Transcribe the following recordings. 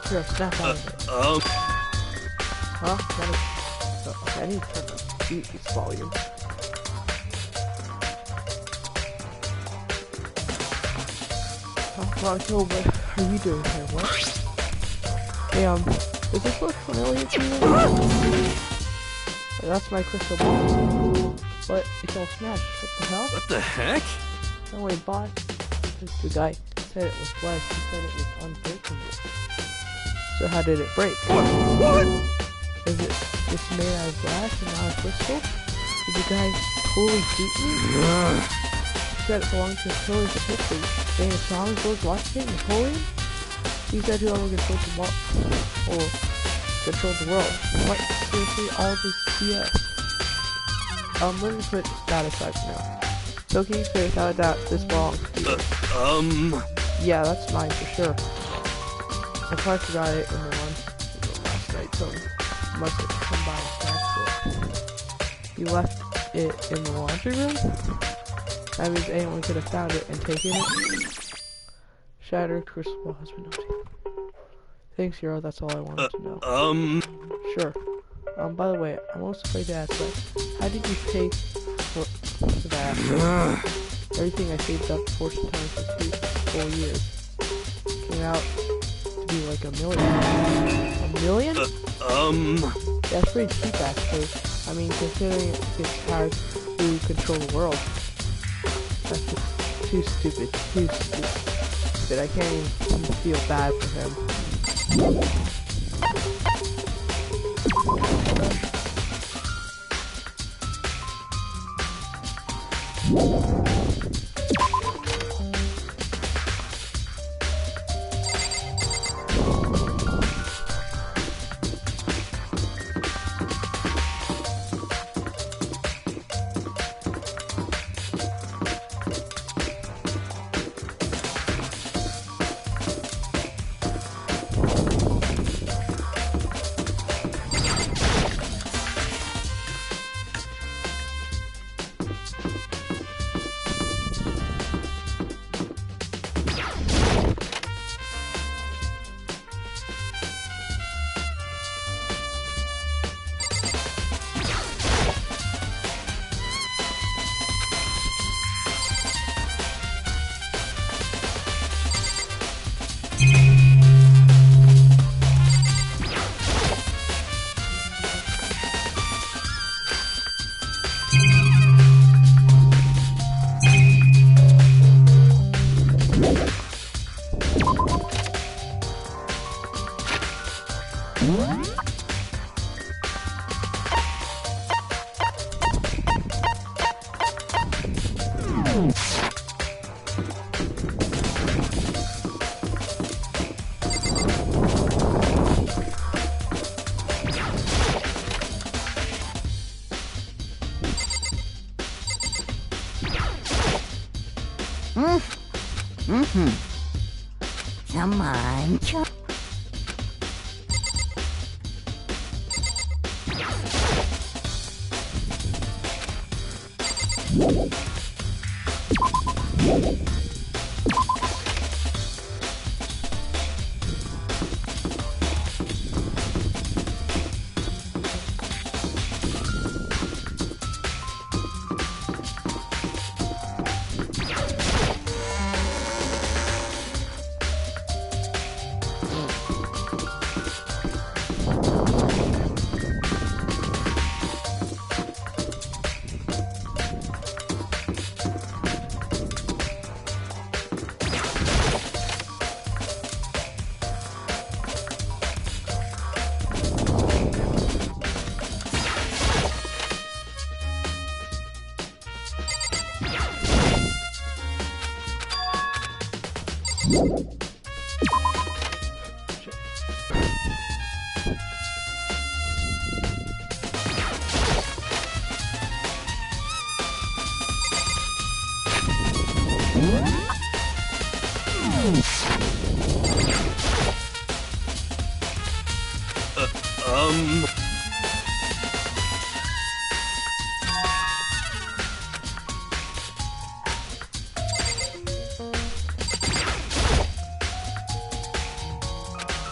Here, snap out of it. Huh? Okay, I need to turn the its volume. Marco, what are you doing here? What? Hey, does this look familiar to you? That's my crystal ball. But it's all smashed. What the hell? What the heck? No way, bot. The guy said it was flesh. He said it was unbreakable. So how did it break? What? Is it just made out of glass and not a crystal? Did the guy totally beat me? He said it belonged to the pillars of history. Game of Thrones, George Washington, Napoleon? He said whoever controlled the world or controlled the world. What? Seriously, all this BS. We're gonna put that aside for now. So can you say without a doubt this belongs to you? Yeah, that's mine for sure. I probably forgot it in the one last night, so must have come by and snatched it. You left it in the laundry room? That means anyone could have found it and taken it. Shattered crystal has been noted. Thanks, Hero, that's all I wanted to know. Sure. By the way, I'm also afraid to ask that. How did you pay for that? Everything I saved up for times for 2 full years came out to be like $1 million. $1 million? Yeah, that's pretty cheap actually. I mean, considering it's hard to control the world. That's just too stupid. Too stupid. I can't even feel bad for him. Come on.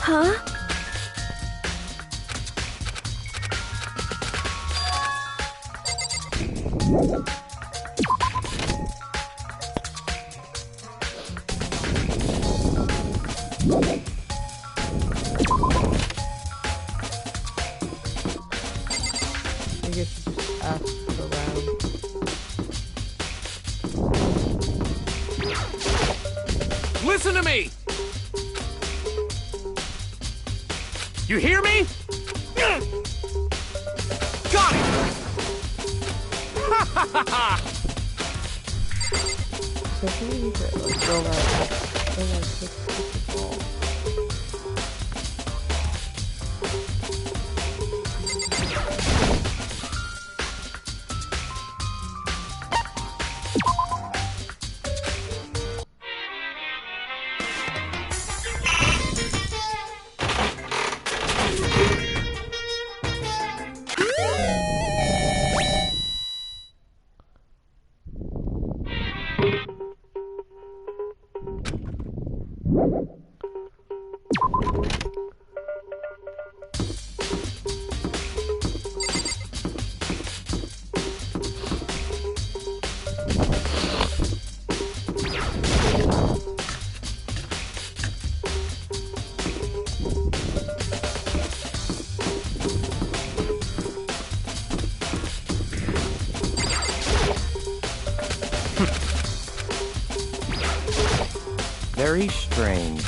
Huh? I guess you just ask around. Listen to me! You hear me? Got it! Ha ha ha ha! So I think we need to like go around and like hit the ball. Very strange.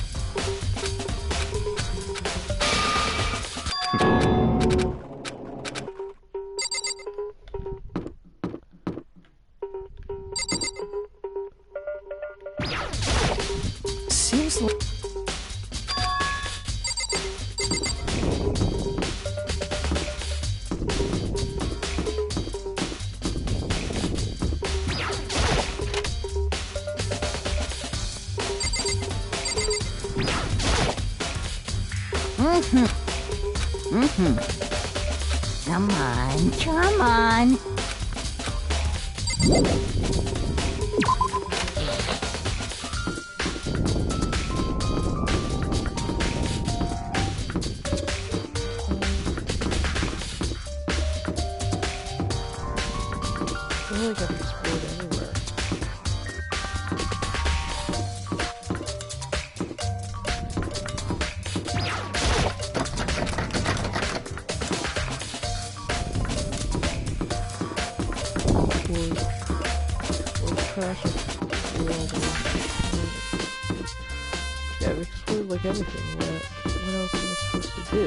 Come on, come on. I feel like I've explored everywhere. Yeah, we explored like everything. What else am I supposed to do?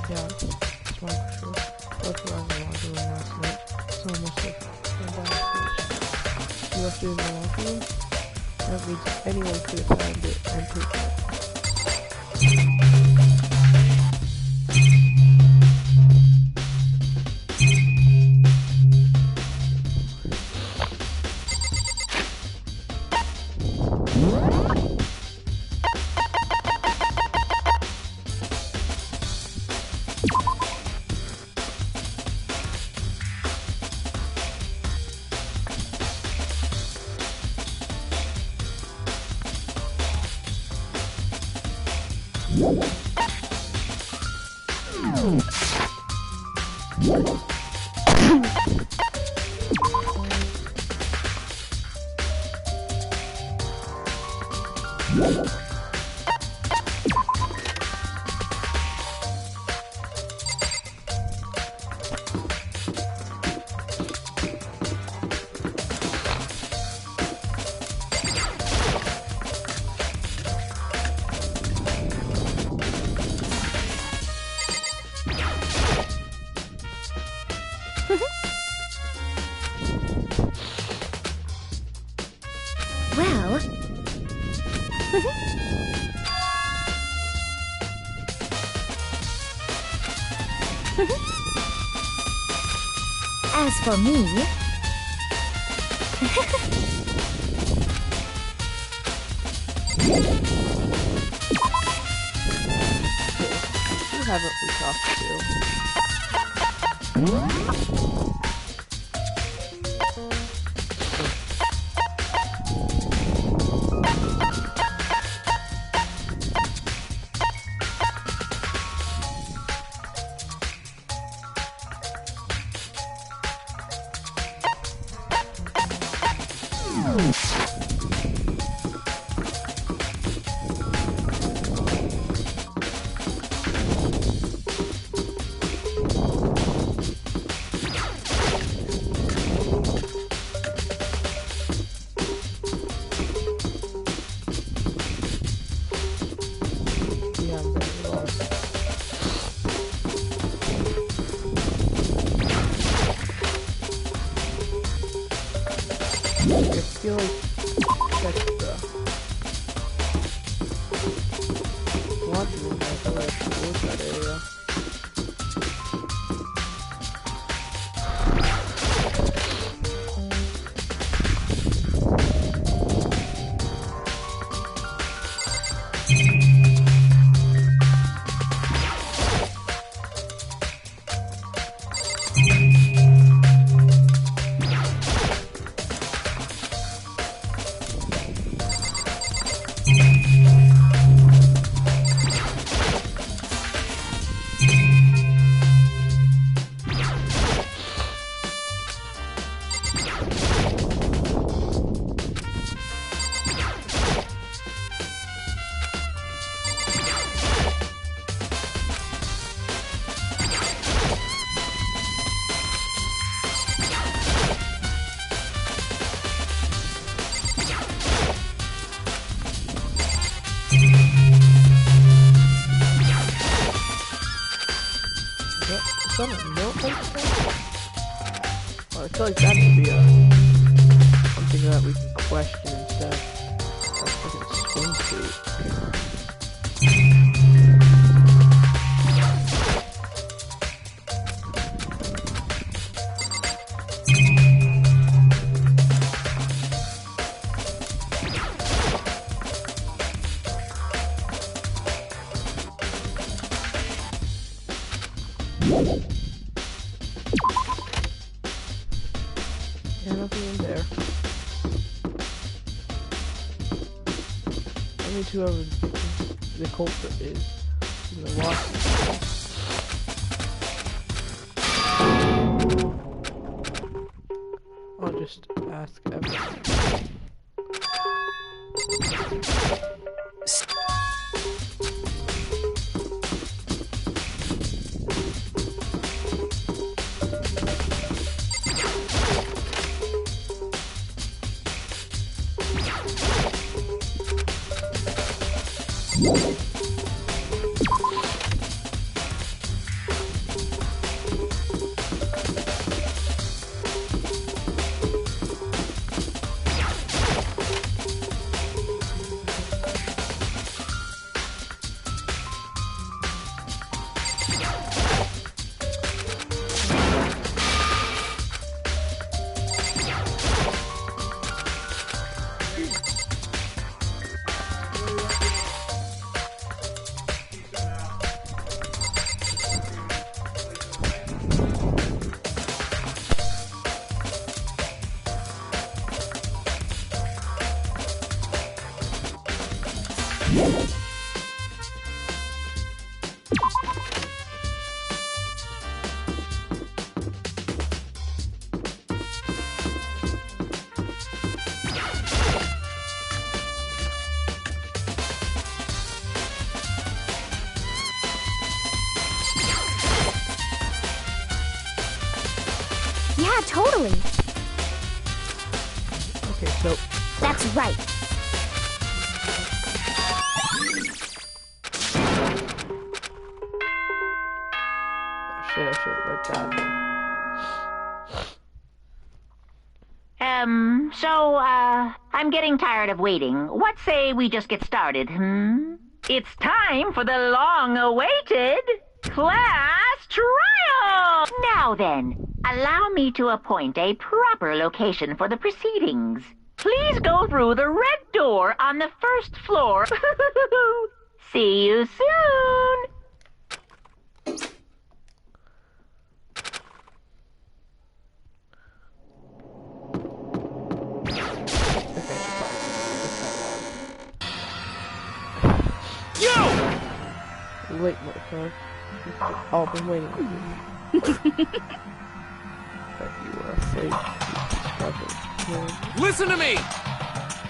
Yeah, it's my sure. That's where I was laundry room last night. It's almost like downstairs. You left it in the laundry room? That means anyone could have found it and taken it. Well... As for me... Who haven't we talked to? I feel like that's the laundry room. I feel like I should go to that area. Well, I feel like that should be something that we can question instead of fucking swimsuit. Yeah, nothing in there. I mean, whoever the culprit is gonna watch. I'll just ask everyone. Yeah, totally. Okay, so That's right. I should have read that. I'm getting tired of waiting. What say we just get started, It's time for the long-awaited class trial! Now then, allow me to appoint a proper location for the proceedings. Please go through the red door on the first floor. See you soon! Wait, motherfucker. Oh, I've been waiting for you. But you were afraid to Listen to me!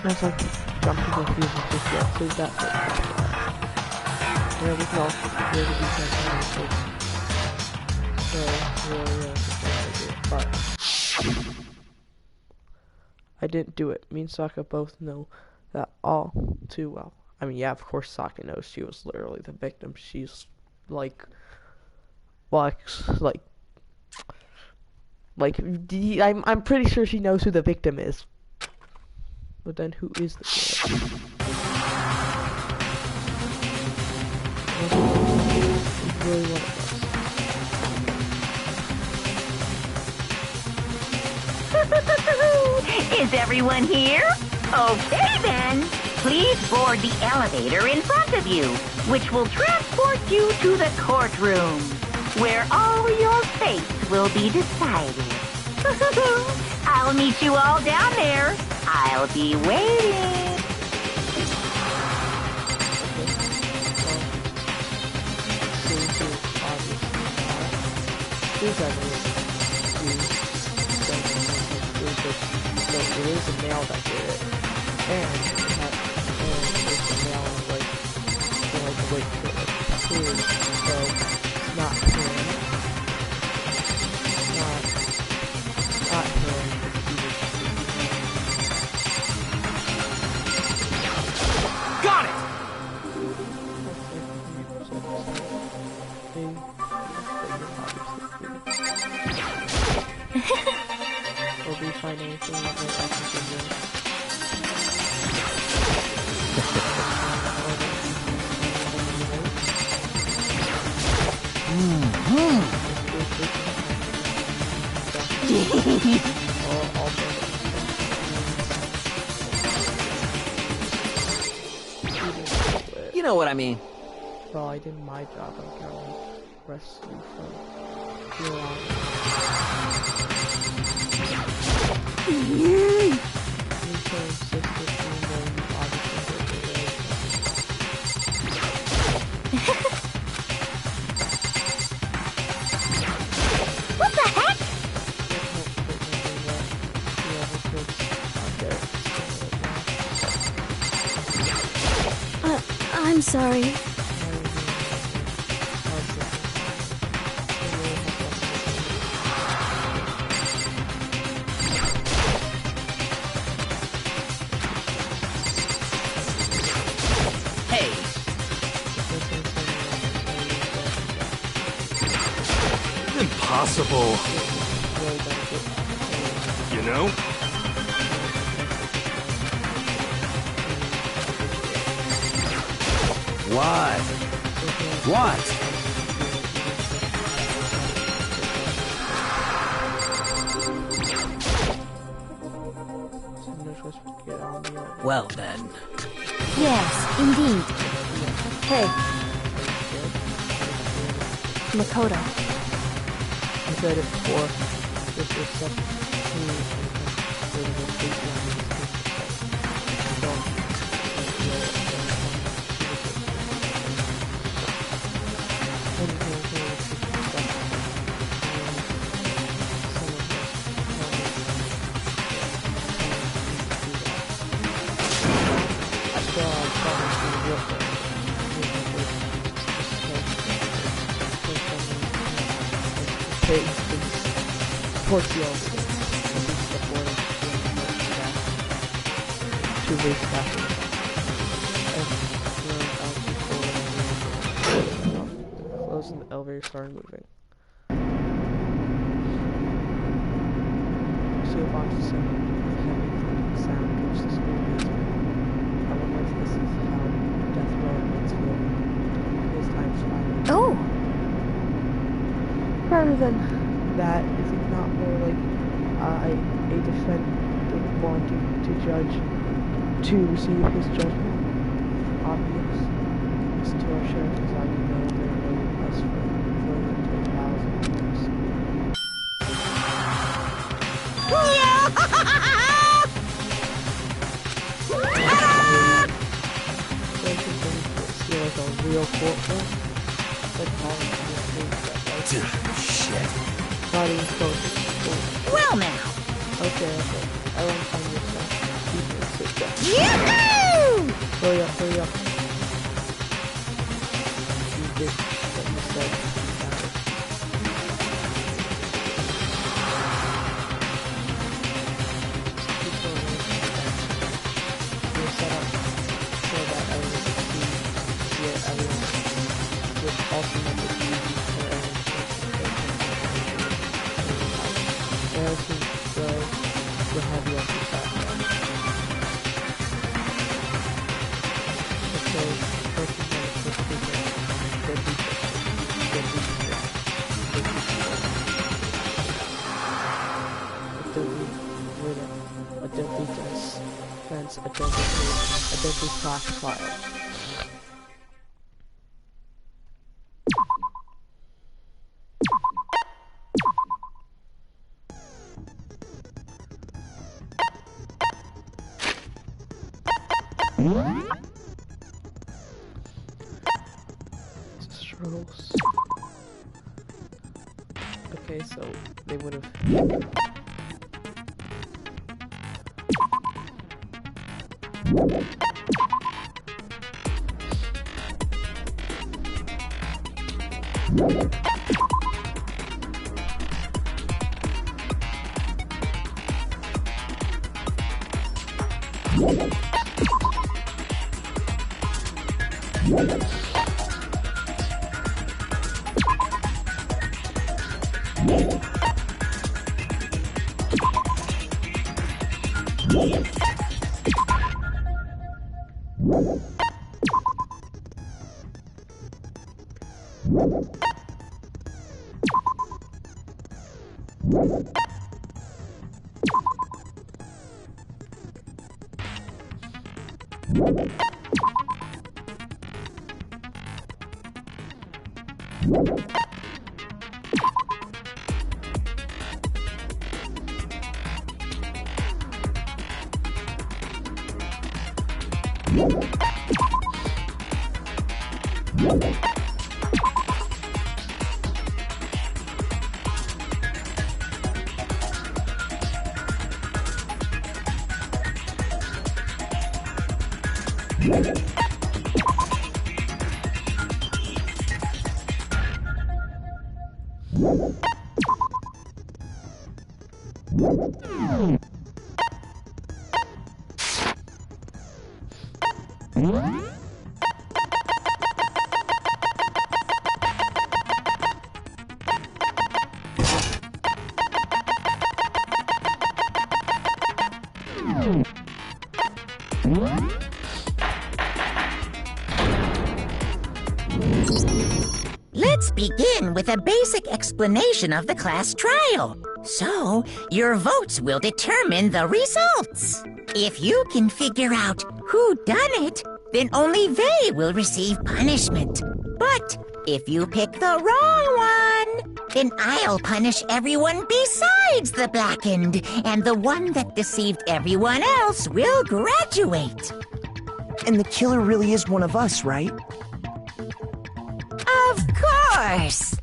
That's like jumping confused with this yet, so that's it. Yeah, we can also do the details. So, but I didn't do it. Me and Sokka both know that all too well. I mean, yeah, of course Sokka knows she was literally the victim. She's like, I'm pretty sure she knows who the victim is. But then who is the killer? It's really one of us. Is everyone here? Okay then. Please board the elevator in front of you, which will transport you to the courtroom, where all your fates will be decided. I'll meet you all down there. I'll be waiting. It is a male that did it, and there's a male like wait for it too, so not him, not him, Got it! find anything that I can give you. You know what I mean. Well, I did my job. I'm gonna rescue you from your What the heck? I'm sorry. Hey. Impossible. You know? What? What? Well then. Yes, indeed. Hey. Makoto. I said it before. This is such Portio two weeks after closed and the elevator started moving. So on to some heavy clicking sound towards the school basement. I wonder if this is how death row makes feel. His time's flying. Oh! Rather than that, is it not more like a defendant wanting to judge to receive his judgment? Obvious. It's to our sheriff as I know there are no us for further to 1,000 years. Like a real courtroom. Like calling the Shit. not even close. Well now! Okay. I won't find yourself. People sit down. Yoo-hoo! Hurry up. You did what you said. You're set up so that everyone can see where everyone would ultimately be for everything will have you up your side. Okay, first we're gonna put people Adobe Flash file. Struggles. Okay, so they would have. Let's begin with a basic explanation of the class trial. So, your votes will determine the results. If you can figure out who done it, then only they will receive punishment. But if you pick the wrong one, then I'll punish everyone besides the blackened, and the one that deceived everyone else will graduate. And the killer really is one of us, right? Of course!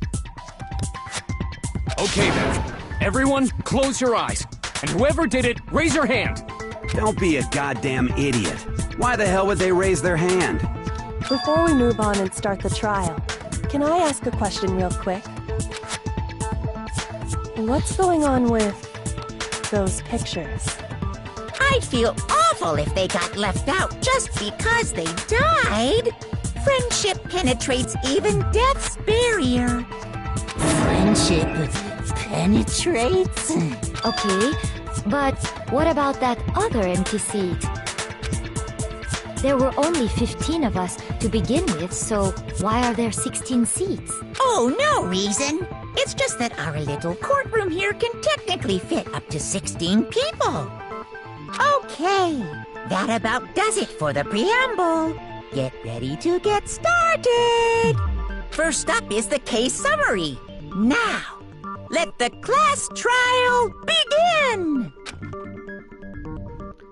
Okay then. Everyone, close your eyes. And whoever did it, raise your hand. Don't be a goddamn idiot. Why the hell would they raise their hand? Before we move on and start the trial, can I ask a question real quick? What's going on with those pictures? I'd feel awful if they got left out just because they died. Friendship penetrates even death's barrier. Friendship penetrates? Okay, but what about that other empty seat? There were only 15 of us to begin with, so why are there 16 seats? Oh, no reason. It's just that our little courtroom here can technically fit up to 16 people. Okay, that about does it for the preamble. Get ready to get started. First up is the case summary. Now, let the class trial begin.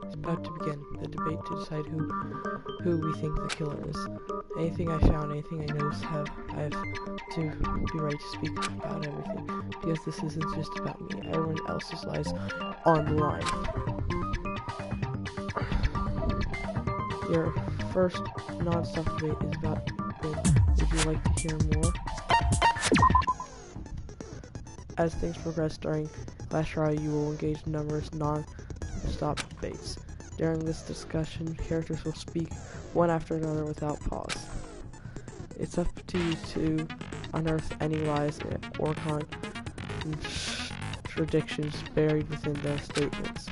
It's about to begin the debate to decide who we think the killer is. Anything I found, anything I know, I have to be ready to speak about everything, because this isn't just about me. Everyone else's lives on the line. Your first non-stop debate is about Ben. Would you like to hear more? As things progress during class trial, you will engage in numerous non-stop debates. During this discussion, characters will speak one after another without pause. It's up to you to unearth any lies or contradictions buried within their statements.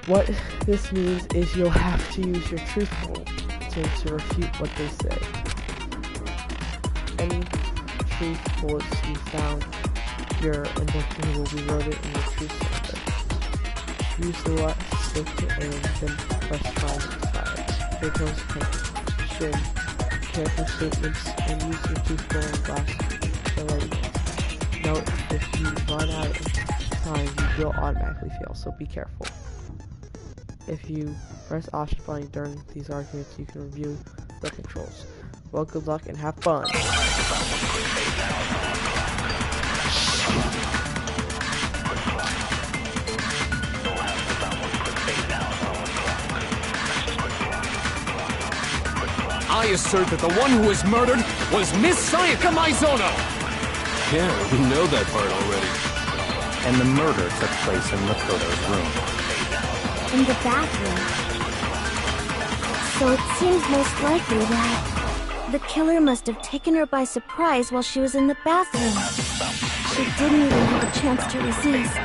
What this means is you'll have to use your truthful to refute what they say. Any truth bullets you found, your invention will be loaded in the truth center. Use the left stick to aim, then press trial to fire. Pay close attention, character statements, and use your truthful and blast the right. Note, if you run out of time, you will automatically fail, so be careful. If you press option button during these arguments, you can review the controls. Well, good luck and have fun. I assert that the one who was murdered was Miss Sayaka Maizono! Yeah, we know that part already. And the murder took place in Makoto's room. In the bathroom. So it seems most likely that the killer must have taken her by surprise while she was in the bathroom. She didn't even have a chance to resist.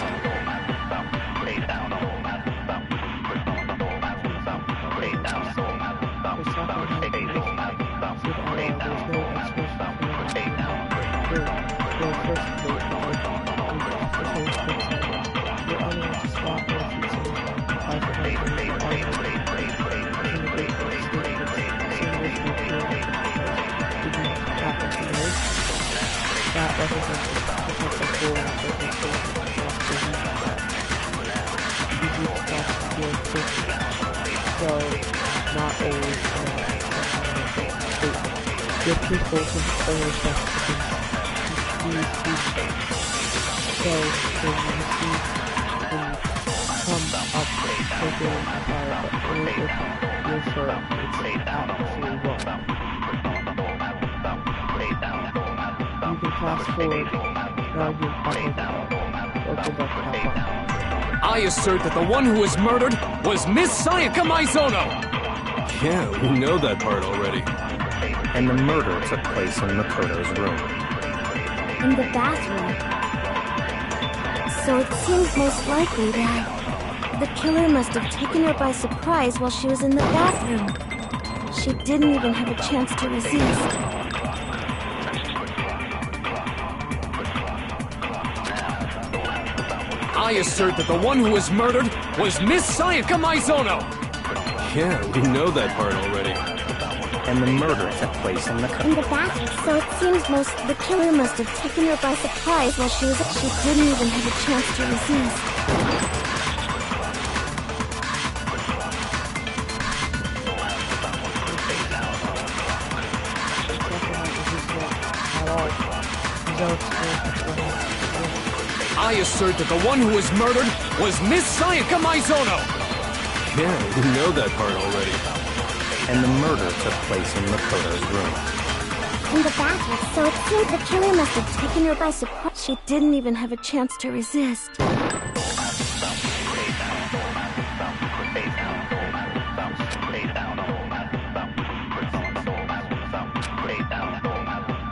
so not always get people to always have to these people. So when you see them come up again fire, but only if you're sure it's actually wrong. You can fast forward, now you I assert that the one who was murdered was Miss Sayaka Maizono! Yeah, we know that part already. And the murder took place in Makoto's room. In the bathroom. So it seems most likely that the killer must have taken her by surprise while she was in the bathroom. She didn't even have a chance to resist. I assert that the one who was murdered was Miss Sayaka Maizono! Yeah, we know that part already. And the murder took place in the bathroom. So it seems the killer must have taken her by surprise while she didn't even have a chance to resist. I assert that the one who was murdered was Miss Sayaka Maizono! Yeah, we know that part already. And the murder took place in Makoto's room. In the bathroom, so it seems the killer must have taken her by surprise. She didn't even have a chance to resist.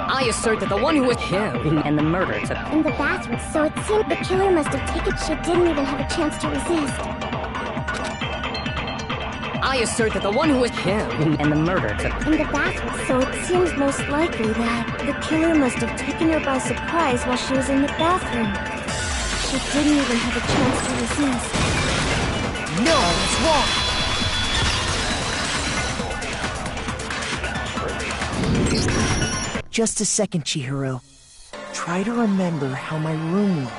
I assert that the one who was killed and the murder took in the bathroom, so it seemed the killer must have taken. She didn't even have a chance to resist. I assert that the one who was killed and the murder took in the bathroom, so it seems most likely that the killer must have taken her by surprise while she was in the bathroom. She didn't even have a chance to resist. No, that's wrong! Just a second, Chihiro. Try to remember how my room looked.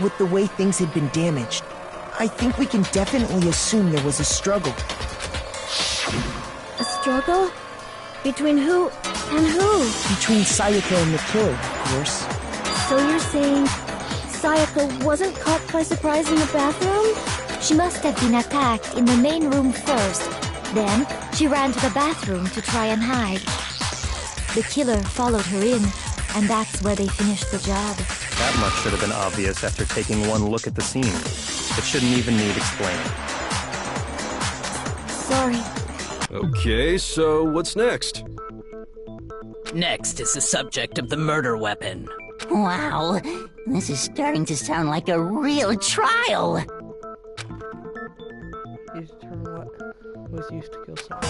With the way things had been damaged, I think we can definitely assume there was a struggle. A struggle? Between who and who? Between Sayaka and the killer, of course. So you're saying Sayaka wasn't caught by surprise in the bathroom? She must have been attacked in the main room first. Then, she ran to the bathroom to try and hide. The killer followed her in, and that's where they finished the job. That much should have been obvious after taking one look at the scene. It shouldn't even need explaining. Sorry. Okay, so what's next? Next is the subject of the murder weapon. Wow, this is starting to sound like a real trial. You determine what was used to kill someone.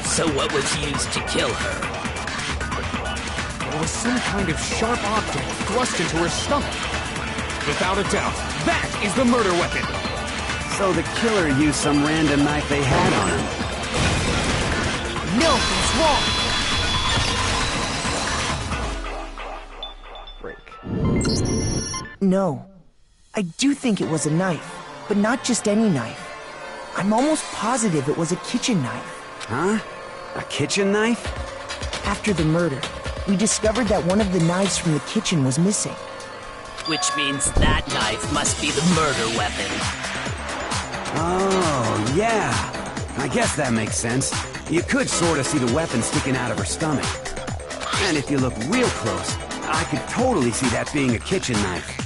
So what was used to kill her? It was some kind of sharp object thrust into her stomach. Without a doubt, that is the murder weapon! So the killer used some random knife they had on him. No, that's wrong! No. I do think it was a knife, but not just any knife. I'm almost positive it was a kitchen knife. Huh? A kitchen knife? After the murder, we discovered that one of the knives from the kitchen was missing. Which means that knife must be the murder weapon. Oh, yeah. I guess that makes sense. You could sort of see the weapon sticking out of her stomach. And if you look real close, I could totally see that being a kitchen knife.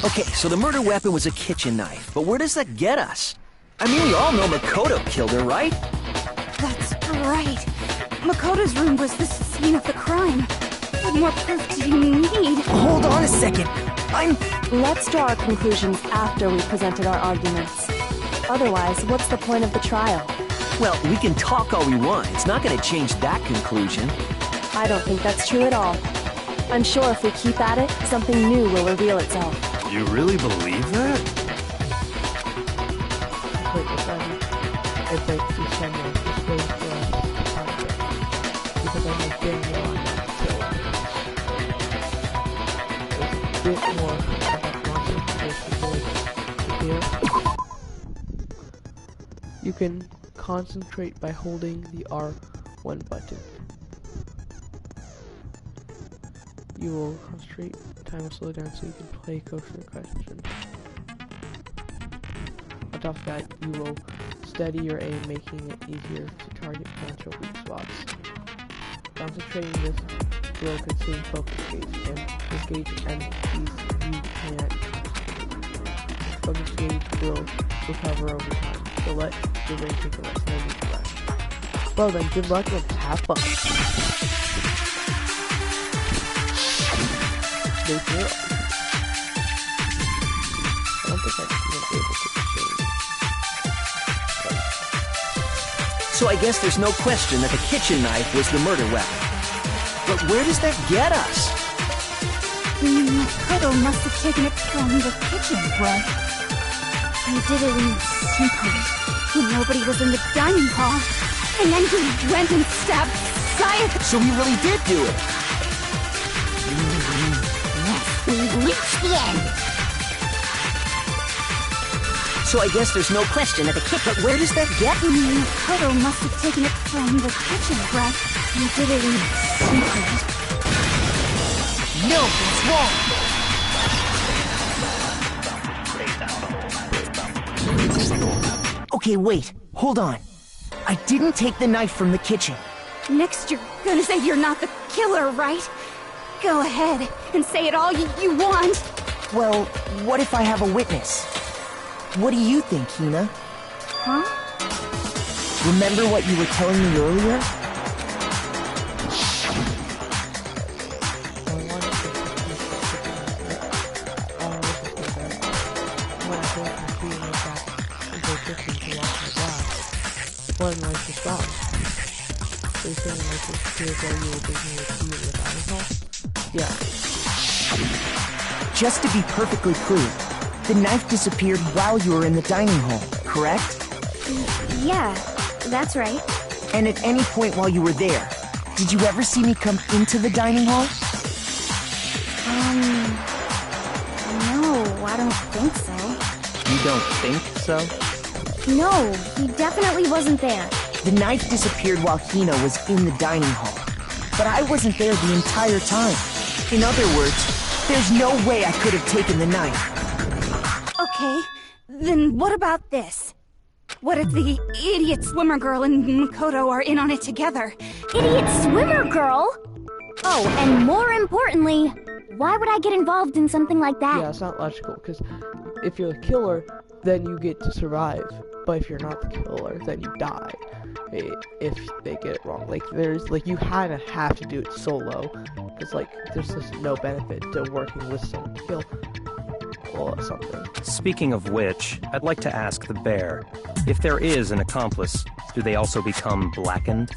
Okay, so the murder weapon was a kitchen knife, but where does that get us? I mean, we all know Makoto killed her, right? That's right. Makoto's room was the scene of the crime. What more proof do you need? Hold on a second. Let's draw our conclusions after we've presented our arguments. Otherwise, what's the point of the trial? Well, we can talk all we want. It's not going to change that conclusion. I don't think that's true at all. I'm sure if we keep at it, something new will reveal itself. You really believe that? It's like you said, because I have been bit more about concentration here. You can concentrate by holding the R1 button. You will concentrate, time will slow down so you can play kosher questions. On top of that, you will steady your aim, making it easier to target potential weak spots. Concentrating this will consume focus gauge, and this gauge entities you can't. Focus gauge will recover over time, so let your brain take a rest, no need to rest. Well then, good luck and have fun. Make your own. I don't think I'm even able to change. So I guess there's no question that the kitchen knife was the murder weapon. But where does that get us? Makoto must have taken it from the kitchen, right? He did it in secret, when nobody was in the dining hall. And then he went and stabbed Sayaka. So he really did do it. We've reached the end. So I guess there's no question that the kitchen... But where does that get? Makoto must have taken it from the kitchen, right? He did it in secret. No, it's wrong. Okay, wait. Hold on. I didn't take the knife from the kitchen. Next you're gonna say you're not the killer, right? Go ahead and say it all you want. Well, what if I have a witness? What do you think, Hina? Huh? Remember what you were telling me earlier? One life is gone. So you're saying like this appears while you were drinking your tea in the dining hall? Yeah. Just to be perfectly clear, the knife disappeared while you were in the dining hall, correct? Yeah, that's right. And at any point while you were there, did you ever see me come into the dining hall? No, I don't think so. You don't think so? No, he definitely wasn't there. The knife disappeared while Hina was in the dining hall. But I wasn't there the entire time. In other words, there's no way I could have taken the knife. Okay, then what about this? What if the idiot swimmer girl and Makoto are in on it together? Idiot swimmer girl? Oh, and more importantly, why would I get involved in something like that? Yeah, it's not logical, because if you're the killer, then you get to survive. But if you're not the killer, then you die. If they get it wrong. Like, there's, like, you kinda have to do it solo. Because, like, there's just no benefit to working with someone to kill or something. Speaking of which, I'd like to ask the bear, if there is an accomplice, do they also become blackened?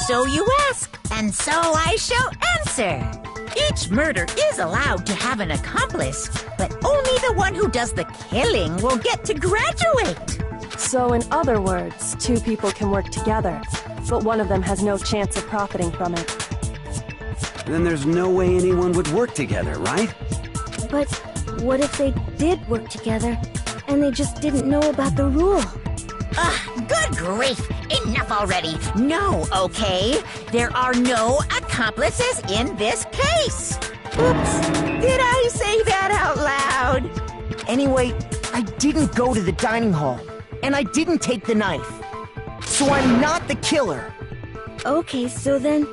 So you ask, and so I shall answer. Each murder is allowed to have an accomplice, but only the one who does the killing will get to graduate. So in other words, two people can work together, but one of them has no chance of profiting from it. Then there's no way anyone would work together, right? But what if they did work together, and they just didn't know about the rule? Good grief! Enough already! No, okay? There are no accomplices in this case! Oops! Did I say that out loud? Anyway, I didn't go to the dining hall, and I didn't take the knife. So I'm not the killer. Okay, so then,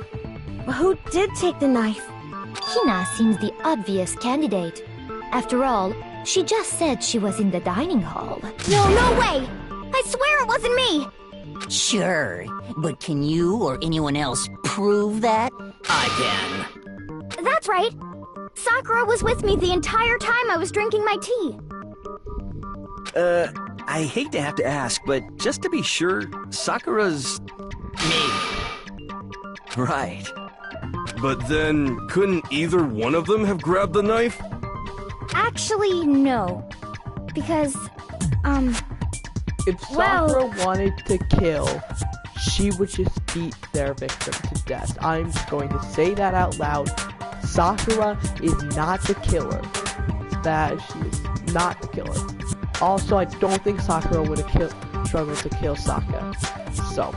who did take the knife? Hina seems the obvious candidate. After all, she just said she was in the dining hall. No way! I swear it wasn't me! Sure, but can you or anyone else prove that? I can. That's right! Sakura was with me the entire time I was drinking my tea. I hate to have to ask, but just to be sure, Sakura's... me. Right. But then, couldn't either one of them have grabbed the knife? Actually, no. Because, If Sakura wanted to kill, she would just beat their victim to death. I'm going to say that out loud Sakura is not the killer. That she is not the killer. Also, I don't think Sakura would have struggled to kill Sokka. So,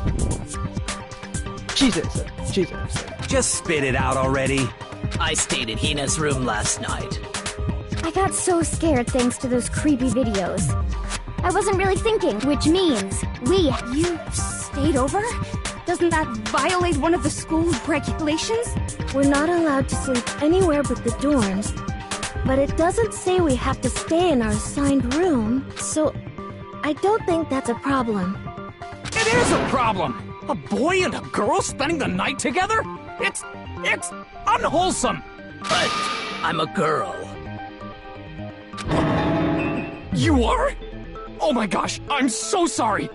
she's innocent. She's innocent. Just spit it out already. I stayed in Hina's room last night. I got so scared thanks to those creepy videos. I wasn't really thinking, which means You stayed over? Doesn't that violate one of the school's regulations? We're not allowed to sleep anywhere but the dorms. But it doesn't say we have to stay in our assigned room, so I don't think that's a problem. It is a problem! A boy and a girl spending the night together? It's unwholesome! But I'm a girl. You are? Oh my gosh, I'm so sorry!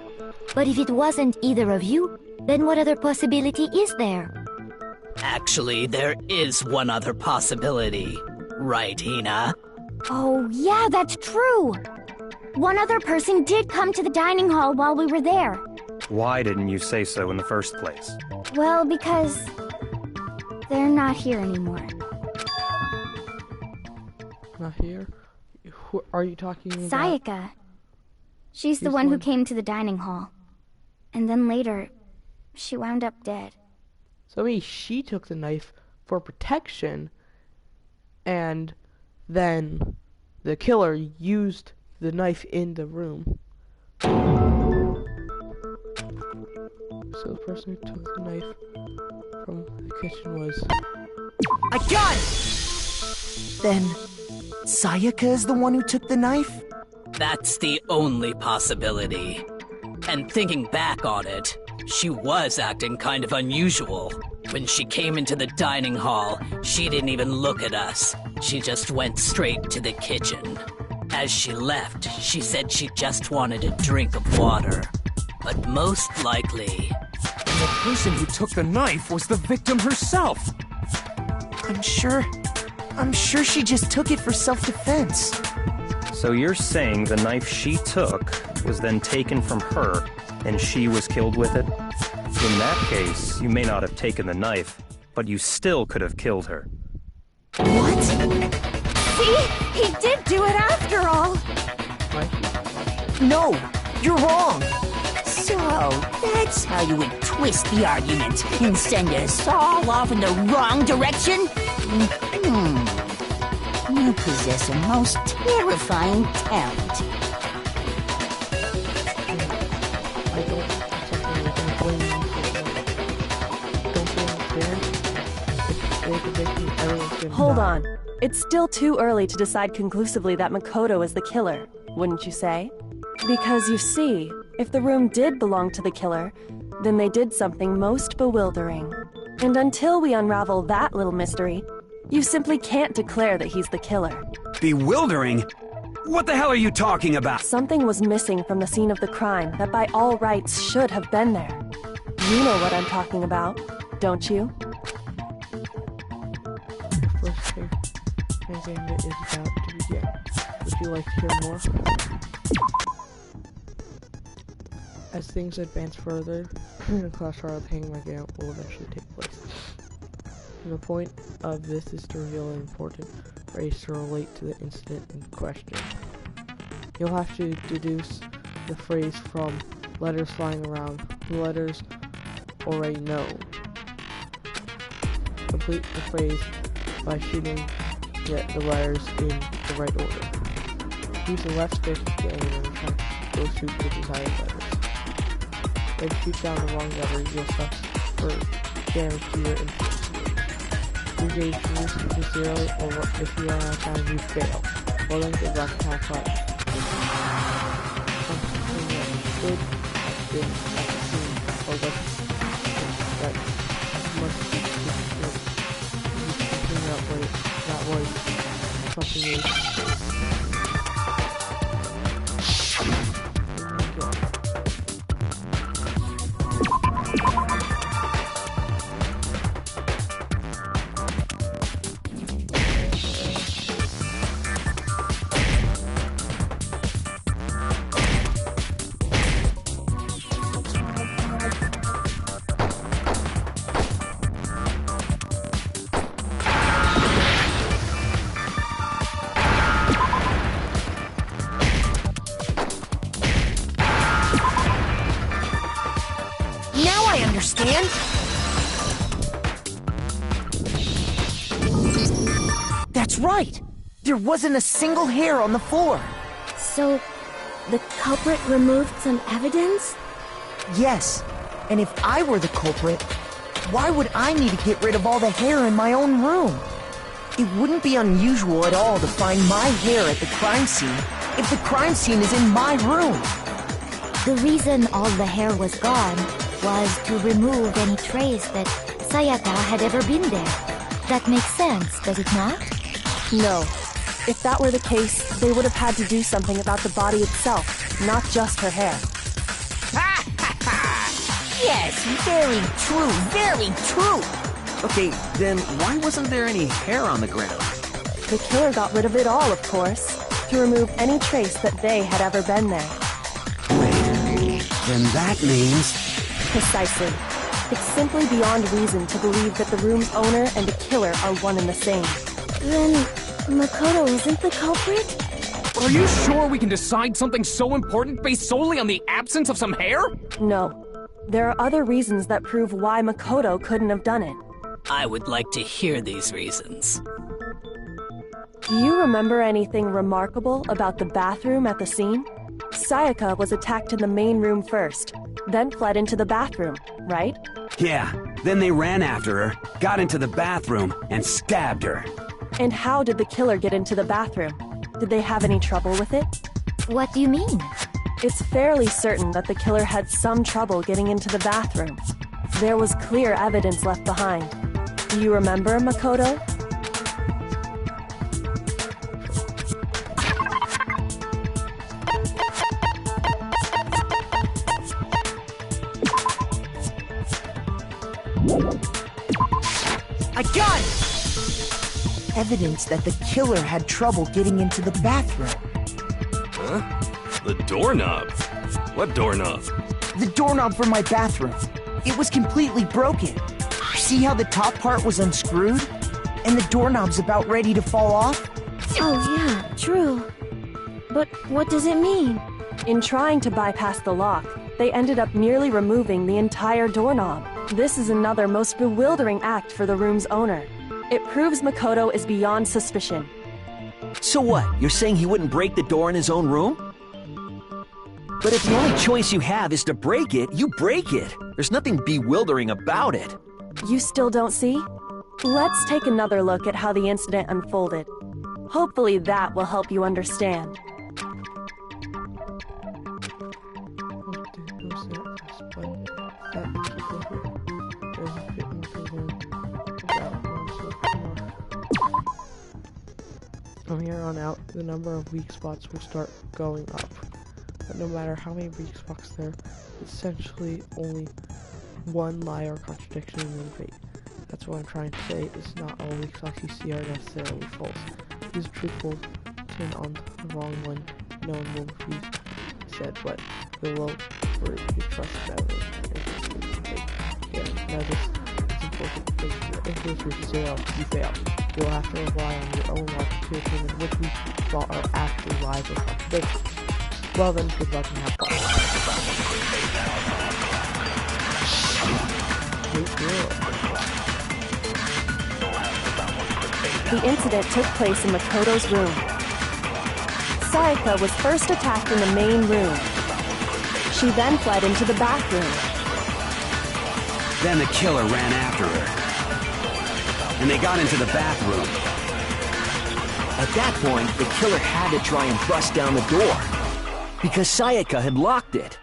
But if it wasn't either of you, then what other possibility is there? Actually, there is one other possibility. Right, Hina? Oh, yeah, that's true. One other person did come to the dining hall while we were there. Why didn't you say so in the first place? Well, because they're not here anymore. Not here? Who are you talking about? Sayaka. She's the one who came to the dining hall. And then later, she wound up dead. So maybe she took the knife for protection, and then the killer used the knife in the room. So the person who took the knife from the kitchen was... I got it! Then, Sayaka is the one who took the knife? That's the only possibility. And thinking back on it, she was acting kind of unusual. When she came into the dining hall, she didn't even look at us. She just went straight to the kitchen. As she left, she said she just wanted a drink of water. But most likely... And the person who took the knife was the victim herself! I'm sure she just took it for self-defense. So you're saying the knife she took was then taken from her, and she was killed with it? In that case, you may not have taken the knife, but you still could have killed her. What? See? He did do it after all! No, you're wrong! So, that's how you would twist the argument and send us all off in the wrong direction? You possess a most terrifying talent. Hold on. It's still too early to decide conclusively that Makoto is the killer, wouldn't you say? Because you see, if the room did belong to the killer, then they did something most bewildering. And until we unravel that little mystery, you simply can't declare that he's the killer. Bewildering? What the hell are you talking about? Something was missing from the scene of the crime that by all rights should have been there. You know what I'm talking about, don't you? First thing, Danganronpa is about to begin. Would you like to hear more? As things advance further, the class trial of Hangman will eventually take place. And the point of this is to reveal an important phrase to relate to the incident in question. You'll have to deduce the phrase from letters flying around, the letters already know. Complete the phrase by shooting the letters in the right order. Use the left stick to aim and try to go shoot the desired letters. Then shoot down the wrong letter, you'll suffer damage to your input. Use your use to 0, or if you run out of time, you fail. Rolling the left hand fire. Something that should have been seen, or that must be something that was something else. Now I understand! That's right! There wasn't a single hair on the floor! So, the culprit removed some evidence? Yes, and if I were the culprit, why would I need to get rid of all the hair in my own room? It wouldn't be unusual at all to find my hair at the crime scene if the crime scene is in my room. The reason all the hair was gone was to remove any trace that Sayaka had ever been there. That makes sense, does it not? No. If that were the case, they would have had to do something about the body itself, not just her hair. Yes, very true, very true. Okay, then why wasn't there any hair on the ground? The killer got rid of it all, of course, to remove any trace that they had ever been there. Wait, then that means... Precisely. It's simply beyond reason to believe that the room's owner and the killer are one and the same. Then, Makoto isn't the culprit? Are you sure we can decide something so important based solely on the absence of some hair? No. There are other reasons that prove why Makoto couldn't have done it. I would like to hear these reasons. Do you remember anything remarkable about the bathroom at the scene? Sayaka was attacked in the main room first, then fled into the bathroom, right? Yeah, then they ran after her, got into the bathroom, and stabbed her. And how did the killer get into the bathroom? Did they have any trouble with it? What do you mean? It's fairly certain that the killer had some trouble getting into the bathroom. There was clear evidence left behind. Do you remember, Makoto? I got it! Evidence that the killer had trouble getting into the bathroom. Huh? The doorknob? What doorknob? The doorknob for my bathroom. It was completely broken. See how the top part was unscrewed? And the doorknob's about ready to fall off? Oh yeah, true. But what does it mean? In trying to bypass the lock, they ended up nearly removing the entire doorknob. This is another most bewildering act for the room's owner. It proves Makoto is beyond suspicion. So what? You're saying he wouldn't break the door in his own room? But if the only choice you have is to break it, you break it. There's nothing bewildering about it. You still don't see? Let's take another look at how the incident unfolded. Hopefully that will help you understand. From here on out, the number of weak spots will start going up. But no matter how many weak spots there, essentially only one lie or contradiction in fate. That's what I'm trying to say, is not all weak spots you see are necessarily false. These are truthful, turn on the wrong one, no one will be said, but the low where you trust never. Yeah, now this is important because if this is 0, you fail. You'll have to rely on your own logic to determine which weak spots are actually lies or contradictions. Well then, good luck and have fun. The incident took place in Makoto's room. Sayaka was first attacked in the main room. She then fled into the bathroom. Then the killer ran after her. And they got into the bathroom. At that point, the killer had to try and bust down the door, because Sayaka had locked it.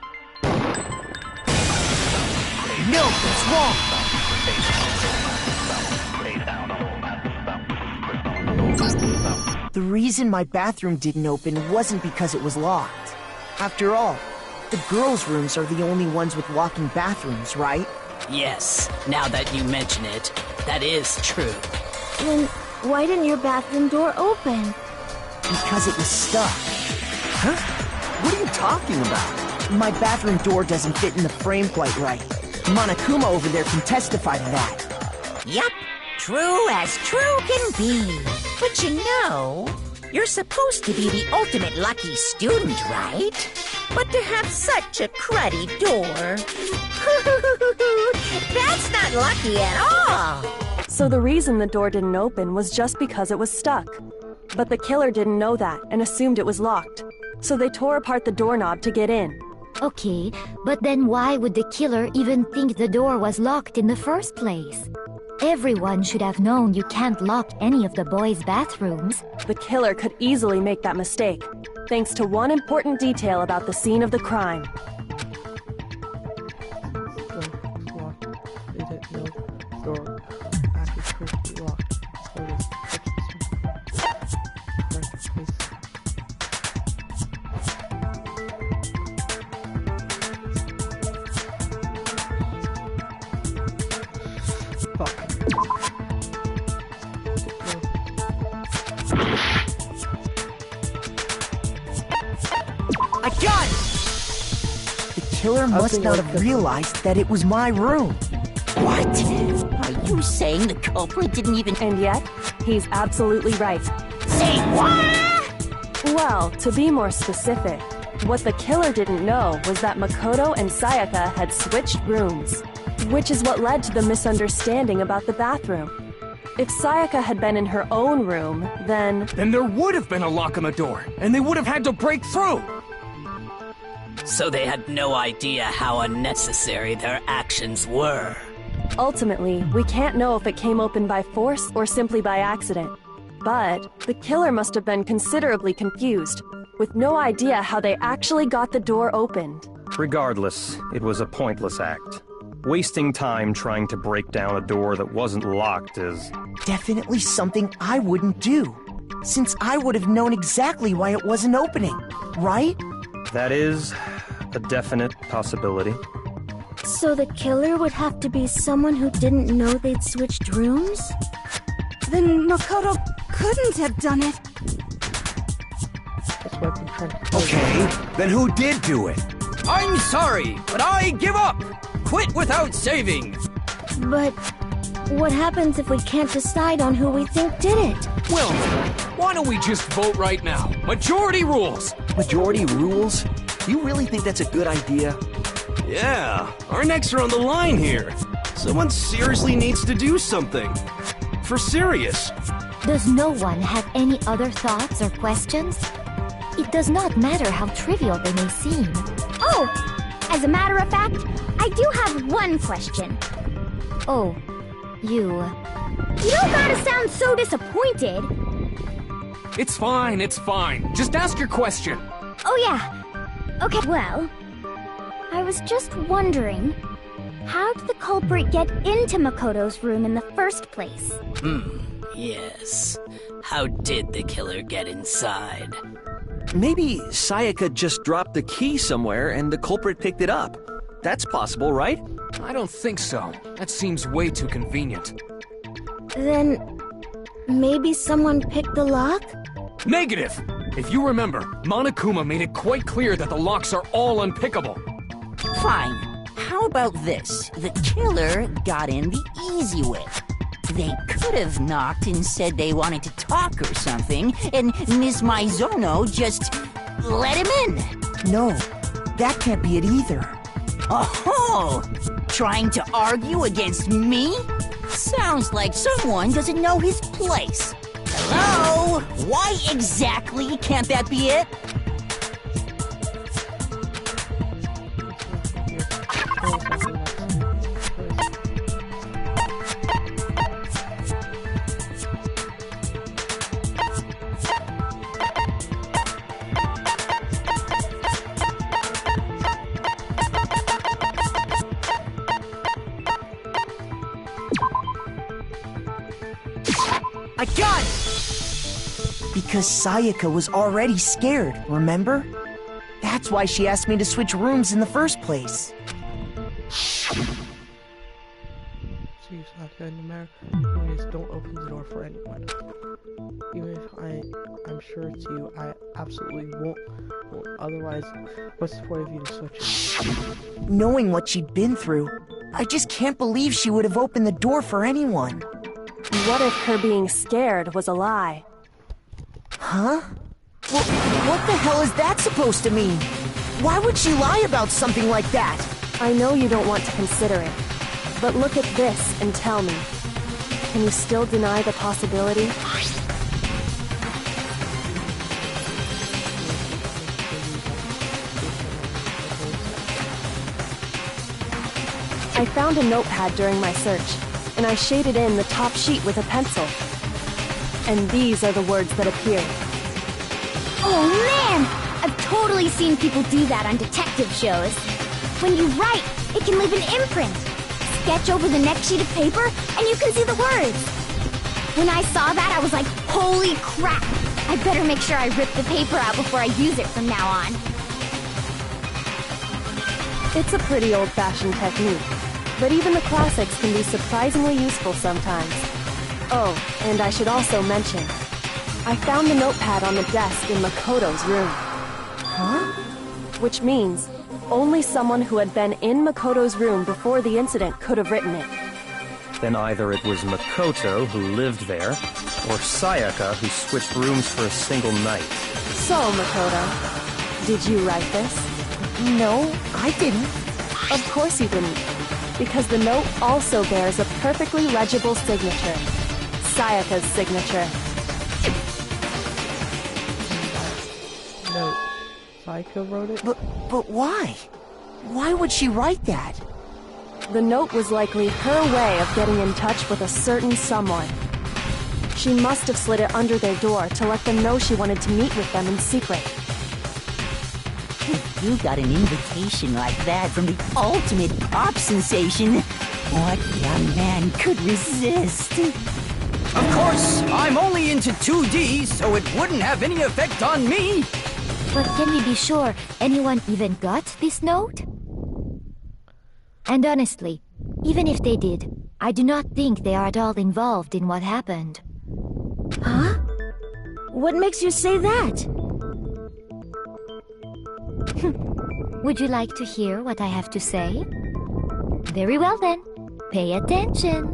No, that's wrong! The reason my bathroom didn't open wasn't because it was locked. After all, the girls' rooms are the only ones with walking bathrooms, right? Yes, now that you mention it, that is true. Then why didn't your bathroom door open? Because it was stuck. Huh? What are you talking about? My bathroom door doesn't fit in the frame quite right. Monokuma over there can testify to that. Yup, true as true can be. But you know, you're supposed to be the ultimate lucky student, right? But to have such a cruddy door. not lucky at all. So the reason the door didn't open was just because it was stuck. But the killer didn't know that and assumed it was locked. So they tore apart the doorknob to get in. Okay, but then why would the killer even think the door was locked in the first place? Everyone should have known you can't lock any of the boys' bathrooms. The killer could easily make that mistake, thanks to one important detail about the scene of the crime. They didn't know the door actually proved to be locked. So they I got it! The killer must not have realized that it was my room. What? Are you saying the culprit didn't even... And yet, he's absolutely right. Say what? Well, to be more specific, what the killer didn't know was that Makoto and Sayaka had switched rooms, which is what led to the misunderstanding about the bathroom. If Sayaka had been in her own room, then there would have been a lock on the door, and they would have had to break through! So they had no idea how unnecessary their actions were. Ultimately, we can't know if it came open by force or simply by accident. But the killer must have been considerably confused, with no idea how they actually got the door opened. Regardless, it was a pointless act. Wasting time trying to break down a door that wasn't locked is... Definitely something I wouldn't do, since I would have known exactly why it wasn't opening, right? That is a definite possibility. So the killer would have to be someone who didn't know they'd switched rooms? Then Makoto couldn't have done it. That's what I'm trying to Okay, then who did do it? I'm sorry, but I give up! Quit without saving! But what happens if we can't decide on who we think did it? Well, why don't we just vote right now? Majority rules! Majority rules? You really think that's a good idea? Yeah, our necks are on the line here. Someone seriously needs to do something. For serious. Does no one have any other thoughts or questions? It does not matter how trivial they may seem. Oh! As a matter of fact, I do have one question. Oh, you... You don't gotta sound so disappointed. It's fine, it's fine. Just ask your question. Oh yeah. Okay, well... I was just wondering, how did the culprit get into Makoto's room in the first place? Yes. How did the killer get inside? Maybe Sayaka just dropped the key somewhere and the culprit picked it up. That's possible, right? I don't think so. That seems way too convenient. Then... maybe someone picked the lock? Negative! If you remember, Monokuma made it quite clear that the locks are all unpickable. Fine. How about this? The killer got in the easy way. They could have knocked and said they wanted to talk or something, and Ms. Maizono just let him in. No, that can't be it either. Oh, trying to argue against me? Sounds like someone doesn't know his place. Hello? Why exactly can't that be it? I got it! Because Sayaka was already scared, remember? That's why she asked me to switch rooms in the first place. See, Sayaka in America, please don't open the door for anyone. Even if I'm sure it's you, I absolutely won't. Otherwise, what's the point of you to switch it? Knowing what she'd been through, I just can't believe she would have opened the door for anyone. What if her being scared was a lie? Huh? Well, what the hell is that supposed to mean? Why would she lie about something like that? I know you don't want to consider it, But look at this and tell me. Can you still deny the possibility? I found a notepad during my search, and I shaded in the top sheet with a pencil. And these are the words that appeared. Oh man! I've totally seen people do that on detective shows. When you write, it can leave an imprint. Sketch over the next sheet of paper, and you can see the words. When I saw that, I was like, holy crap! I better make sure I rip the paper out before I use it from now on. It's a pretty old-fashioned technique, but even the classics can be surprisingly useful sometimes. Oh, and I should also mention, I found the notepad on the desk in Makoto's room. Huh? Which means, only someone who had been in Makoto's room before the incident could have written it. Then either it was Makoto who lived there, or Sayaka who switched rooms for a single night. So, Makoto, did you write this? No, I didn't. Of course you didn't, because the note also bears a perfectly legible signature. Sayaka's signature. No, Sayaka wrote it? But why? Why would she write that? The note was likely her way of getting in touch with a certain someone. She must have slid it under their door to let them know she wanted to meet with them in secret. If you got an invitation like that from the ultimate pop sensation, what young man could resist? Of course, I'm only into 2D, so it wouldn't have any effect on me. But can we be sure anyone even got this note? And honestly, even if they did, I do not think they are at all involved in what happened. Huh? What makes you say that? Would you like to hear what I have to say? Very well then, pay attention.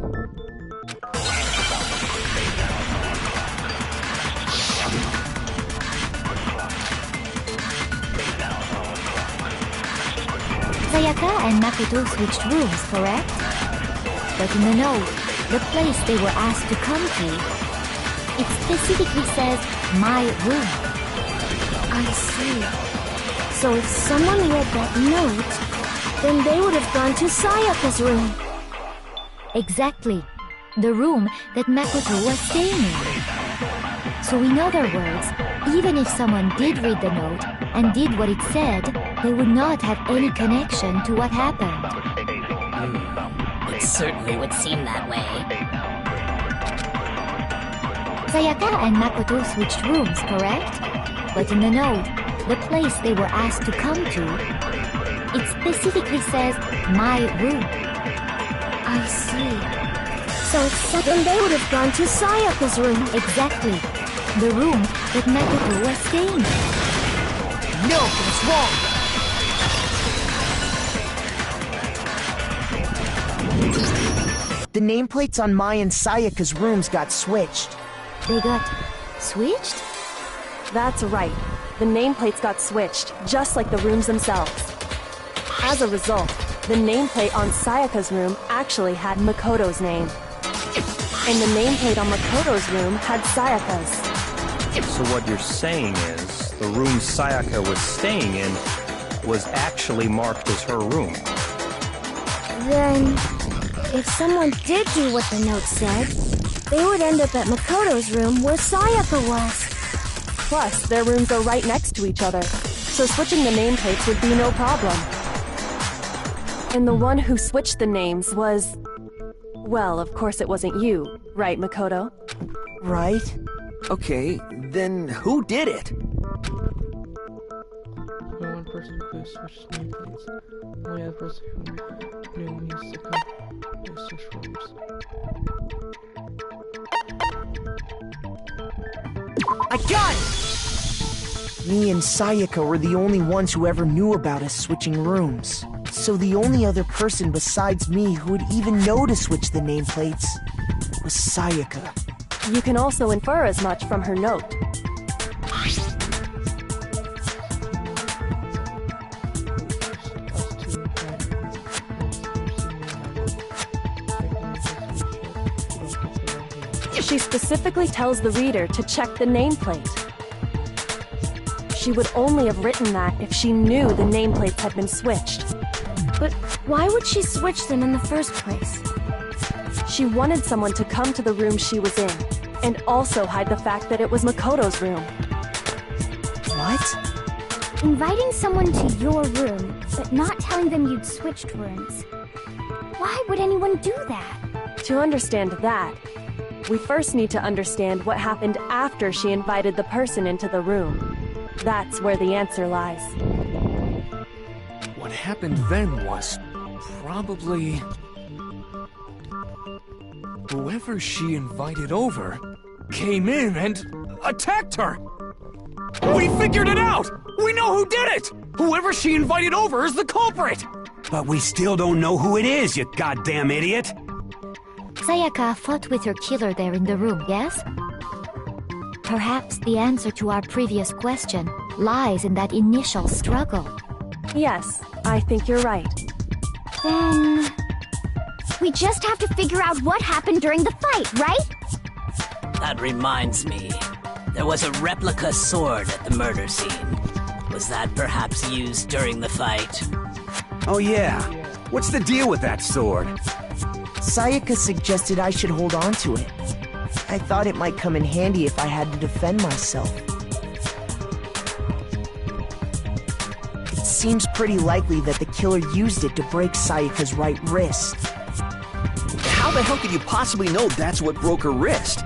Sayaka and Makoto switched rooms, correct? But in the note, the place they were asked to come to, it specifically says, my room. I see. So if someone read that note, then they would have gone to Sayaka's room. Exactly. The room that Makoto was staying in. So in other words, even if someone did read the note and did what it said, they would not have any connection to what happened. It certainly would seem that way. Sayaka and Makoto switched rooms, correct? But in the note, the place they were asked to come to, it specifically says, my room. I see. So it's then they would have gone to Sayaka's room. Exactly. The room that Makoto was staying in. No, it's wrong! The nameplates on Mai and Sayaka's rooms got switched. They got switched? That's right. The nameplates got switched, just like the rooms themselves. As a result, the nameplate on Sayaka's room actually had Makoto's name. And the nameplate on Makoto's room had Sayaka's. So what you're saying is, the room Sayaka was staying in was actually marked as her room. Then, if someone did do what the note said, they would end up at Makoto's room where Sayaka was. Plus, their rooms are right next to each other, so switching the nameplates would be no problem. And the one who switched the names was... Well, of course it wasn't you, right, Makoto? Right. Okay, then who did it? Only one person who switched nameplates. Only other person who knew needs to come to switch rooms. I got it! Me and Sayaka were the only ones who ever knew about us switching rooms. So the only other person besides me who would even know to switch the nameplates was Sayaka. You can also infer as much from her note. She specifically tells the reader to check the nameplate. She would only have written that if she knew the nameplates had been switched. But why would she switch them in the first place? She wanted someone to come to the room she was in, and also hide the fact that it was Makoto's room. What? Inviting someone to your room, but not telling them you'd switched rooms. Why would anyone do that? To understand that, we first need to understand what happened after she invited the person into the room. That's where the answer lies. What happened then was probably... whoever she invited over came in and attacked her! We figured it out! We know who did it! Whoever she invited over is the culprit! But we still don't know who it is, you goddamn idiot! Sayaka fought with her killer there in the room, yes? Perhaps the answer to our previous question lies in that initial struggle. Yes, I think you're right. Then... we just have to figure out what happened during the fight, right? That reminds me. There was a replica sword at the murder scene. Was that perhaps used during the fight? Oh yeah. What's the deal with that sword? Sayaka suggested I should hold on to it. I thought it might come in handy if I had to defend myself. It seems pretty likely that the killer used it to break Sayaka's right wrist. How the hell could you possibly know that's what broke her wrist?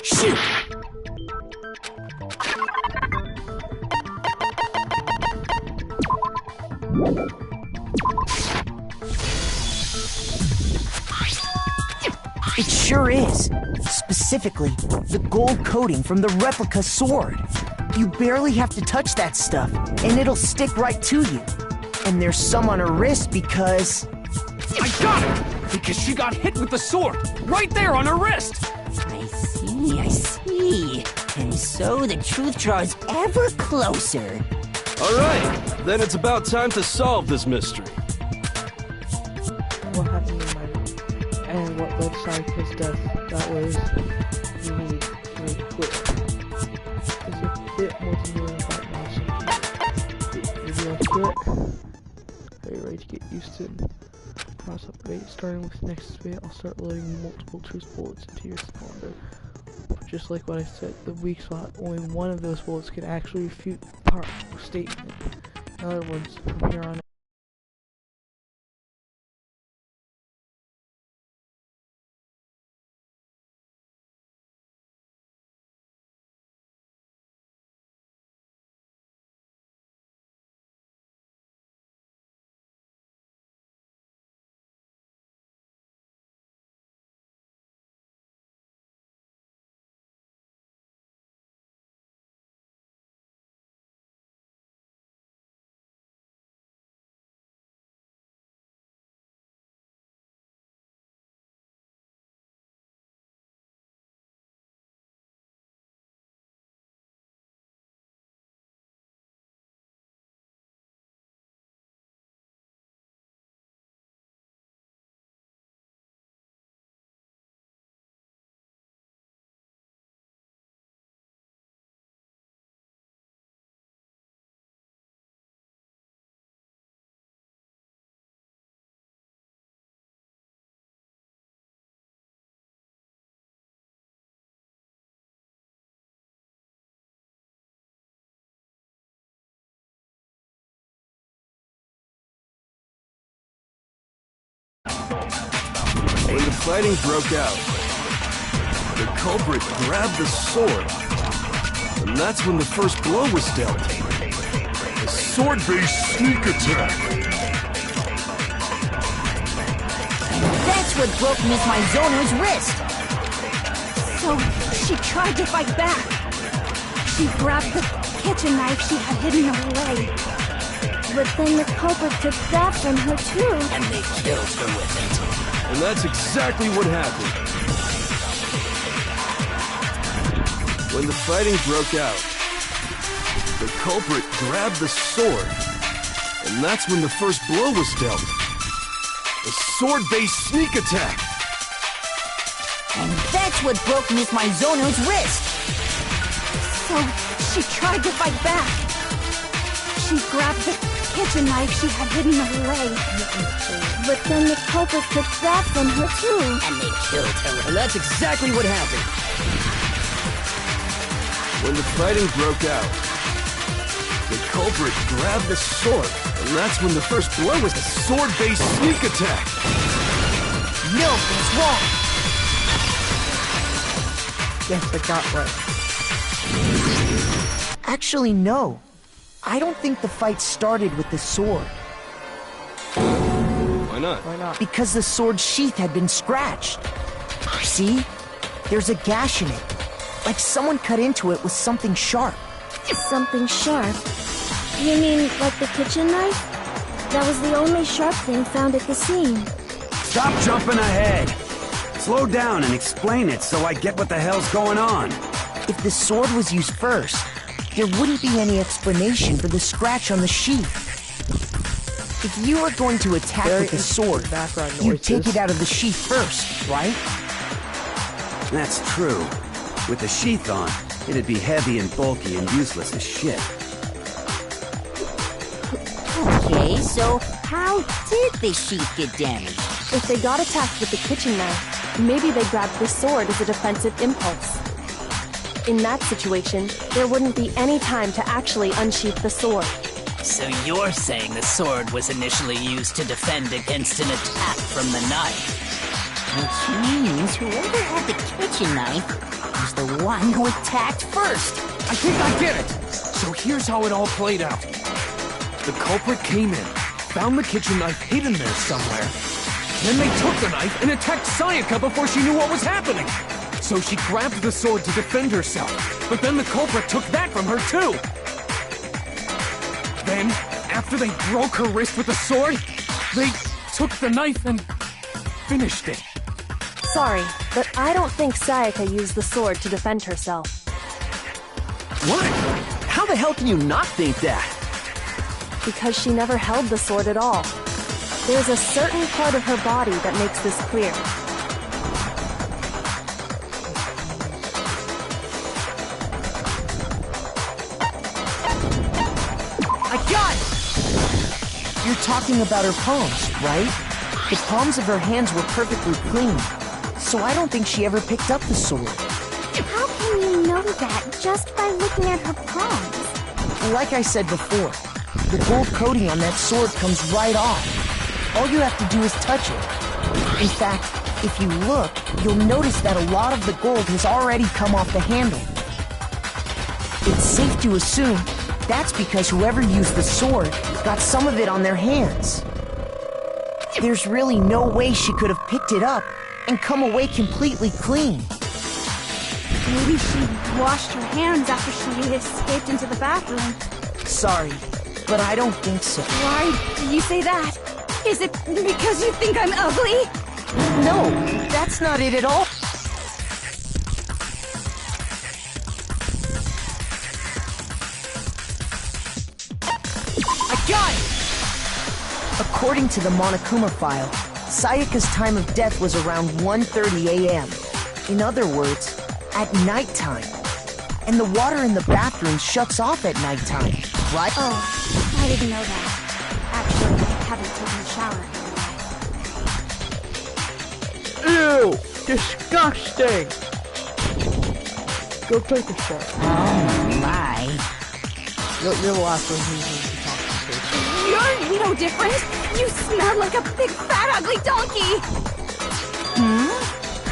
Shoot! It sure is. Specifically, the gold coating from the replica sword. You barely have to touch that stuff, and it'll stick right to you. And there's some on her wrist because... I got it! Because she got hit with the sword! Right there on her wrist! I see. And so the truth draws ever closer. Alright, then it's about time to solve this mystery. What happened in my room, and what led Sayaka's death. That was you need to quit. There's a bit more to know about now, so maybe I'll do it. Are you ready to get used to it? Cross upgrade. Starting with next bit, I'll start loading multiple truth bullets into your cylinder. Just like what I said, the weak spot, only one of those bullets can actually refute the powerful statement. In other words, from here on When the fighting broke out, the culprit grabbed the sword, And that's when the first blow was dealt. A sword-based sneak attack. That's what broke Miss Mizono's wrist. So, she tried to fight back. She grabbed the kitchen knife she had hidden away. But then the culprit took that from her too. And they killed her with it. And that's exactly what happened. When the fighting broke out, the culprit grabbed the sword, and that's when the first blow was dealt. A sword-based sneak attack. And that's what broke Miss Mizono's wrist. So, she tried to fight back. She grabbed the kitchen knife she had hidden away. But then the culprit took that from her too. And they killed her. And that's exactly what happened. When the fighting broke out, the culprit grabbed the sword, and that's when the first blow was a sword-based sneak attack. No, that's wrong. Yes, I got right. Actually, no. I don't think the fight started with the sword. Why not? Why not? Because the sword's sheath had been scratched. See? There's a gash in it. Like someone cut into it with something sharp. Something sharp? You mean like the kitchen knife? That was the only sharp thing found at the scene. Stop jumping ahead. Slow down and explain it so I get what the hell's going on. If the sword was used first, there wouldn't be any explanation for the scratch on the sheath. If you were going to attack with the sword, you'd take it out of the sheath first, right? That's true. With the sheath on, it'd be heavy and bulky and useless as shit. Okay, so how did the sheath get damaged? If they got attacked with the kitchen knife, maybe they grabbed the sword as a defensive impulse. In that situation, there wouldn't be any time to actually unsheath the sword. So you're saying the sword was initially used to defend against an attack from the knife? Which means whoever had the kitchen knife was the one who attacked first. I think I get it. So here's how it all played out. The culprit came in, found the kitchen knife hidden there somewhere. Then they took the knife and attacked Sayaka before she knew what was happening. So she grabbed the sword to defend herself, but then the culprit took that from her too. Then, after they broke her wrist with the sword, they took the knife and finished it. Sorry, but I don't think Sayaka used the sword to defend herself. What? How the hell can you not think that? Because she never held the sword at all. There's a certain part of her body that makes this clear. I got it! You're talking about her palms, right? The palms of her hands were perfectly clean, so I don't think she ever picked up the sword. How can you know that just by looking at her palms? Like I said before, the gold coating on that sword comes right off. All you have to do is touch it. In fact, if you look, you'll notice that a lot of the gold has already come off the handle. It's safe to assume that's because whoever used the sword got some of it on their hands. There's really no way she could have picked it up and come away completely clean. Maybe she washed her hands after she escaped into the bathroom. Sorry, but I don't think so. Why do you say that? Is it because you think I'm ugly? No, that's not it at all. I got it! According to the Monokuma file, Sayaka's time of death was around 1:30 a.m. In other words, at nighttime. And the water in the bathroom shuts off at nighttime, right? Oh, I didn't know that. Actually, I haven't taken a shower in a while. Ew! Disgusting! Go take a shower. Oh my. You're the last one who needs to talk to me. You're no different! You smell like a big fat ugly donkey!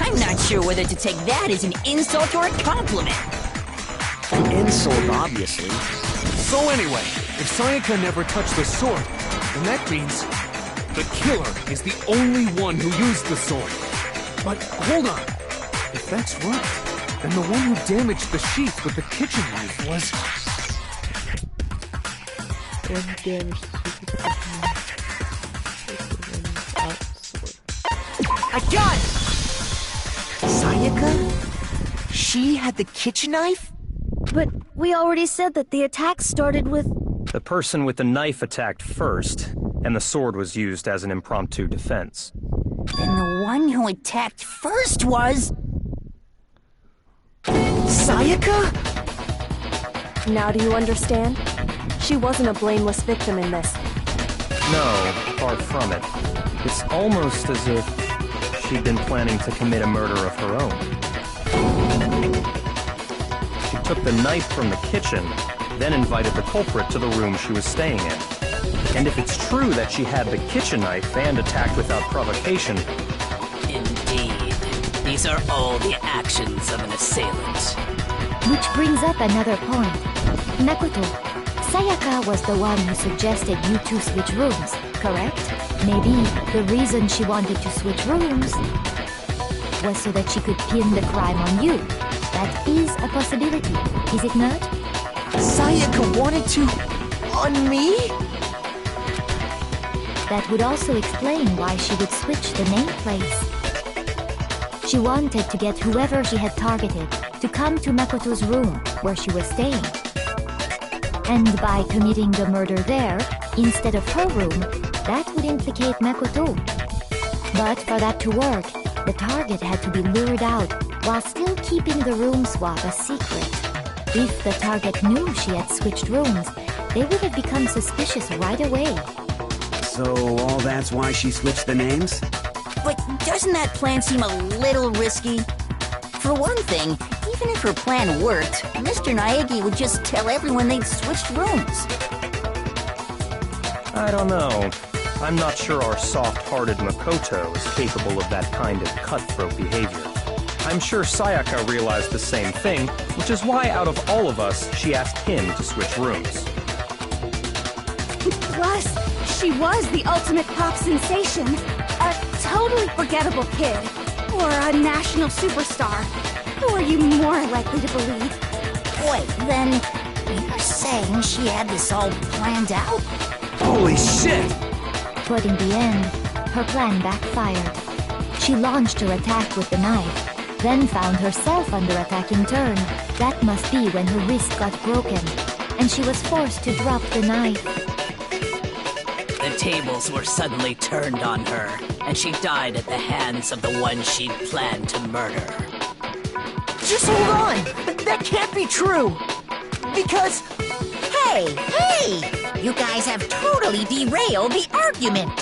I'm not sure whether to take that as an insult or a compliment. insult, obviously. So anyway, if Sayaka never touched the sword, then that means the killer is the only one who used the sword. But hold on. If that's right, then the one who damaged the sheath with the kitchen knife was... I got it! Sayaka? She had the kitchen knife? But we already said that the attack started with... The person with the knife attacked first, and the sword was used as an impromptu defense. Then the one who attacked first was... Sayaka? Now do you understand? She wasn't a blameless victim in this. No, far from it. It's almost as if she'd been planning to commit a murder of her own. She took the knife from the kitchen, then invited the culprit to the room she was staying in. And if it's true that she had the kitchen knife and attacked without provocation... Indeed. These are all the actions of an assailant. Which brings up another point. Makoto, Sayaka was the one who suggested you two switch rooms, correct? Maybe the reason she wanted to switch rooms was so that she could pin the crime on you. That is a possibility, is it not? Sayaka wanted to... on me? That would also explain why she would switch the nameplates. She wanted to get whoever she had targeted to come to Makoto's room where she was staying. And by committing the murder there, instead of her room, that would implicate Makoto. But for that to work, the target had to be lured out while still keeping the room swap a secret. If the target knew she had switched rooms, they would have become suspicious right away. So all that's why she switched the names? But doesn't that plan seem a little risky? For one thing, even if her plan worked, Mr. Naegi would just tell everyone they'd switched rooms. I don't know. I'm not sure our soft-hearted Makoto is capable of that kind of cutthroat behavior. I'm sure Sayaka realized the same thing, which is why out of all of us, she asked him to switch rooms. Plus, she was the ultimate pop sensation. A totally forgettable kid. Or a national superstar. Who are you more likely to believe? Wait, then you're saying she had this all planned out? Holy shit! But in the end, her plan backfired. She launched her attack with the knife, then found herself under attack in turn. That must be when her wrist got broken, and she was forced to drop the knife. The tables were suddenly turned on her, and she died at the hands of the one she'd planned to murder. Just hold on! That can't be true! Because... Hey! You guys have totally derailed the argument!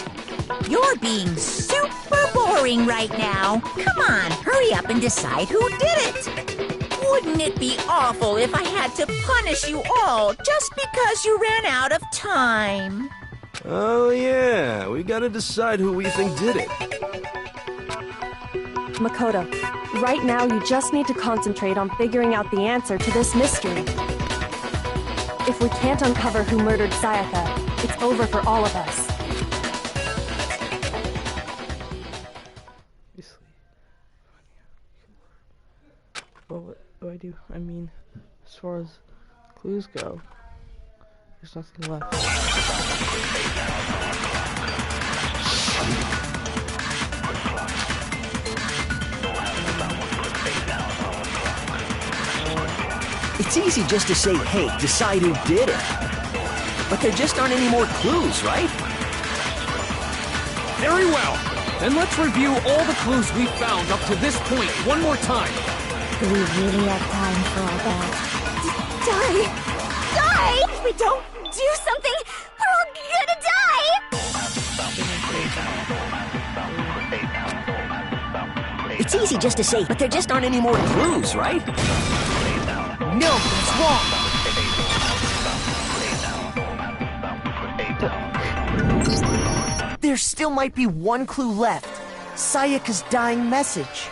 You're being super boring right now. Come on, hurry up and decide who did it! Wouldn't it be awful if I had to punish you all just because you ran out of time? Oh yeah, we gotta decide who we think did it. Makoto, right now you just need to concentrate on figuring out the answer to this mystery. If we can't uncover who murdered Sayaka, it's over for all of us. Well, what do I do? I mean, as far as clues go, there's nothing left. It's easy just to say, hey, decide who did it. But there just aren't any more clues, right? Very well. Then let's review all the clues we've found up to this point one more time. Do we really have time for all that? Die! If we don't do something, we're all gonna die! It's easy just to say, but there just aren't any more clues, right? No, that's wrong! There still might be one clue left. Sayaka's dying message.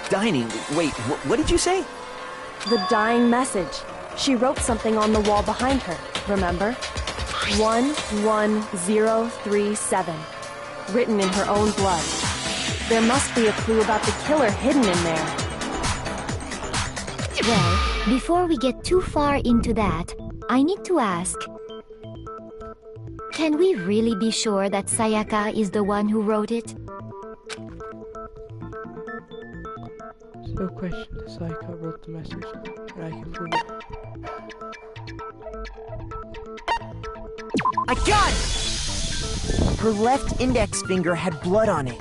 Dining? Wait, what did you say? The dying message. She wrote something on the wall behind her, remember? 11037. Written in her own blood. There must be a clue about the killer hidden in there. Well, before we get too far into that, I need to ask, can we really be sure that Sayaka is the one who wrote it? There's no question that Sayaka wrote the message, and I can prove it. I got it! Her left index finger had blood on it.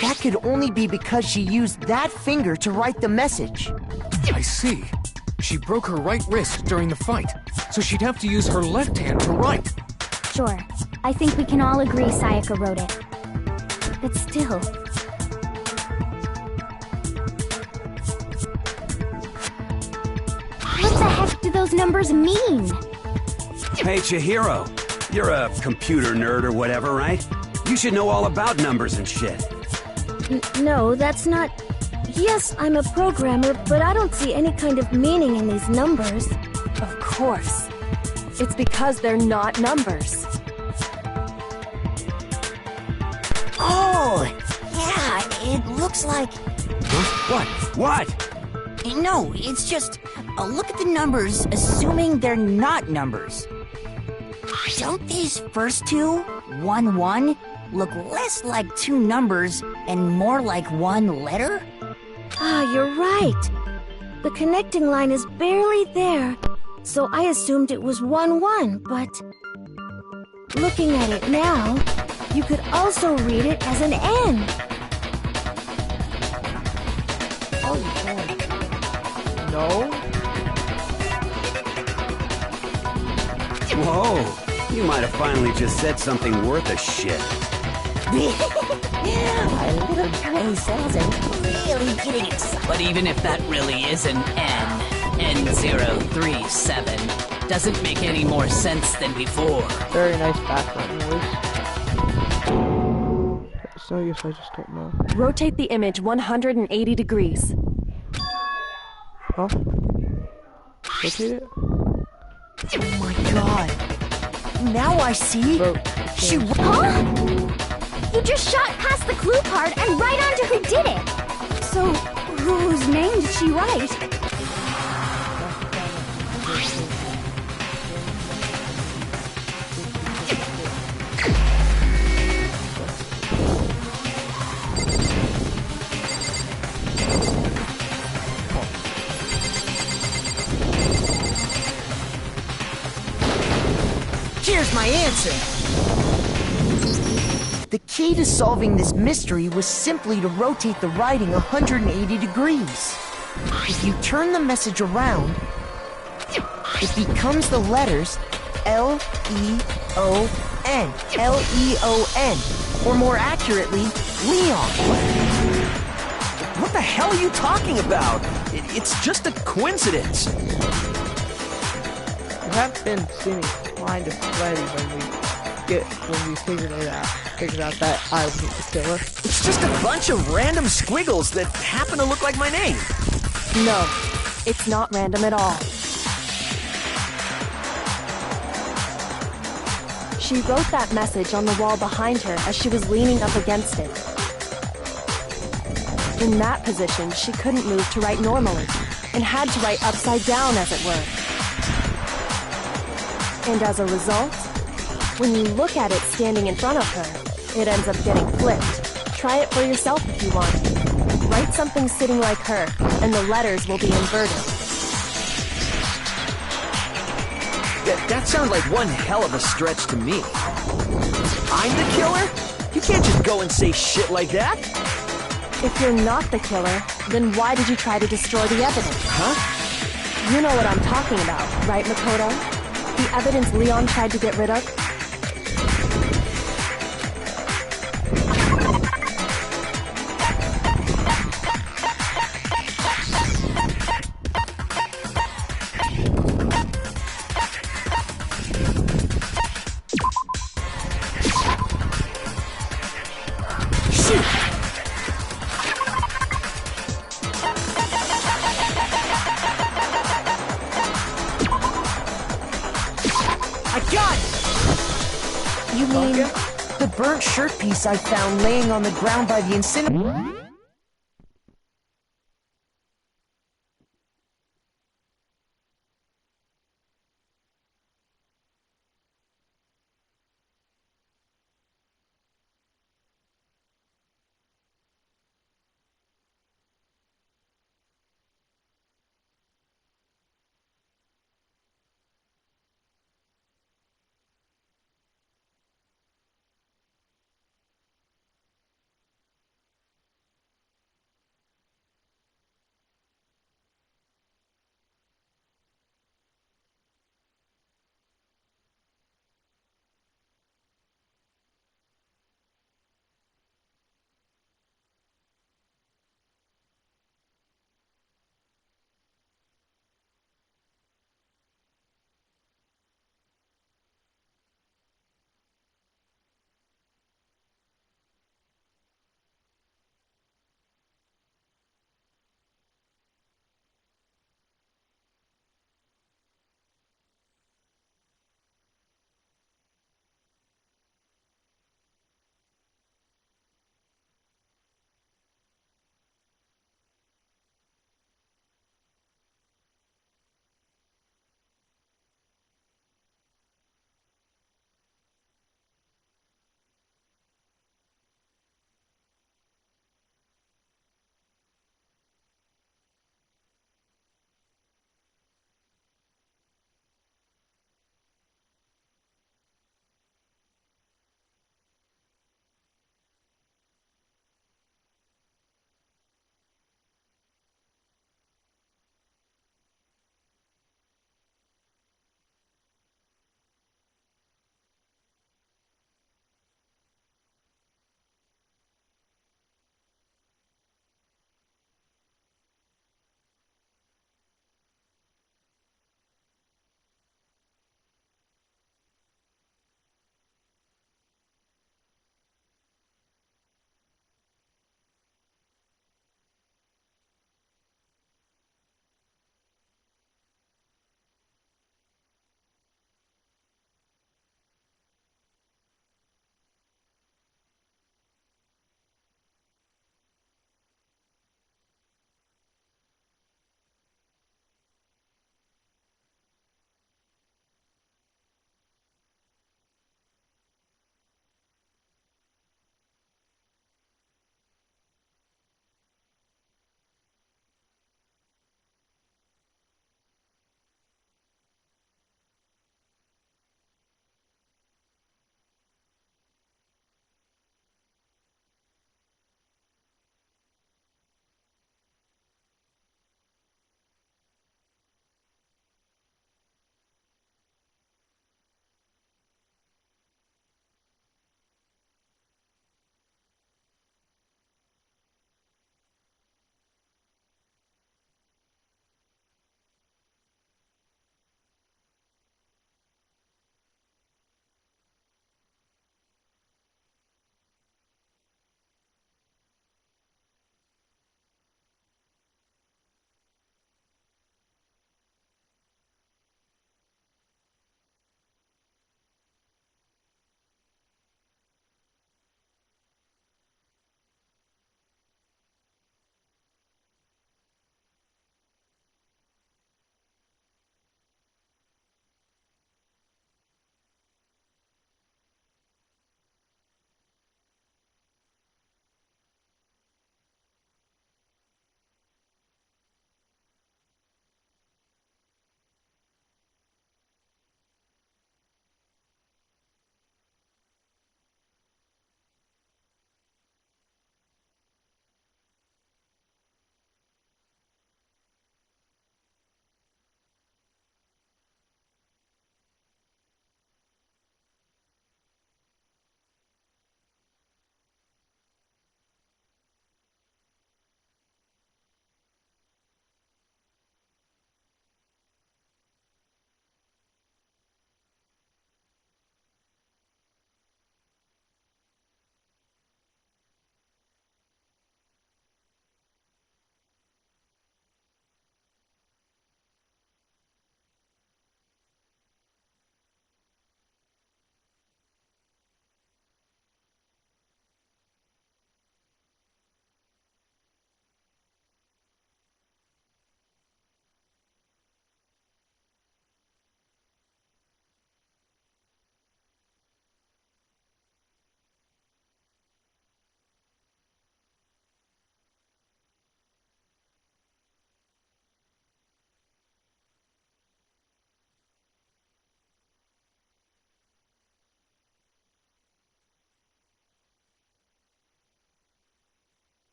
That could only be because she used that finger to write the message. I see. She broke her right wrist during the fight, so she'd have to use her left hand to write. Sure. I think we can all agree Sayaka wrote it. But still... What the heck do those numbers mean? Hey, Chihiro. You're a computer nerd or whatever, right? You should know all about numbers and shit. No, that's not... Yes, I'm a programmer, but I don't see any kind of meaning in these numbers. Of course. It's because they're not numbers. Oh, yeah, it looks like... What? What? No, it's just... look at the numbers, assuming they're not numbers. Don't these first two, 1-1, look less like two numbers and more like one letter? Ah, you're right. The connecting line is barely there, so I assumed it was 1-1, but... Looking at it now, you could also read it as an N. Oh, no. Whoa, you might have finally just said something worth a shit. Our little tiny cells are really getting excited. But even if that really is an N, N037, doesn't make any more sense than before. Very nice background noise. So yes, I just don't know. Rotate the image 180 degrees. Huh? Rotate it? Oh my god. Now I see. She... Huh? You just shot past the clue part and right onto who did it. So, whose name did she write? Here's my answer. The key to solving this mystery was simply to rotate the writing 180 degrees. If you turn the message around, it becomes the letters L-E-O-N. L-E-O-N. Or more accurately, Leon. What the hell are you talking about? It's just a coincidence. You have been seeming kind of sweaty when we figured out that I wasn't the killer. It's just a bunch of random squiggles that happen to look like my name. No, it's not random at all. She wrote that message on the wall behind her as she was leaning up against it. In that position, she couldn't move to write normally, and had to write upside down, as it were. And as a result, when you look at it standing in front of her, it ends up getting flipped. Try it for yourself if you want. Write something sitting like her, and the letters will be inverted. That sounds like one hell of a stretch to me. I'm the killer? You can't just go and say shit like that. If you're not the killer, then why did you try to destroy the evidence? Huh? You know what I'm talking about, right, Makoto? The evidence Leon tried to get rid of? You mean the burnt shirt piece I found laying on the ground by the incinerator?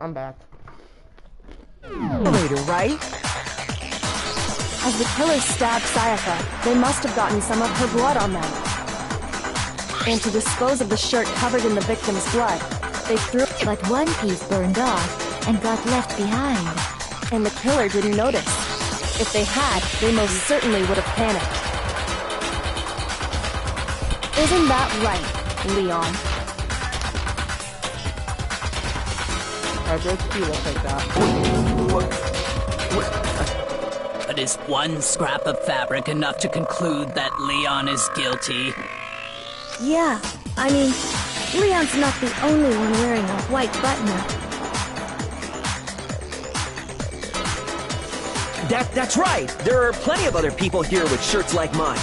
I'm back. Later, right? As the killers stabbed Sayaka, they must have gotten some of her blood on them. And to dispose of the shirt covered in the victim's blood, they threw it. But one piece burned off and got left behind. And the killer didn't notice. If they had, they most certainly would have panicked. Isn't that right, Leon? Our break looks like that. But is one scrap of fabric enough to conclude that Leon is guilty? Yeah, I mean, Leon's not the only one wearing a white button-up. That's right. There are plenty of other people here with shirts like mine.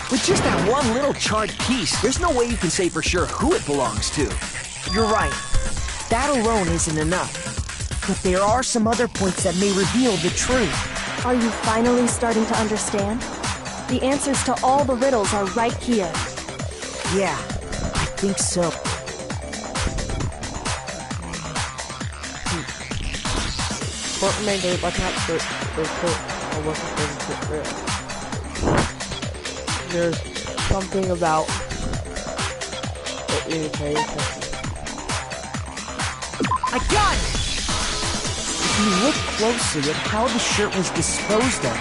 With just that one little charred piece, there's no way you can say for sure who it belongs to. You're right. That alone isn't enough. But there are some other points that may reveal the truth. Are you finally starting to understand? The answers to all the riddles are right here. Yeah, I think so. What made they like not put or wasn't going to real? There's something about it irritating. I got it! If you look closely at how the shirt was disposed of,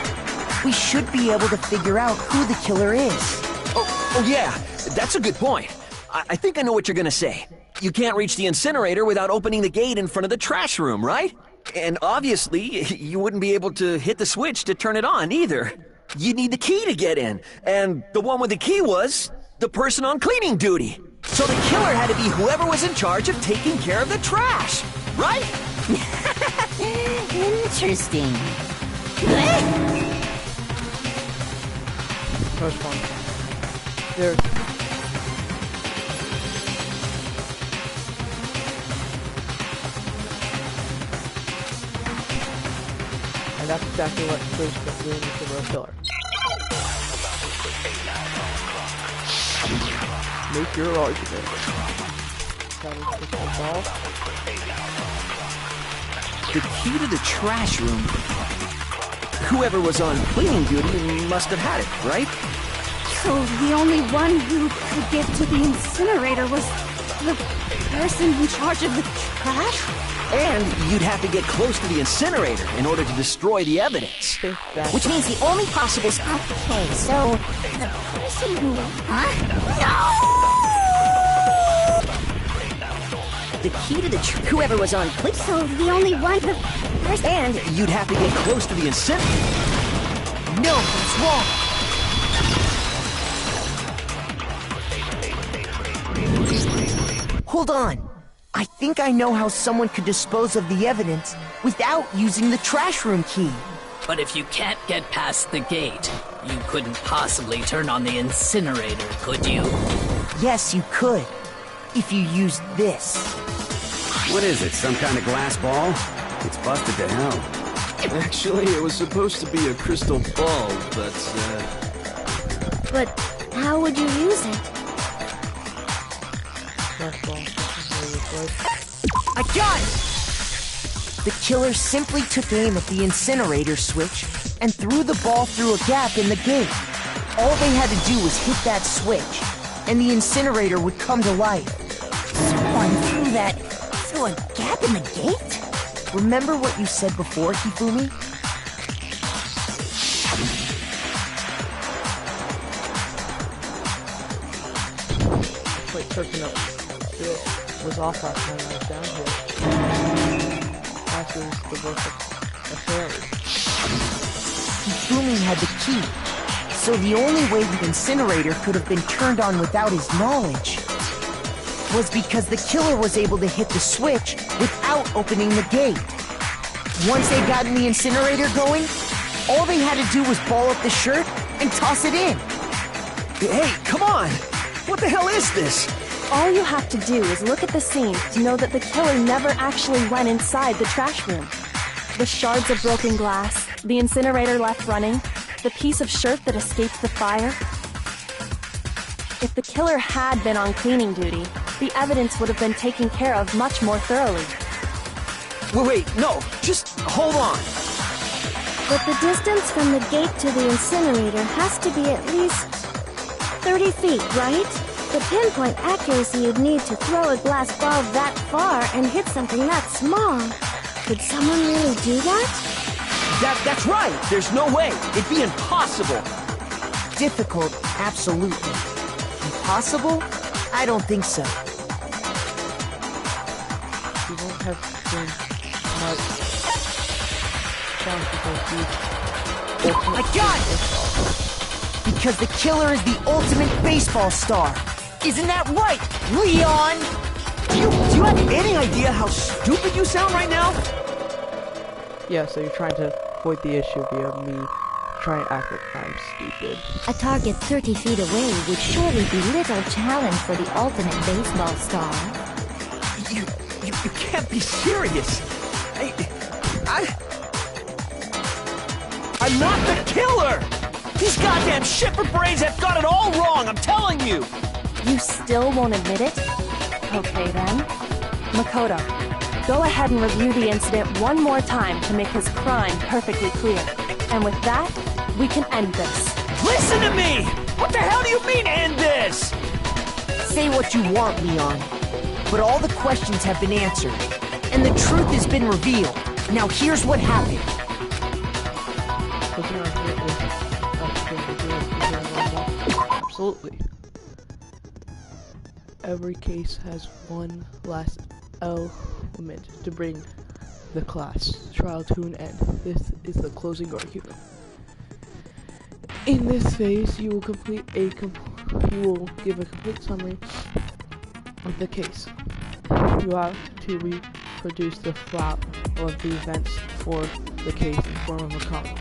we should be able to figure out who the killer is. Oh yeah, that's a good point. I think I know what you're gonna say. You can't reach the incinerator without opening the gate in front of the trash room, right? And obviously, you wouldn't be able to hit the switch to turn it on either. You'd need the key to get in, and the one with the key was the person on cleaning duty. So the killer had to be whoever was in charge of taking care of the trash, right? Interesting. First one. There's and that's exactly what proves that Leon is the real killer. Make your argument. The key to the trash room. Whoever was on cleaning duty must have had it, right? So the only one who could get to the incinerator was the person in charge of the trash? And you'd have to get close to the incinerator in order to destroy the evidence. Which means the only possible... Okay, so... The person who... Huh? No! The key to the... Whoever was on... So the only one... The person... And you'd have to get close to the incinerator. No, it's wrong! Hold on. I think I know how someone could dispose of the evidence without using the trash room key. But if you can't get past the gate, you couldn't possibly turn on the incinerator, could you? Yes, you could. If you used this. What is it, some kind of glass ball? It's busted to hell. Actually, it was supposed to be a crystal ball, but, But how would you use it? I got it! The killer simply took aim at the incinerator switch and threw the ball through a gap in the gate. All they had to do was hit that switch, and the incinerator would come to life. Someone threw a gap in the gate? Remember what you said before, Hifumi? Wait, searching up. It was off last time I was down here. That was the work of Harry. Hifumi had the key, so the only way the incinerator could have been turned on without his knowledge was because the killer was able to hit the switch without opening the gate. Once they got the incinerator going, all they had to do was ball up the shirt and toss it in. Hey, come on! What the hell is this? All you have to do is look at the scene to know that the killer never actually went inside the trash room. The shards of broken glass, the incinerator left running, the piece of shirt that escaped the fire. If the killer had been on cleaning duty, the evidence would have been taken care of much more thoroughly. Wait, no, just hold on. But the distance from the gate to the incinerator has to be at least 30 feet, right? The pinpoint accuracy you'd need to throw a glass ball that far and hit something that small. Could someone really do that? That's right. There's no way. It'd be impossible. Difficult, absolutely. Impossible? I don't think so. You won't have been much chance because he's I got it! Because the killer is the ultimate baseball star. Isn't that right, Leon? Do you have any idea how stupid you sound right now? Yeah, so you're trying to avoid the issue via me trying to act like I'm stupid. A target 30 feet away would surely be little challenge for the ultimate baseball star. You can't be serious. I'm not the killer! These goddamn shipper brains have got it all wrong, I'm telling you! You still won't admit it? Okay then. Makoto, go ahead and review the incident one more time to make his crime perfectly clear. And with that, we can end this. Listen to me! What the hell do you mean, end this? Say what you want, Leon. But all the questions have been answered. And the truth has been revealed. Now here's what happened. Absolutely. Every case has one last element to bring the class trial to an end. This is the closing argument. In this phase, you will give a complete summary of the case. You have to reproduce the plot of the events for the case in form of a comic.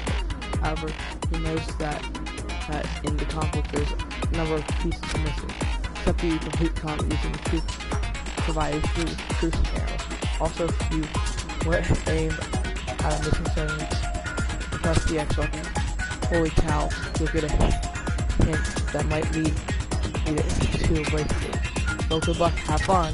However, you notice that in the comic book there's a number of pieces missing, except the complete comic using the truth provided through the truth channel. Also, if you were aimed at a missing setting, press the X button. Holy cow, you'll get a hint that might lead you to a breakthrough. So good luck, have fun.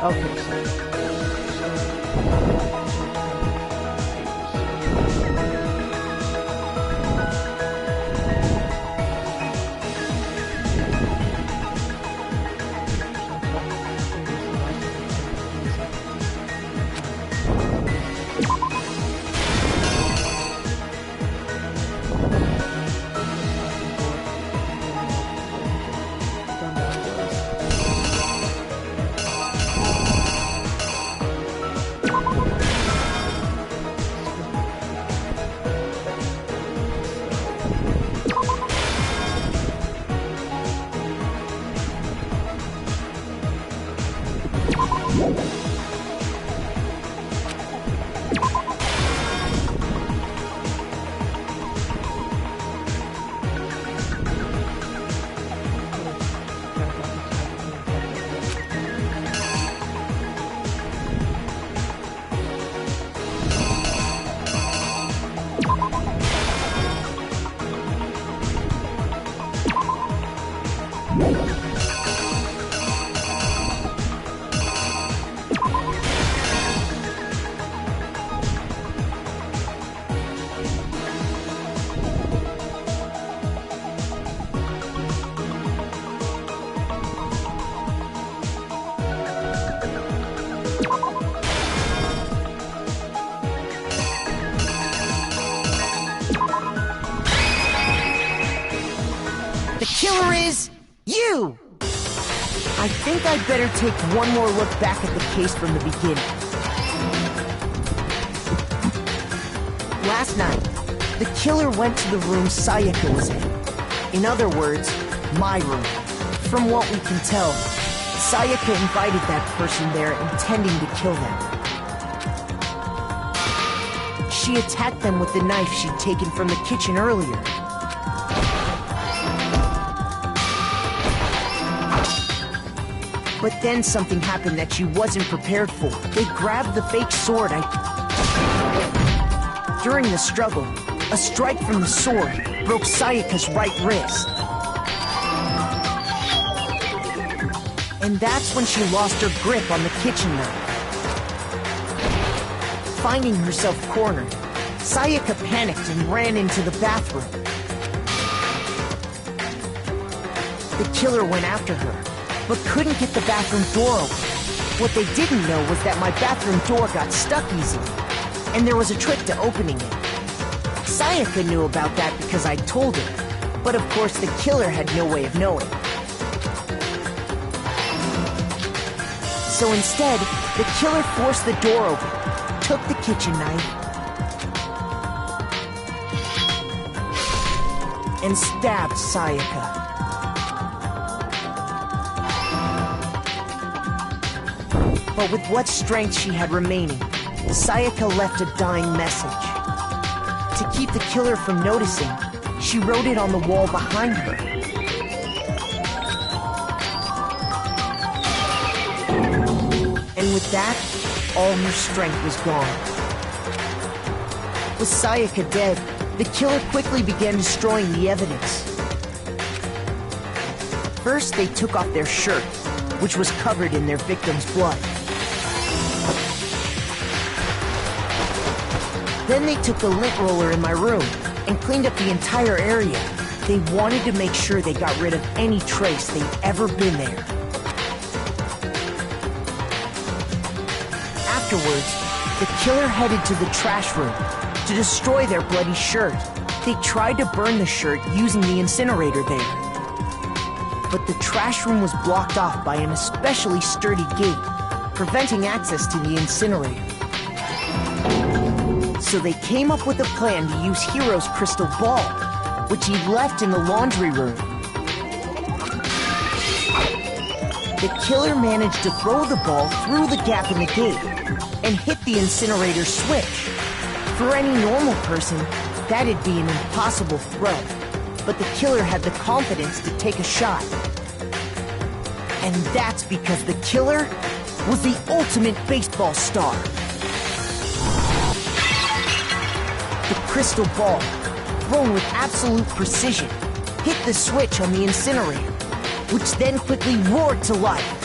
Okay, The killer is you! I think I'd better take one more look back at the case from the beginning. Last night, the killer went to the room Sayaka was in. In other words, my room. From what we can tell, Sayaka invited that person there intending to kill them. She attacked them with the knife she'd taken from the kitchen earlier. But then something happened that she wasn't prepared for. They grabbed the fake sword. During the struggle, a strike from the sword broke Sayaka's right wrist. And that's when she lost her grip on the kitchen knife. Finding herself cornered, Sayaka panicked and ran into the bathroom. The killer went after her, but couldn't get the bathroom door open. What they didn't know was that my bathroom door got stuck easily, and there was a trick to opening it. Sayaka knew about that because I told her, but of course the killer had no way of knowing. So instead, the killer forced the door open, took the kitchen knife, and stabbed Sayaka. But with what strength she had remaining, Sayaka left a dying message. To keep the killer from noticing, she wrote it on the wall behind her. And with that, all her strength was gone. With Sayaka dead, the killer quickly began destroying the evidence. First, they took off their shirt, which was covered in their victim's blood. Then they took the lint roller in my room and cleaned up the entire area. They wanted to make sure they got rid of any trace they'd ever been there. Afterwards, the killer headed to the trash room to destroy their bloody shirt. They tried to burn the shirt using the incinerator there. But the trash room was blocked off by an especially sturdy gate, preventing access to the incinerator. So they came up with a plan to use Hiro's crystal ball, which he'd left in the laundry room. The killer managed to throw the ball through the gap in the gate and hit the incinerator switch. For any normal person, that'd be an impossible throw, but the killer had the confidence to take a shot. And that's because the killer was the ultimate baseball star. The crystal ball, thrown with absolute precision, hit the switch on the incinerator, which then quickly roared to life.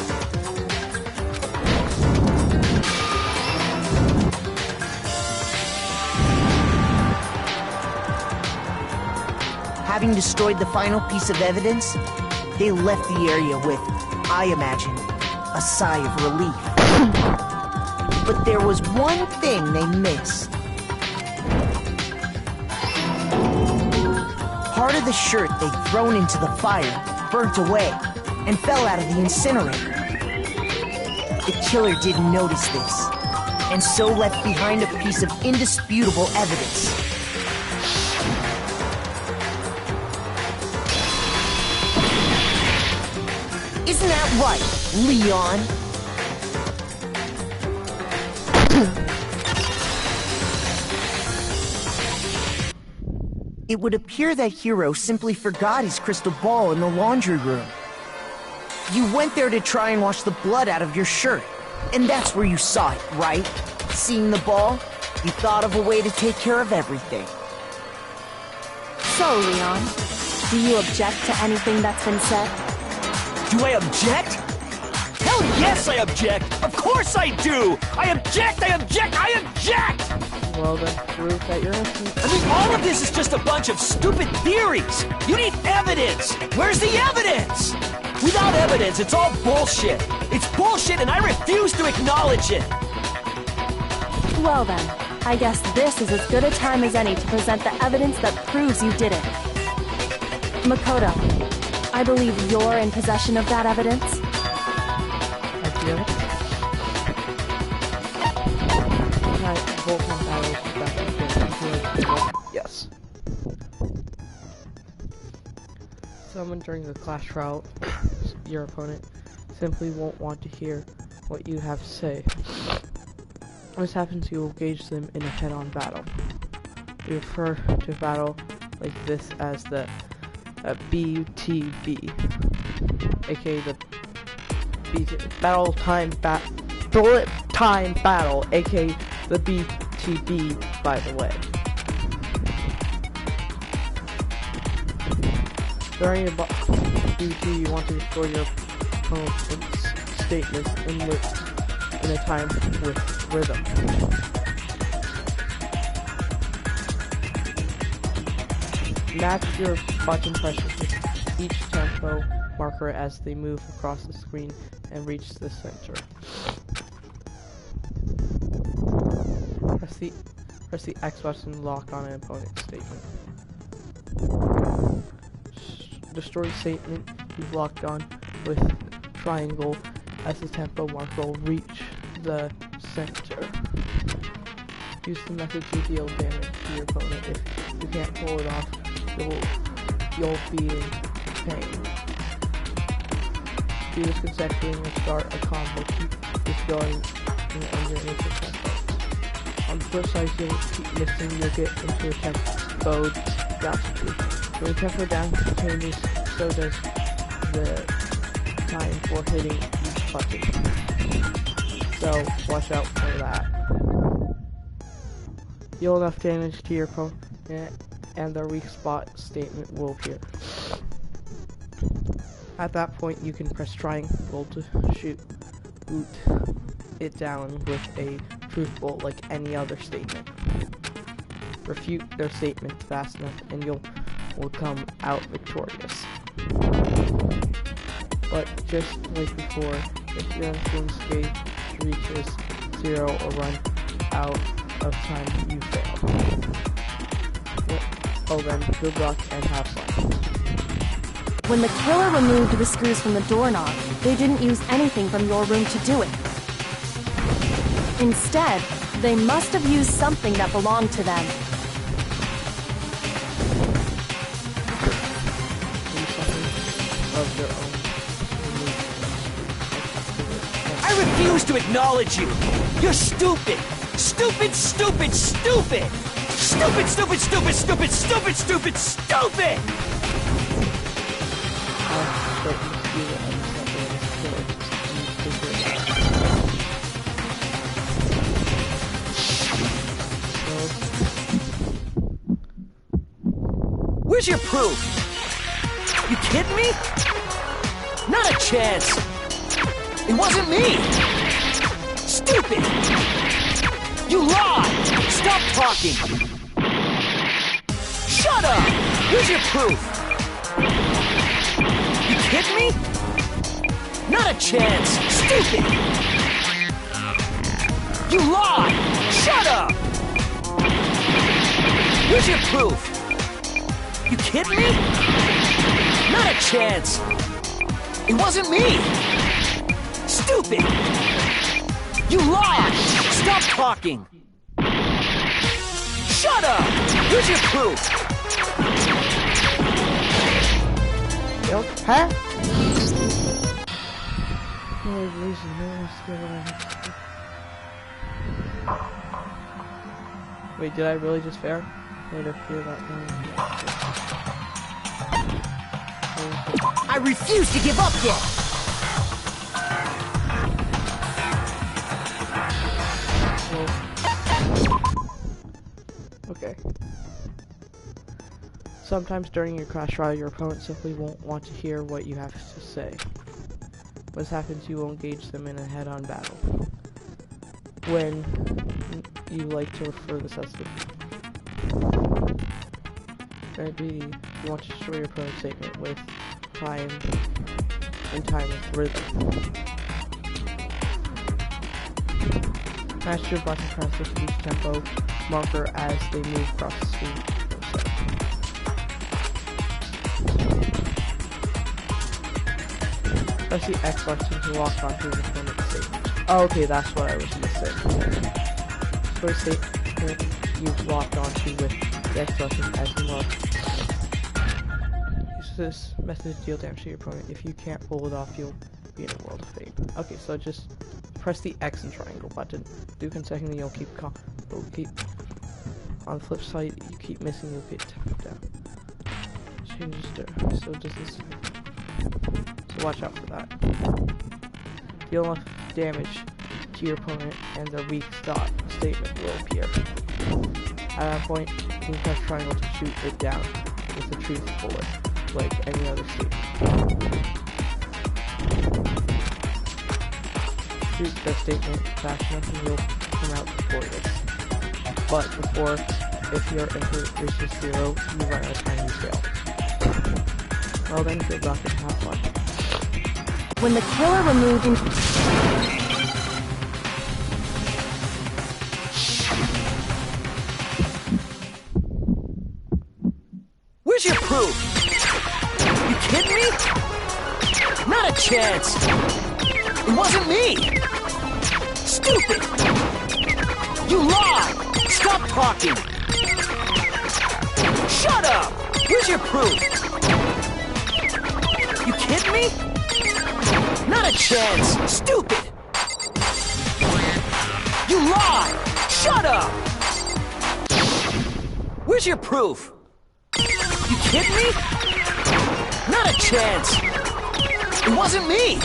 Having destroyed the final piece of evidence, they left the area with, I imagine, a sigh of relief. But there was one thing they missed. Part of the shirt they'd thrown into the fire burnt away and fell out of the incinerator. The killer didn't notice this, and so left behind a piece of indisputable evidence. Isn't that right, Leon? It would appear that Hiro simply forgot his crystal ball in the laundry room. You went there to try and wash the blood out of your shirt, and that's where you saw it, right? Seeing the ball, you thought of a way to take care of everything. So, Leon, do you object to anything that's been said? Do I object? Hell yes, I object! Of course I do! I object! I object! I object! Well, then prove that you're innocent. I mean, all of this is just a bunch of stupid theories! You need evidence! Where's the evidence? Without evidence, it's all bullshit! It's bullshit and I refuse to acknowledge it! Well then, I guess this is as good a time as any to present the evidence that proves you did it. Makoto, I believe you're in possession of that evidence? I do. Yes. Someone during the class trial, your opponent, simply won't want to hear what you have to say. When this happens, you will engage them in a head-on battle. We refer to battle like this as the BTB, aka the bullet time battle, aka the BTB, by the way. During the BT, you want to destroy your opponent's statements in a time with rhythm. Match your button pressure with each tempo marker as they move across the screen and reach the center. Press the X button to lock on an opponent's statement. Destroy statement you've locked on with triangle as the tempo marker will reach the center. Use the method to deal damage to your opponent. If you can't pull it off, you'll be in pain. Do this consecutively and start a combo. Keep this going and your initial tempo. On the flip side, you'll keep missing, you'll get into a tempo downswitch. When the tempo down changes, so does the time for hitting each button. So watch out for that. Deal enough damage to your opponent and the weak spot statement will appear. At that point, you can press triangle to shoot it down with a truth bolt like any other statement. Refute their statements fast enough and you'll come out victorious. But just like before, if your influence gauge reaches 0 or run out of time, you fail. Oh then, good luck and have fun. When the killer removed the screws from the doorknob, they didn't use anything from your room to do it. Instead, they must have used something that belonged to them. I refuse to acknowledge you! You're stupid! Stupid, stupid, stupid! Stupid, stupid, stupid, stupid, stupid, stupid, stupid! Where's your proof? You kidding me? Not a chance! It wasn't me! Stupid! You lied! Stop talking! Shut up! Where's your proof? You kidding me? Not a chance! Stupid! You lied! Shut up! Where's your proof? You kidding me? Not a chance! It wasn't me! Stupid! You lied! Stop talking! Shut up! Where's your proof? Huh? Wait, did I really just fail? Made her feel that I refuse to give up yet! Okay. Sometimes during your crash trial, your opponent simply won't want to hear what you have to say. When this happens, you will engage them in a head-on battle. When you like to refer this as the... you want to destroy your opponent's statement with time with rhythm. Match your button presses to each tempo marker as they move across the screen. Press the X button to lock onto the opponent's statement. Oh, okay, that's what I was missing. First statement you've locked onto with the X button as you lock. Use this method to deal damage to your opponent. If you can't pull it off, you'll be in a world of fame. Okay, so just press the X and triangle button. Do consecutively, you'll keep on the flip side, you keep missing, you'll get tapped down. Changes to so does this. So watch out for that. Deal enough damage to your opponent and their weak statement will appear. At that point, you can press triangle to shoot it down with a truth bullet, like any other statement. Shoot the statement fast enough and you'll come out victorious. But before, if your input reaches 0, you run out of time and fail. Well then, good luck and have fun. When the killer removed Where's your proof? You kidding me? Not a chance! It wasn't me! Stupid! You lied! Stop talking! Shut up! Where's your proof? You kidding me? Not a chance! Stupid! You lied! Shut up! Where's your proof? You kidding me? Not a chance! It wasn't me!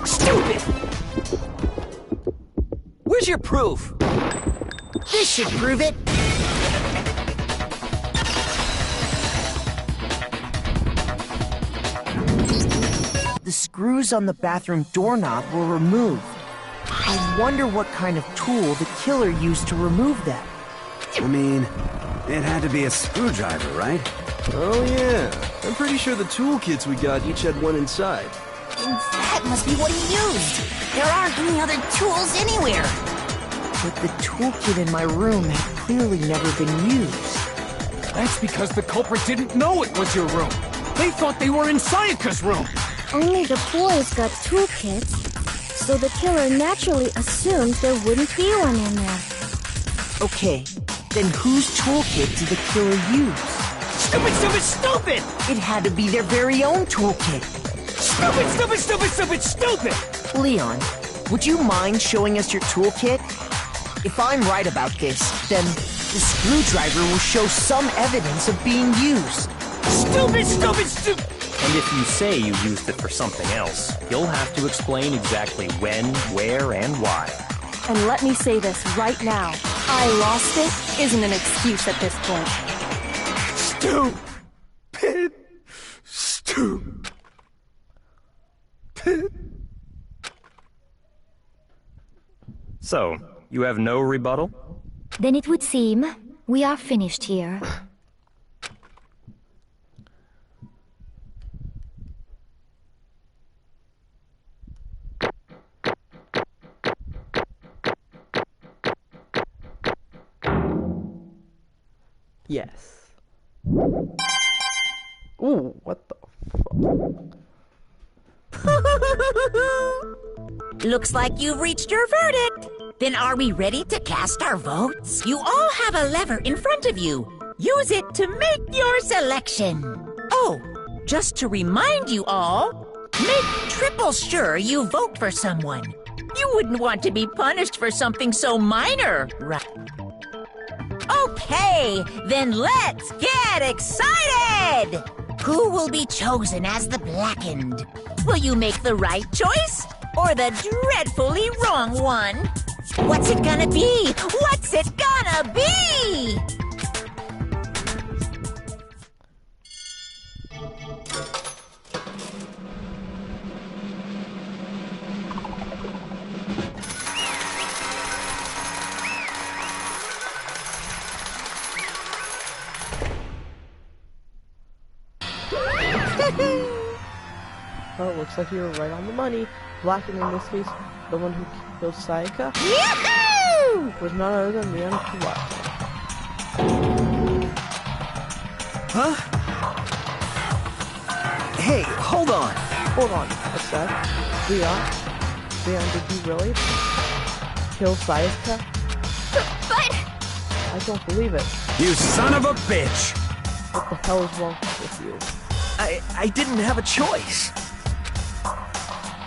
Stupid! Where's your proof? This should prove it! The screws on the bathroom doorknob were removed. I wonder what kind of tool the killer used to remove them. I mean, it had to be a screwdriver, right? Oh yeah, I'm pretty sure the toolkits we got each had one inside. That must be what he used. There aren't any other tools anywhere. But the toolkit in my room had clearly never been used. That's because the culprit didn't know it was your room. They thought they were in Sayaka's room. Only the boys got toolkits, so the killer naturally assumed there wouldn't be one in there. Okay, then whose toolkit did the killer use? Stupid, stupid, stupid! It had to be their very own toolkit. Stupid, stupid, stupid, stupid, stupid! Leon, would you mind showing us your toolkit? If I'm right about this, then the screwdriver will show some evidence of being used. Stupid, stupid, stupid! And if you say you used it for something else, you'll have to explain exactly when, where, and why. And let me say this right now. I lost it isn't an excuse at this point. Stupid. Stupid. So, you have no rebuttal? Then it would seem we are finished here. Yes. Ooh, what the fuck? Looks like you've reached your verdict. Then are we ready to cast our votes? You all have a lever in front of you. Use it to make your selection. Oh, just to remind you all, make triple sure you vote for someone. You wouldn't want to be punished for something so minor, right? Okay, then let's get excited! Who will be chosen as the Blackened? Will you make the right choice or the dreadfully wrong one? What's it gonna be? What's it gonna be? Oh, it looks like you were right on the money. Blackened in this case, the one who killed Sayaka, was none other than the Uncorrupt. Huh? Hey, hold on. Hold on, what's that? Leon, did you really kill Sayaka? But... I don't believe it. You son of a bitch! What the hell is wrong with you? I didn't have a choice.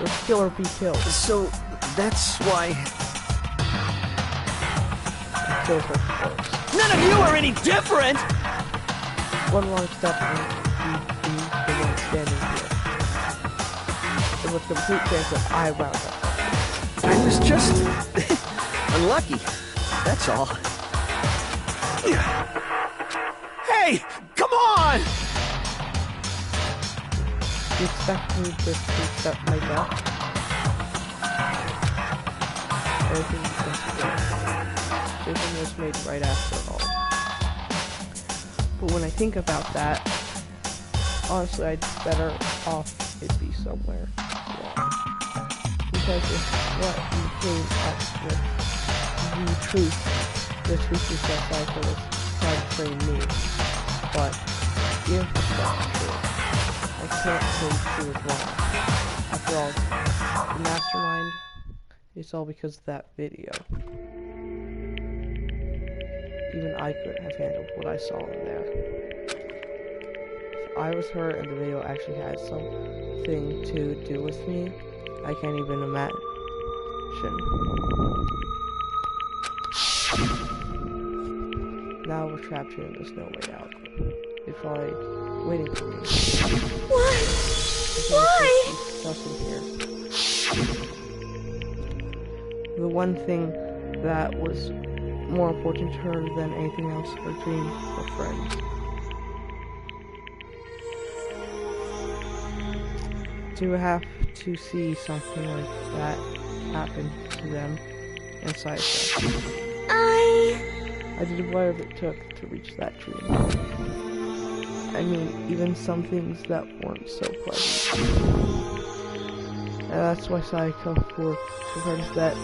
Your kill or be killed. So, that's why... You killed her first. None of you are any different! One wrong step and you'd be the one standing here. It was a complete chance that I wound up. I was just... unlucky. That's all. Hey! Come on! You expect me to accept my death? Everything was made right after all. But when I think about that, honestly, I'd better off it be somewhere wrong. Because if what you came up with the truth is that Cypher was trying to train me. But if that's true, I can't say she was wrong. After all, the mastermind, it's all because of that video. Even I couldn't have handled what I saw in there. If I was her and the video actually had something to do with me, I can't even imagine. Now we're trapped here and there's no way out. They're probably waiting for me. Why? Why? Here. The one thing that was more important to her than anything else, her dreams, her friends. To have to see something like that happen to them inside them. I did whatever it took to reach that dream. I mean, even some things that weren't so pleasant. And that's why Sayaka, for the friends that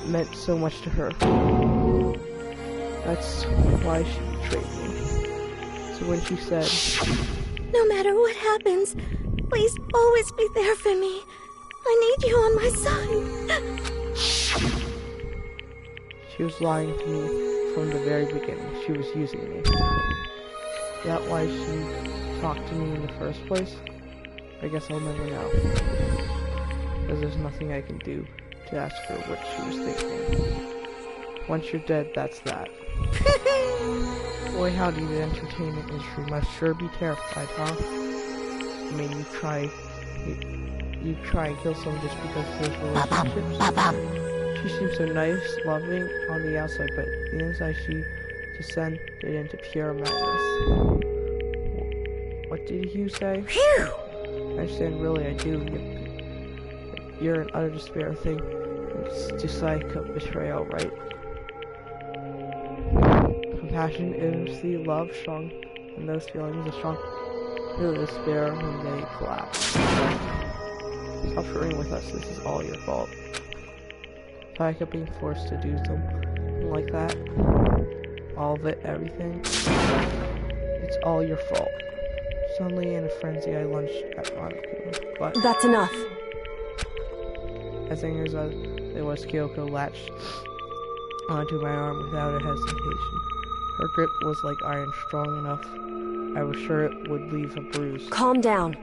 meant so much to her. That's why she betrayed me. So when she said, no matter what happens, please always be there for me. I need you on my side. She was lying to me from the very beginning. She was using me. That why she talked to me in the first place? I guess I'll never know. Because there's nothing I can do to ask her what she was thinking. Once you're dead, that's that. Boy, howdy, the entertainment industry must sure be terrified, huh? I mean, you try and kill someone just because there's relationships. She seems so nice, loving on the outside, but the inside she descended into pure madness. What did you say? Phew! I said, really, I do. You're in utter despair thing. It's just like a betrayal, right? Compassion, intimacy, love, strong, and those feelings are strong. Feel despair when they collapse. Stop flirting with us. This is all your fault. Sayaka being forced to do something like that. All of it, everything. It's all your fault. Suddenly, in a frenzy, I lunged at Monoku, but... That's enough. As angry as it was, Kyoko latched onto my arm without a hesitation. Her grip was like iron, strong enough. I was sure it would leave a bruise. Calm down.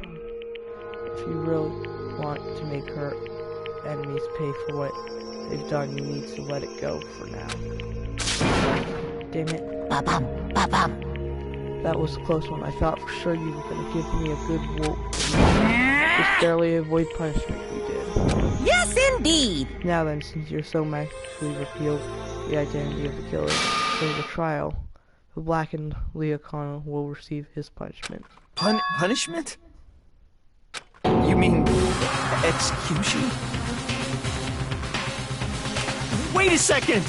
If you really want to make her enemies pay for what they've done, you need to let it go for now. Damn it. Ba-bum, ba-bum. That was a close one. I thought for sure you were going to give me a good whoop. Just barely avoid punishment, you did. Yes, indeed! Now then, since you're so magically revealed the identity of the killer, during the trial, the blackened Leocono will receive his punishment. Punishment? You mean execution? Wait a second!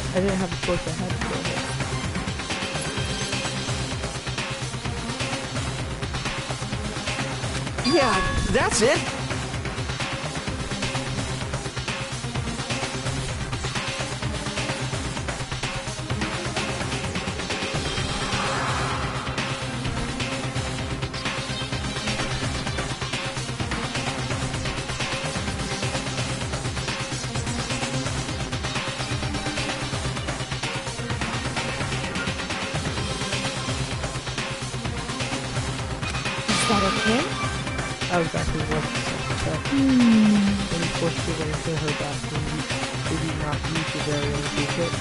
I didn't have a choice, I had to kill him. Yeah, that's it! Is that okay? That was exactly what he said. When he forced her into her bathroom, did he not use your very own secret?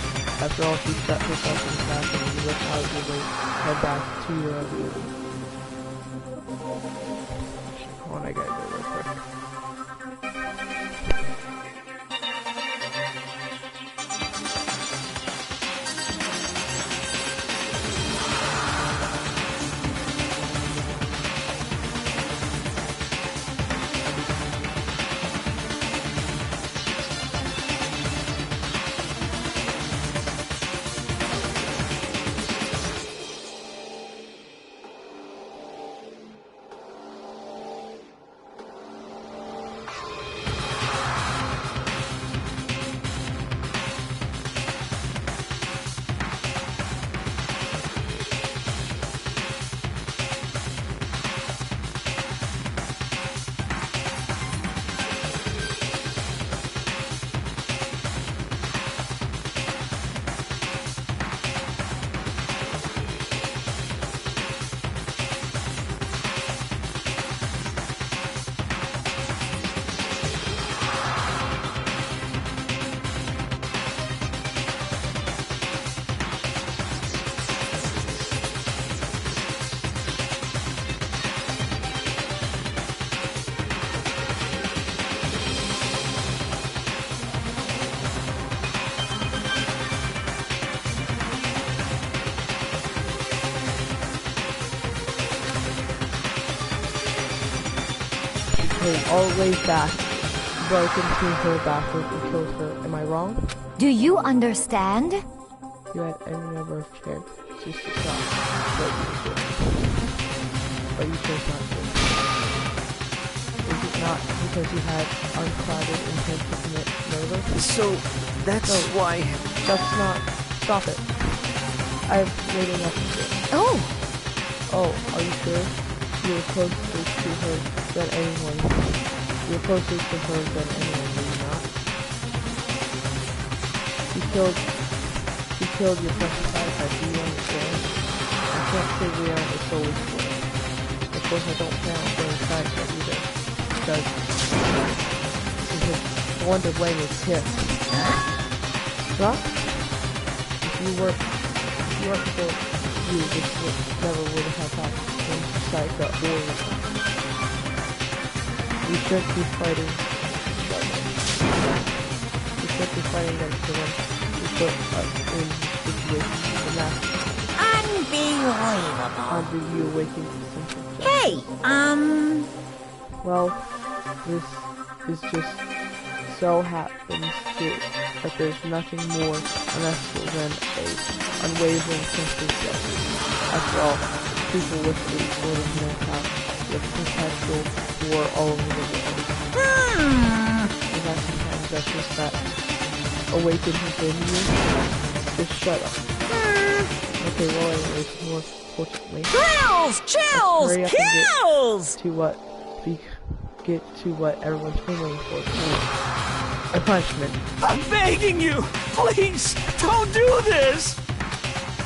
After all, she shut herself in the bathroom and you looked out your way, head back to your own room. Hold on, I gotta go real quick. All the way back, broke into her bathroom and killed her. Am I wrong? Do you understand? You had any number of chances to stop what you were doing, but you chose not to. Is it not because you had unclouded intent to commit murder? So, that's why... That's not... Stop it. I've made enough of it. Oh! Oh, are you sure? You were closer to her than anyone. You're closer to her than anyone, were you not? You killed your precious iPad, do you understand? I can't say we aren't a solely for it. Of course I don't plan on going inside yet either. Because the one to blame is him. Huh? If you weren't for you, this never would have happened. Psycho or we should be fighting. We should be fighting against the one who put us in situations to master. Unbelievable. Until you awaken to something. Hey, Well, this just so happens to that there's nothing more unethical than a unwavering sense of justice. After all, people with a sort of mentality with perpetual war all over the world. possessions that awaken within you. Just shut up. Okay, well anyways, more fortunately. Thrills! Chills! Hurry up Kills! and get to what everyone's been waiting for. A punishment. I'm begging you! Please! Don't do this!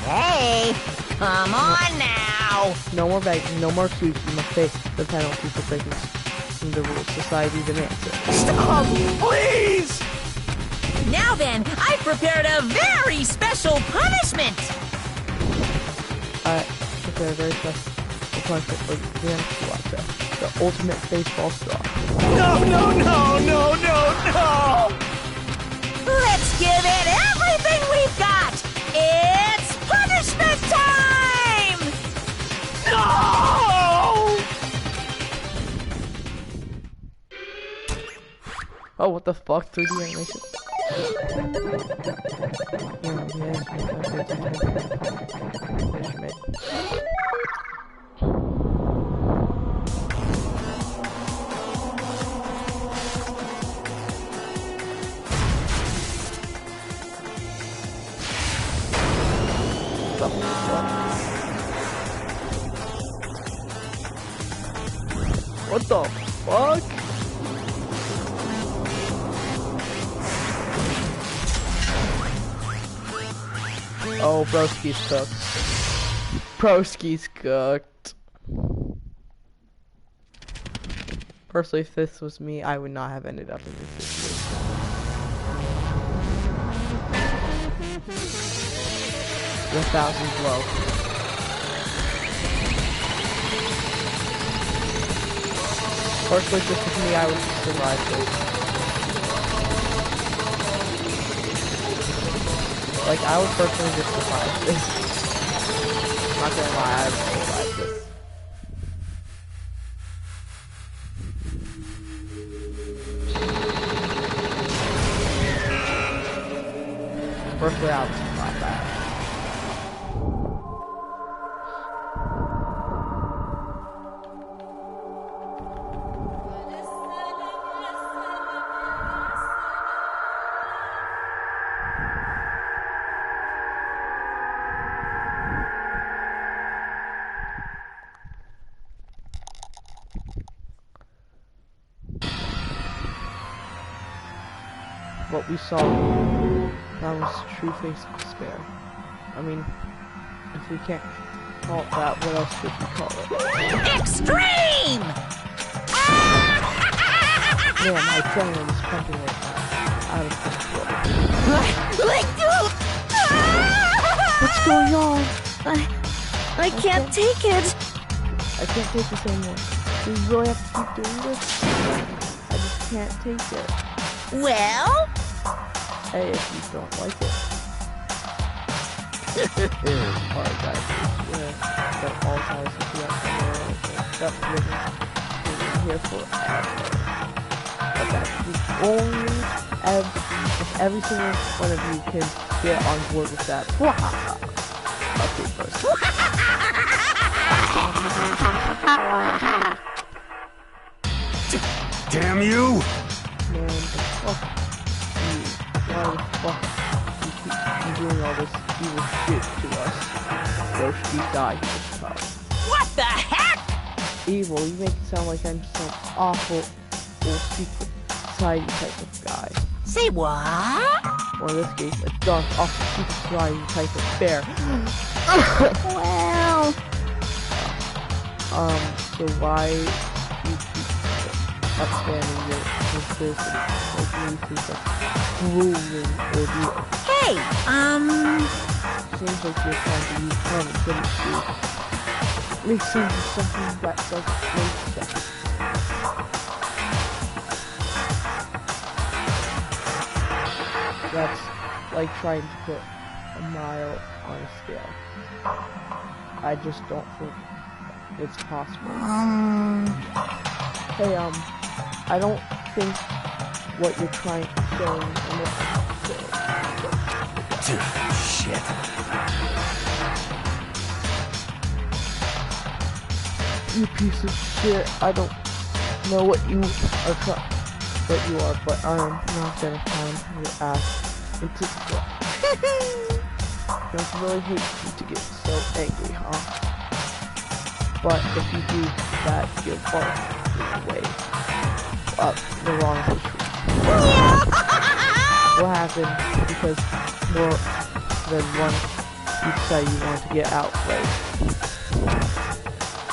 Hey! Come on now! No more begging, no more excuses. You must pay the penalty for breaking the rules society demands it. Stop! Please! Now then, I've prepared a very special punishment! I prepared a very special punishment for the next watcher. The ultimate baseball straw. No, no, no, no, no, no! Let's give it everything we've got! It's punishment time! No! Oh, what the fuck? 3D animation. Punishment. What the fuck? Oh, broski's cooked. Broski's cooked. Personally, if this was me, I would not have ended up in this situation. The 1,000 blow. Personally, if this was me, I would survive this. Like, I would personally just survive this. Not gonna lie, I would survive this. Personally, I would survive that. What we saw, that was true face of despair. I mean, if we can't call it that, what else should we call it? Extreme! Yeah, my adrenaline is pumping right now. Out of control. Let go! What's going on? I can't take it. I can't take this anymore. Do we really have to keep doing this? I just can't take it. Well? Hey, if you don't like it. Alright guys, that all time is that living here forever. But that's the only if every single one of you can get on board with that. Okay, first. Damn you! Man, the fuck you. Why the fuck you keep doing all this evil shit to us? Broski died this time. What the heck? Evil, you make it sound like I'm some awful secret society type of guy. Say what? Or in this case, a dark, awful secret society type of bear. Well... So why you keep upstanding your criticism, like me seems like grueling ordeal. Hey, Seems like you're trying to use common sense to make sense of something that doesn't make sense. That's like trying to put a mile on a scale. I just don't think it's possible. Hey, I don't think what you're trying to show in this Shit. you piece of shit, I don't know what you are trying. but you are, but I'm not gonna pound your ass into the floor. I just really hate you to get so angry, huh? But if you do that, you'll bark away up the wrong street. What happened? Because more than one, you decided you wanted to get out, right?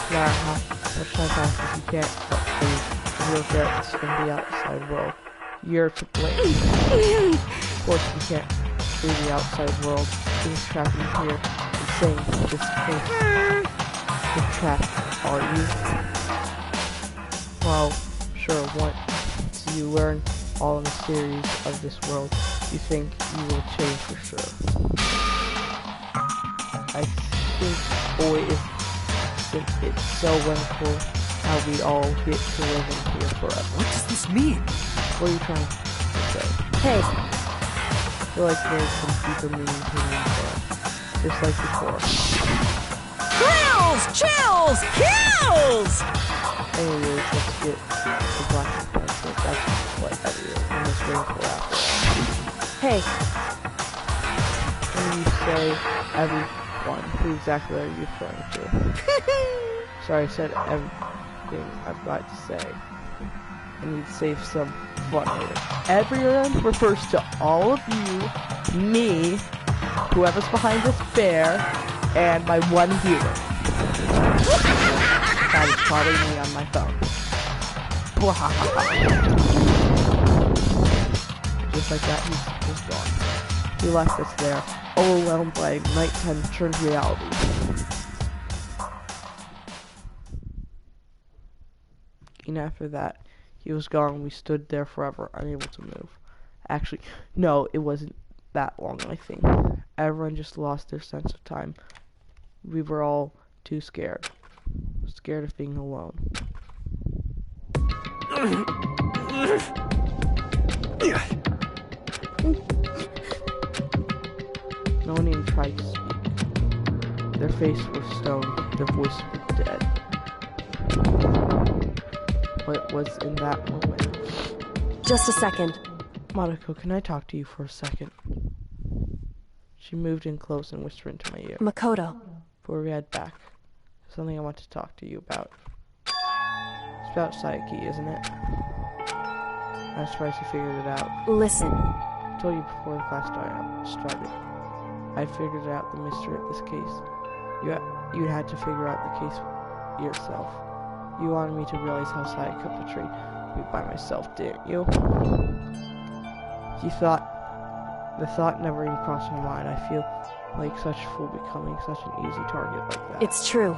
No matter how much time passes, you can't but leave regrets in the outside world. You're to blame. Of course, you can't leave the outside world. Things trapped in here, insane. This place. You're trapped, are you? Well, sure. Once you learn all the mysteries of this world, you think you will change for sure. I think, boys, it's so wonderful how we all get to live in here forever. What does this mean? What are you trying to say? Hey. I feel like there's some deeper meaning to it, just like before. Thrills! Chills! Kills! Anyways, let's get the black punishment. That's what everyone in this rainfall after. Hey. When you say everyone, who exactly are you referring to? Sorry, I said everything I've got to say. I need to save some fun later. Everyone refers to all of you, me, whoever's behind this bear, and my one viewer. That is probably me on my phone. Just like that, he's gone. He left us there, overwhelmed by nighttime turned reality. And after that, he was gone. We stood there forever, unable to move. Actually, no, it wasn't that long, I think. Everyone just lost their sense of time. We were all too scared. Scared of being alone. No one even tried to speak. Their faces were stone, their voices were dead. What was in that moment? Just a second. Monaco, can I talk to you for a second? She moved in close and whispered into my ear. Makoto. Before we head back, there's something I want to talk to you about. It's about Saiki, isn't it? I'm surprised you figured it out. Listen. I told you before the class started. I figured out the mystery of this case. You had to figure out the case yourself. You wanted me to realize how Sayaka betrayed me by myself, didn't you? The thought never even crossed my mind. I feel like such a fool becoming such an easy target like that. It's true.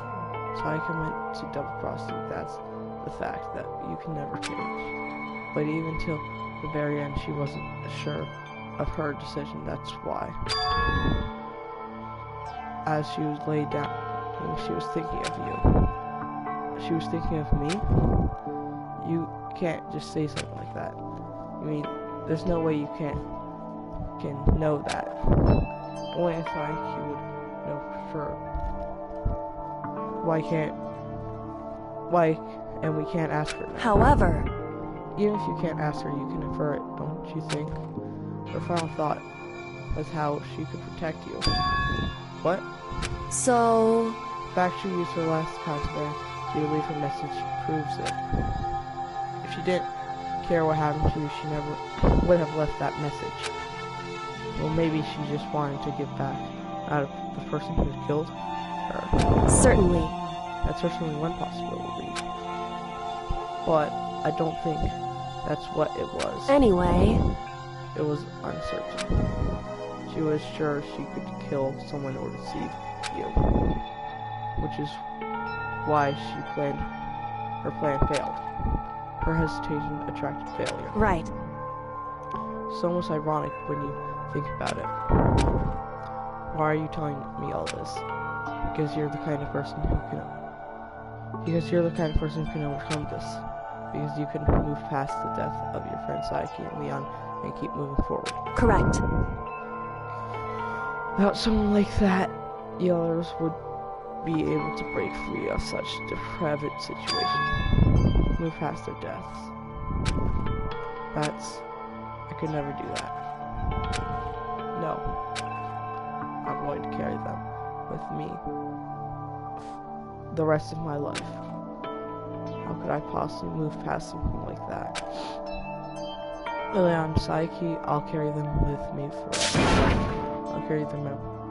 Sayaka meant to double-cross you. That's the fact that you can never change. But even till the very end, she wasn't sure of her decision. That's why. As she was laid down, she was thinking of you. She was thinking of me? You can't just say something like that. I mean, there's no way you can know that. Only if you would know for sure. And we can't ask her now. However, even if you can't ask her, you can infer it, don't you think? Her final thought was how she could protect you. What? So... The fact she used her last pass there to leave a message proves it. If she didn't care what happened to you, she never would have left that message. Well, maybe she just wanted to get back out of the person who killed her. Certainly. That's certainly one possibility. But I don't think that's what it was. Anyway. It was uncertain. She was sure she could kill someone or deceive you. Which is why her plan failed. Her hesitation attracted failure. Right. It's almost ironic when you think about it. Why are you telling me all this? Because you're the kind of person who can overcome this. Because you can move past the death of your friend Saiki and Leon and keep moving forward. Correct. Without someone like that, the others would be able to break free of such depraved situation. Move past their deaths. I could never do that. No. I'm going to carry them with me the rest of my life. How could I possibly move past something like that? Really, I'm Psyche. I'll carry them with me forever. I'll carry them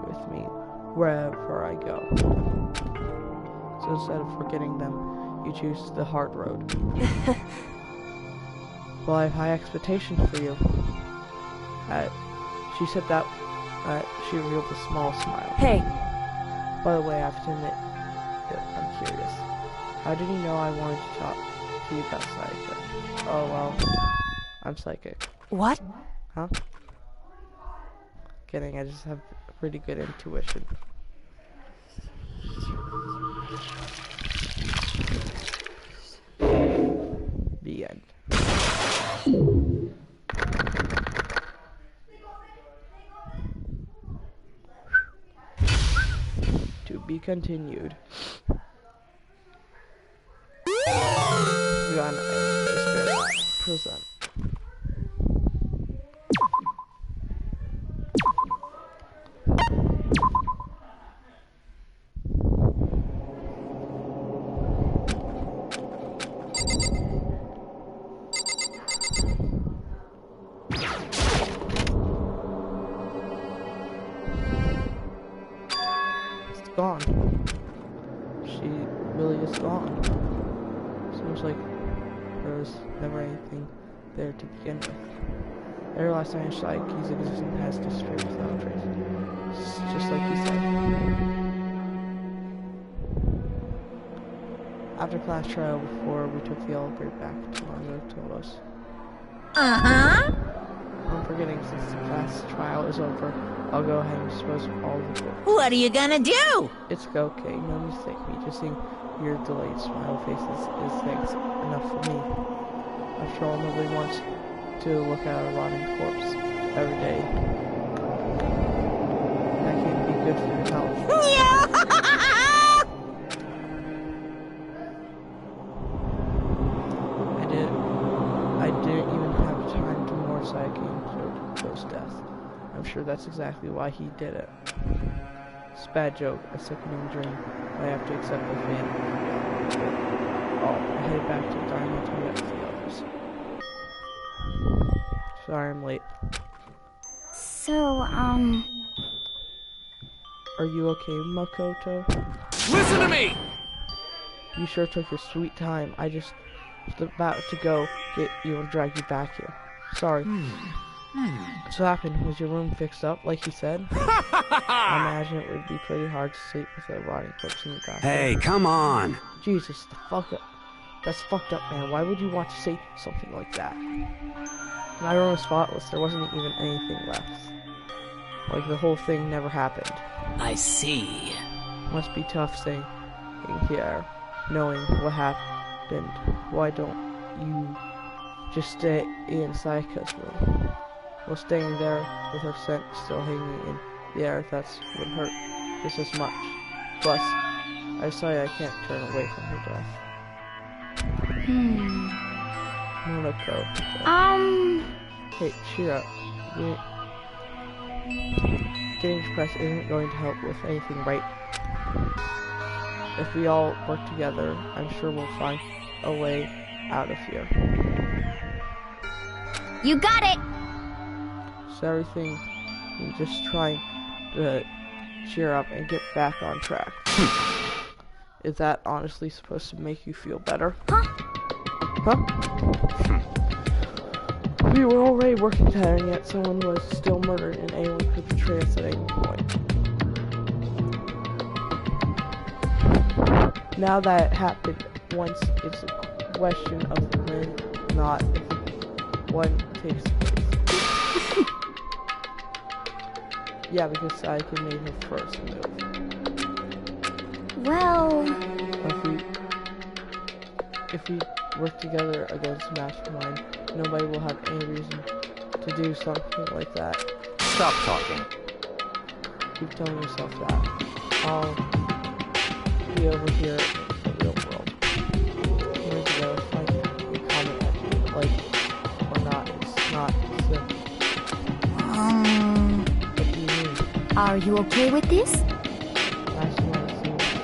with me wherever I go. So instead of forgetting them, you choose the hard road. Well, I have high expectations for you. She said that she revealed a small smile. Hey! By the way, I have to admit that I'm curious. How did you know I wanted to talk to you about psychic? Oh, well, I'm psychic. What? Huh? Kidding, I just have pretty good intuition. The end. To be continued. Gun present. It's gone. She really is gone. Seems like there was never anything there to begin with. Every last time Psyche's existence has disappeared without trace. It's just like he said. After class trial, before we took the elevator back to Margo told us. Uh-huh. I'm forgetting, since the class trial is over, I'll go ahead and dispose of all the books. What are you gonna do? It's okay, no mistake me. Just seeing your delayed smile faces is thanks enough for me. After all, nobody wants to look at a rotting corpse every day. That can't be good for your health. I didn't even have time to mourn Psyche and Joe's death. I'm sure that's exactly why he did it. It's a bad joke, a sickening dream. I have to accept the fate. Oh, I headed back to the dining room to meet up with the others. Sorry I'm late. So, Are you okay, Makoto? Listen to me! You sure took your sweet time. I just was about to go get you and drag you back here. Sorry. What's happened? Was your room fixed up, like you said? I imagine it would be pretty hard to sleep with a rotting corpse in the bathroom. Hey, come on! Jesus, the fuck up. That's fucked up, man. Why would you want to say something like that? My room was spotless. There wasn't even anything left. Like the whole thing never happened. I see. Must be tough staying here, knowing what happened. Why don't you just stay in Sayaka's room? Well, staying there with her scent still hanging in the air, that's would hurt just as much. Plus, I saw I can't turn away from her death. Monoko. Hey, cheer up. Getting depressed isn't going to help with anything, right? If we all work together, I'm sure we'll find a way out of here. You got it! So everything, I'm just trying to cheer up and get back on track. Is that honestly supposed to make you feel better? Huh? We were already working together, and yet someone was still murdered, and anyone could betray us at any point. Now that it happened once, it's a question of when, not if one takes place. Yeah, because Sayaka made her first move. Well... If we work together against Mastermind, nobody will have any reason to do something like that. Stop talking. Keep telling yourself that. I'll be over here in the real world. We're together, find a comment at you, like or not, Are you okay with this? Last year it seems to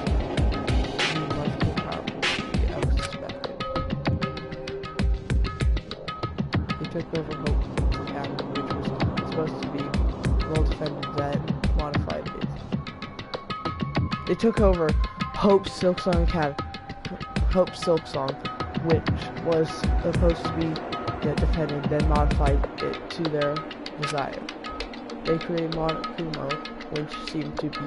be much more powerful than we ever suspected. They took over Hope's academy, which was supposed to be well defended, that modified it. They took over Hope's Silksong Academy, Hope's Silksong, which was supposed to be defended, then modified it to their desire. They created Monokumo, which seemed to be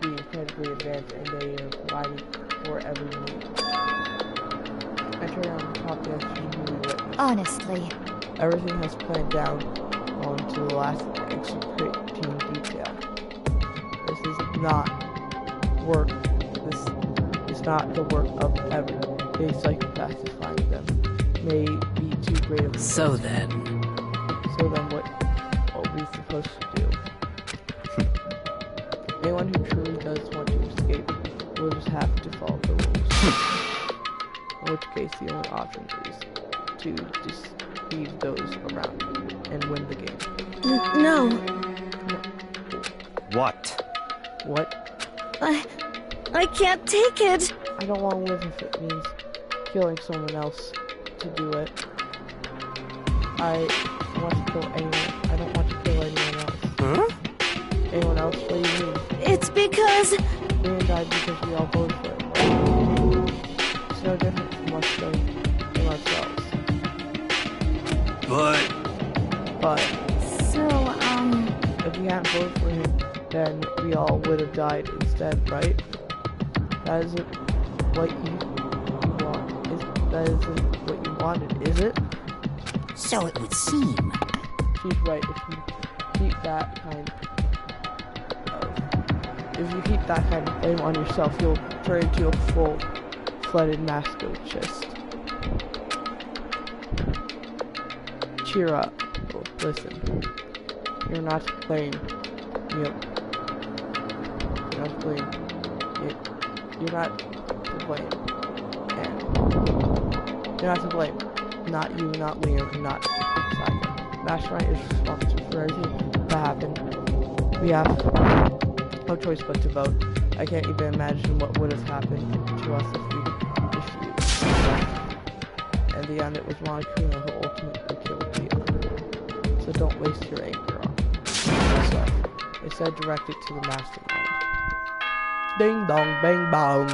incredibly advanced, and they are providing for every need. I turn on the top of the witness. Honestly. Everything has planned down on to the last executing detail. This is not work. This is not the work of every psychopath to find them. May be too great of a So then what are we supposed to do? Anyone who truly does want to escape will just have to follow the rules. In which case, the only option is to just leave those around and win the game. No. What? What? I can't take it. I don't want to live if it means killing someone else to do it. I want to kill anyone. I don't want to kill anyone else. Huh? Anyone else? What do you mean? It's because... Dan died because we all voted for it. It's no different from us killing ourselves. But... So, if we hadn't voted for him, then we all would have died instead, right? That isn't what you want. That isn't what you wanted, is it? So it would seem. She's right. If you keep that kind of blame on yourself, you'll turn into a full-flooded masochist. Cheer up. Oh, listen. You're not to blame. You're not to blame. You're not to blame. And you're not to blame. Not you, not Liam, not Saga. Mastermind is responsible for everything that happened. We have no choice but to vote. I can't even imagine what would have happened to us if we refused. In the end, it was Monokuno who ultimately killed Leon. So don't waste your anger on yourself. Instead, direct it to the mastermind. Ding dong, bang bong.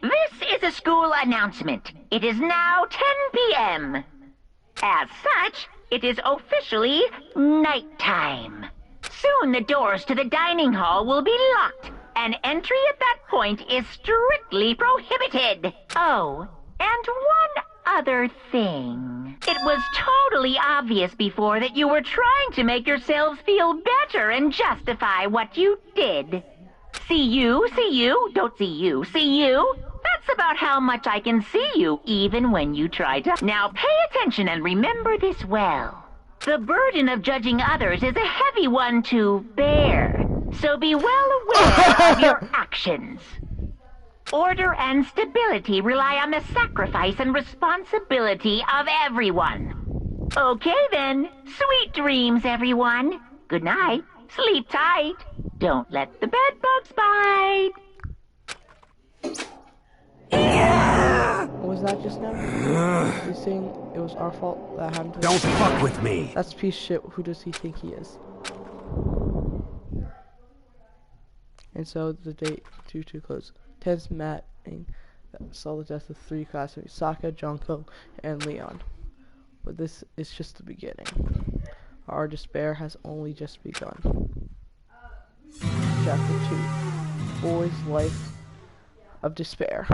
This is a school announcement. It is now 10 p.m. As such, it is officially nighttime. Soon the doors to the dining hall will be locked, and entry at that point is strictly prohibited. Oh, and one other thing. It was totally obvious before that you were trying to make yourselves feel better and justify what you did. See you, don't see you, see you? That's about how much I can see you, even when you try to. Now pay attention and remember this well. The burden of judging others is a heavy one to bear, so be well aware of your actions. Order and stability rely on the sacrifice and responsibility of everyone. Okay then, sweet dreams, everyone. Good night. Sleep tight. Don't let the bed bugs bite. What was that just now? He's saying it was our fault that happened to us. Don't fuck with me. That's a piece of shit. Who does he think he is? And so the date too close. Ted's matting saw the death of 3 classmates, Saka, Junko, and Leon. But this is just the beginning. Our despair has only just begun. Chapter 2. Boy's Life of Despair.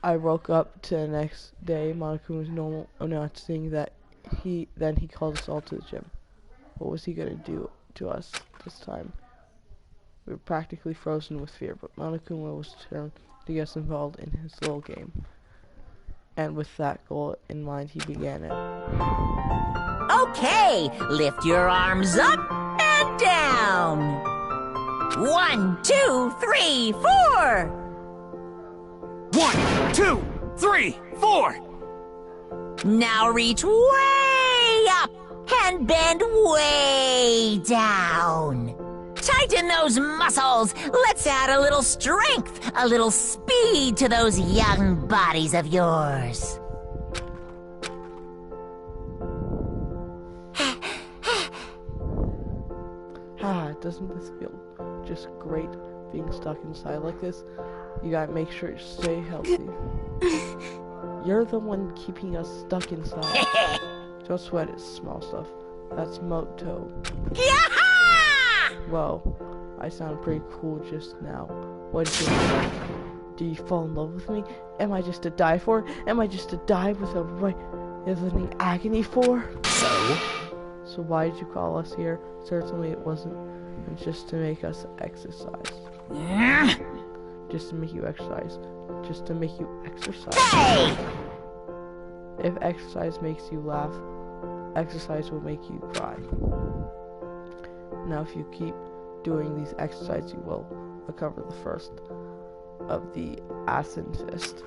I woke up to the next day. Monaco was normal, announcing that he called us all to the gym. What was he gonna do to us this time? We were practically frozen with fear, but Monokuma was determined to get us involved in his little game. And with that goal in mind, he began it. Okay, lift your arms up and down. 1, 2, 3, 4. 1, 2, 3, 4! Now reach way up and bend way down. Tighten those muscles. Let's add a little strength, a little speed to those young bodies of yours. Doesn't this feel just great being stuck inside like this? You gotta make sure you stay healthy. You're the one keeping us stuck inside. Don't sweat it, small stuff. That's Moto. Well, I sound pretty cool just now. What do you think? Do you fall in love with me? Am I just to die for? Am I just to die with a living agony for? So why did you call us here? Certainly it wasn't just to make us exercise. Just to make you exercise. Just to make you exercise. Hey! If exercise makes you laugh, exercise will make you cry. Now if you keep doing these exercises, you will recover the first of the Acid Fist.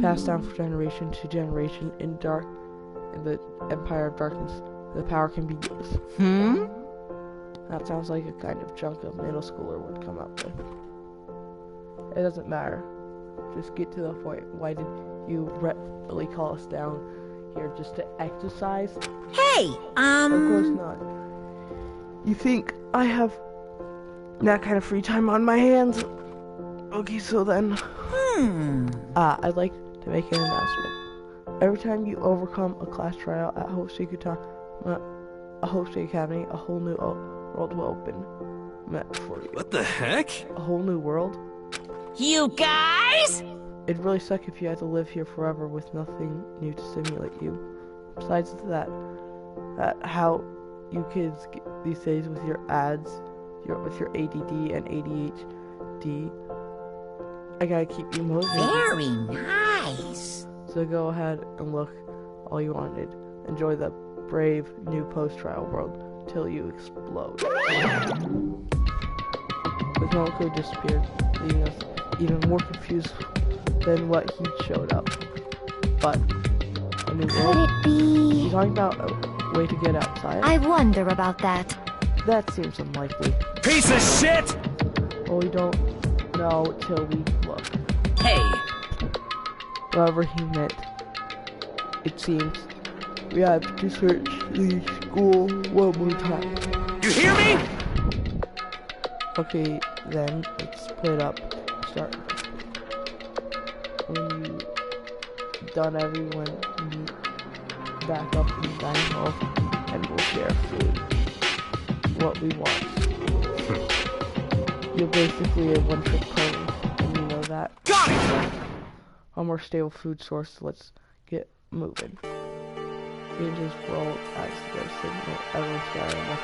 Passed down from generation to generation in the Empire of Darkness. The power can be yours. That sounds like a kind of junk a middle schooler would come up with. It doesn't matter. Just get to the point. Why did you really call us down here just to exercise? Hey, Of course not. You think I have that kind of free time on my hands? Okay, so then... I'd like to make an announcement. Every time you overcome a class trial at Hope Secret Academy, a whole new world will open meant for you. What the heck? A whole new world? You guys? It'd really suck if you had to live here forever with nothing new to stimulate you. Besides that how you kids get these days with your ads, with your ADD and ADHD, I gotta keep you motivated. Very nice. So go ahead and look all you wanted. Enjoy the brave new post-trial world till you explode. The phone code disappeared, leaving us even more confused than what he showed up. But a new world? Could it be... You talking about a way to get outside? I wonder about that. That seems unlikely. Piece of shit! Well, we don't know till we look. Hey! Whatever he meant, it seems we have to search the school one more time. You hear me? Okay, then let's split up. Start. When you've done, everyone meet back up in the dining hall and we'll share food. What we want. You're basically a one-trick pony, and you know that. Got it! A more stable food source, let's get moving. Changes roll as their signal, everyone's got enough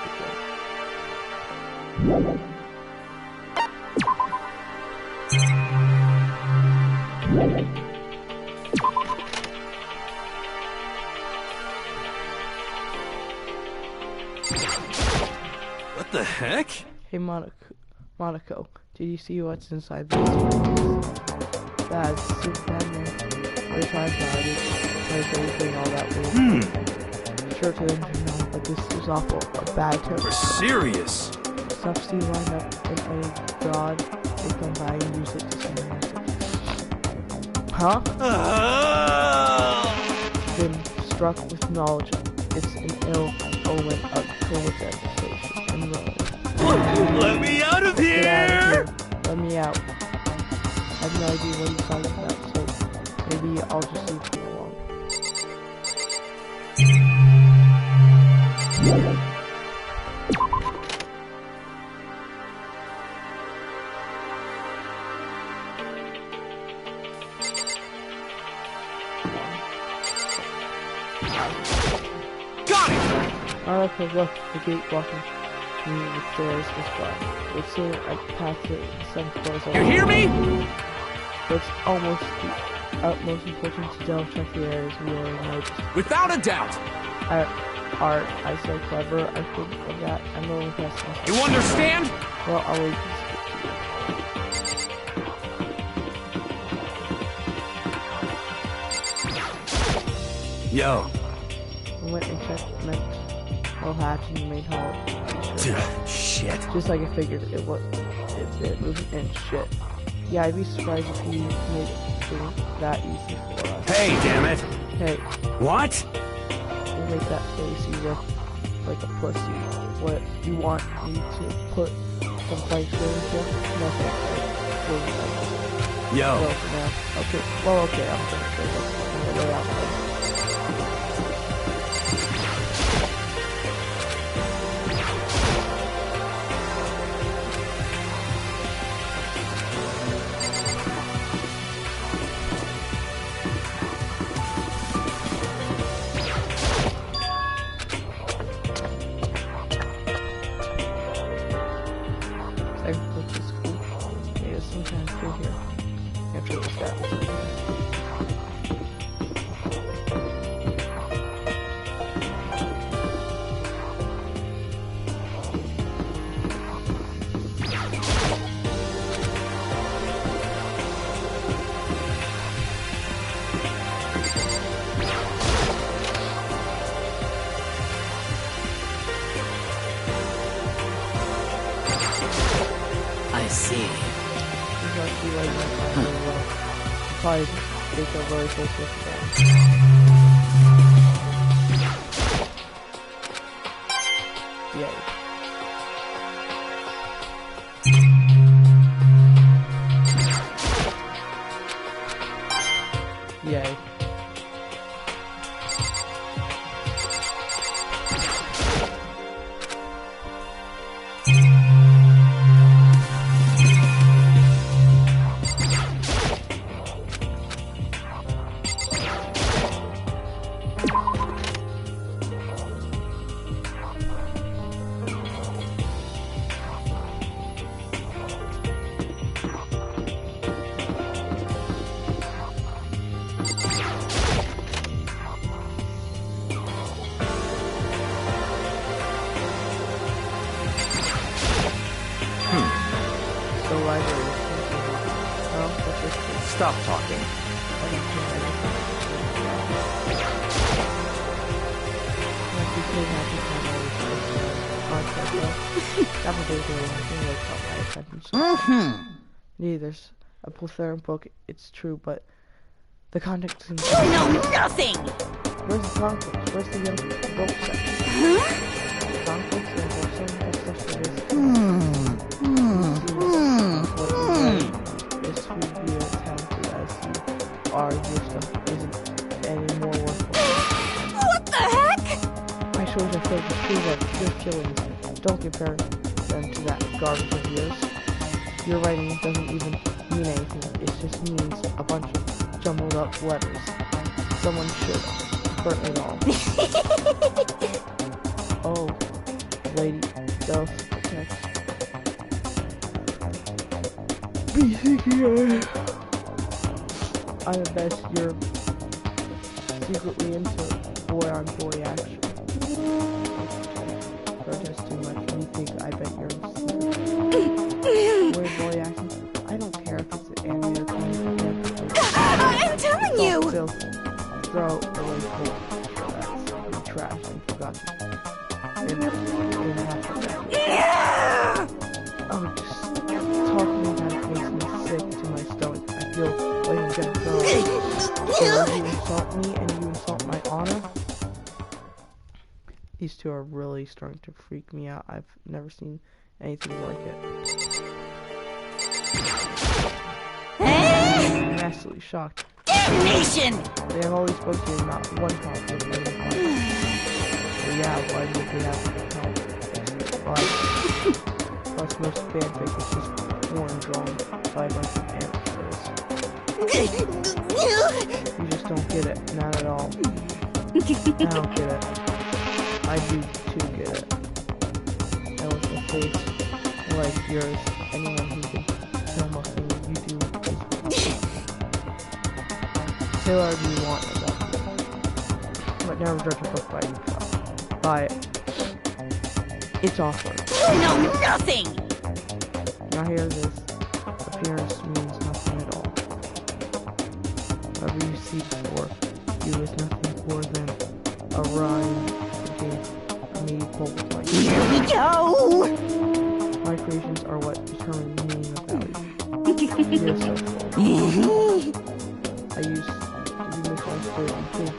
What the heck? Hey Monaco, did you see what's inside these rooms? Bad, sit down there. We're trying to hide it. Like everything, all that weird. Sure to them, but this is awful. A bad term. We're serious. Stuff see line up in a god. They come by and use it to send a message. Huh? Been struck with knowledge. It's an ill omen of devastation and ruin. Let me out of here! Get out of here. Let me out. I have no idea what he's talking about, so maybe I'll just leave him alone. Got it! Okay, look, the gate blocking me the stairs was gone. But soon I passed it, some floors You hear me? It's almost the utmost important to double check the areas we already noticed. Without a doubt! Art, I so clever, I think of that. I'm really impressed myself. You understand? Well, I'll leave this to you. Yo. I went and checked Mental hatch in the main hall. Shit. Just like I figured it was. It was and shit. Yeah, I'd be surprised if he made it that easy for us. Hey, damn it! Hey. What? You make that face, you look like a pussy. What, you want me to put some fights in you? Nothing. Yo. Okay, well, okay, I'm gonna go on the way out. I see. Probably take a very close look at that. Yay. Yay. Stop talking. There's a plethora book, it's true, but the context is... You know nothing! Where's the context? Where's the book section? Huh? Context and book section, that's just what it is. This would be as talented as you are, your stuff isn't any more worthwhile. What the heck? My shows are filled with true love, your killings. Don't compare them to that garbage of yours. Your writing doesn't even mean anything. It just means a bunch of jumbled up letters. Someone should burn it all. Oh, lady, self text. Be thinking I bet you're secretly into boy-on-boy action. Protest too much. You think I bet you're boy action? I don't care if it's an anime or comic. I'm telling you! Still, throw away food. That's trash and forgotten. In half a second. Oh, just talking about it makes me sick to my stomach. I feel like I'm gonna throw up. So you insult me and you insult my honor? These two are really starting to freak me out. I've never seen anything like it. I'm absolutely shocked. Damnation! They have always spoken to me not one positive thing. So yeah, why would they have to count? Plus most fanfic is just porn drawn by a bunch of amateurs. You just don't get it. Not at all. I don't get it. I do too get it. And with a face like yours, anyone who can film a thing you do is... Say whatever you want about it. But never judge a book by it. It's awkward. You know nothing! Now hear this. Appearance means nothing at all. Whatever you see before you is nothing more than a rhyme to me both. Here we go! My creations are what determine the meaning of value. You're so full. I used to be misunderstood and take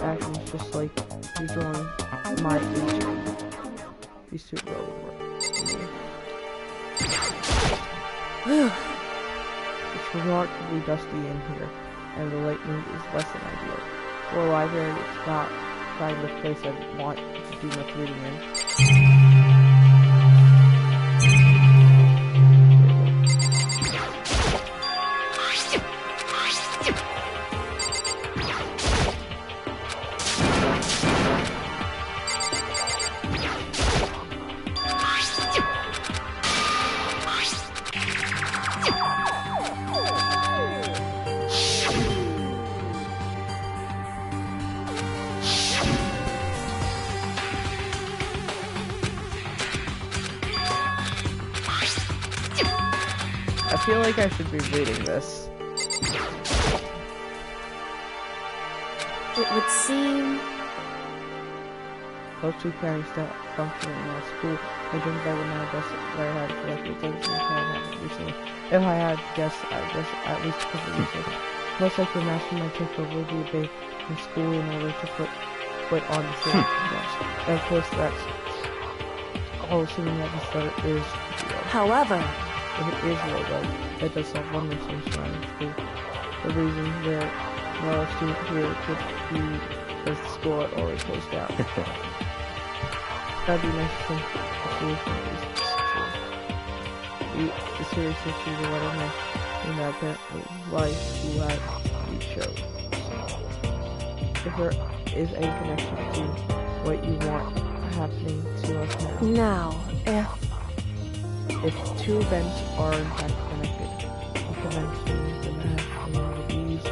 actions just like you drawing my creation. These two go over. It's remarkably dusty in here, and the light mood is less than ideal. For a library, it's not the kind of place I'd want to do much reading in. I feel like I should be reading this. It would seem... Those two carries that function in my school. I think I would not guess that I had collected things I had recently. If I had guessed, I guess at least a couple of years ago. Most likely the master might take over the day in school in order to put on the same class. And of course that's all assuming that this letter is real. However, if it is real though, that does solve one missing surrounding school. The reason there no student here could be because the school had already closed down. That'd be nice to think the solution is the serious issue the letter meant in that apparently life who had these shows. If there is a connection to what you want happening to us now. If two events are in fact connected, the convention, the math, and the these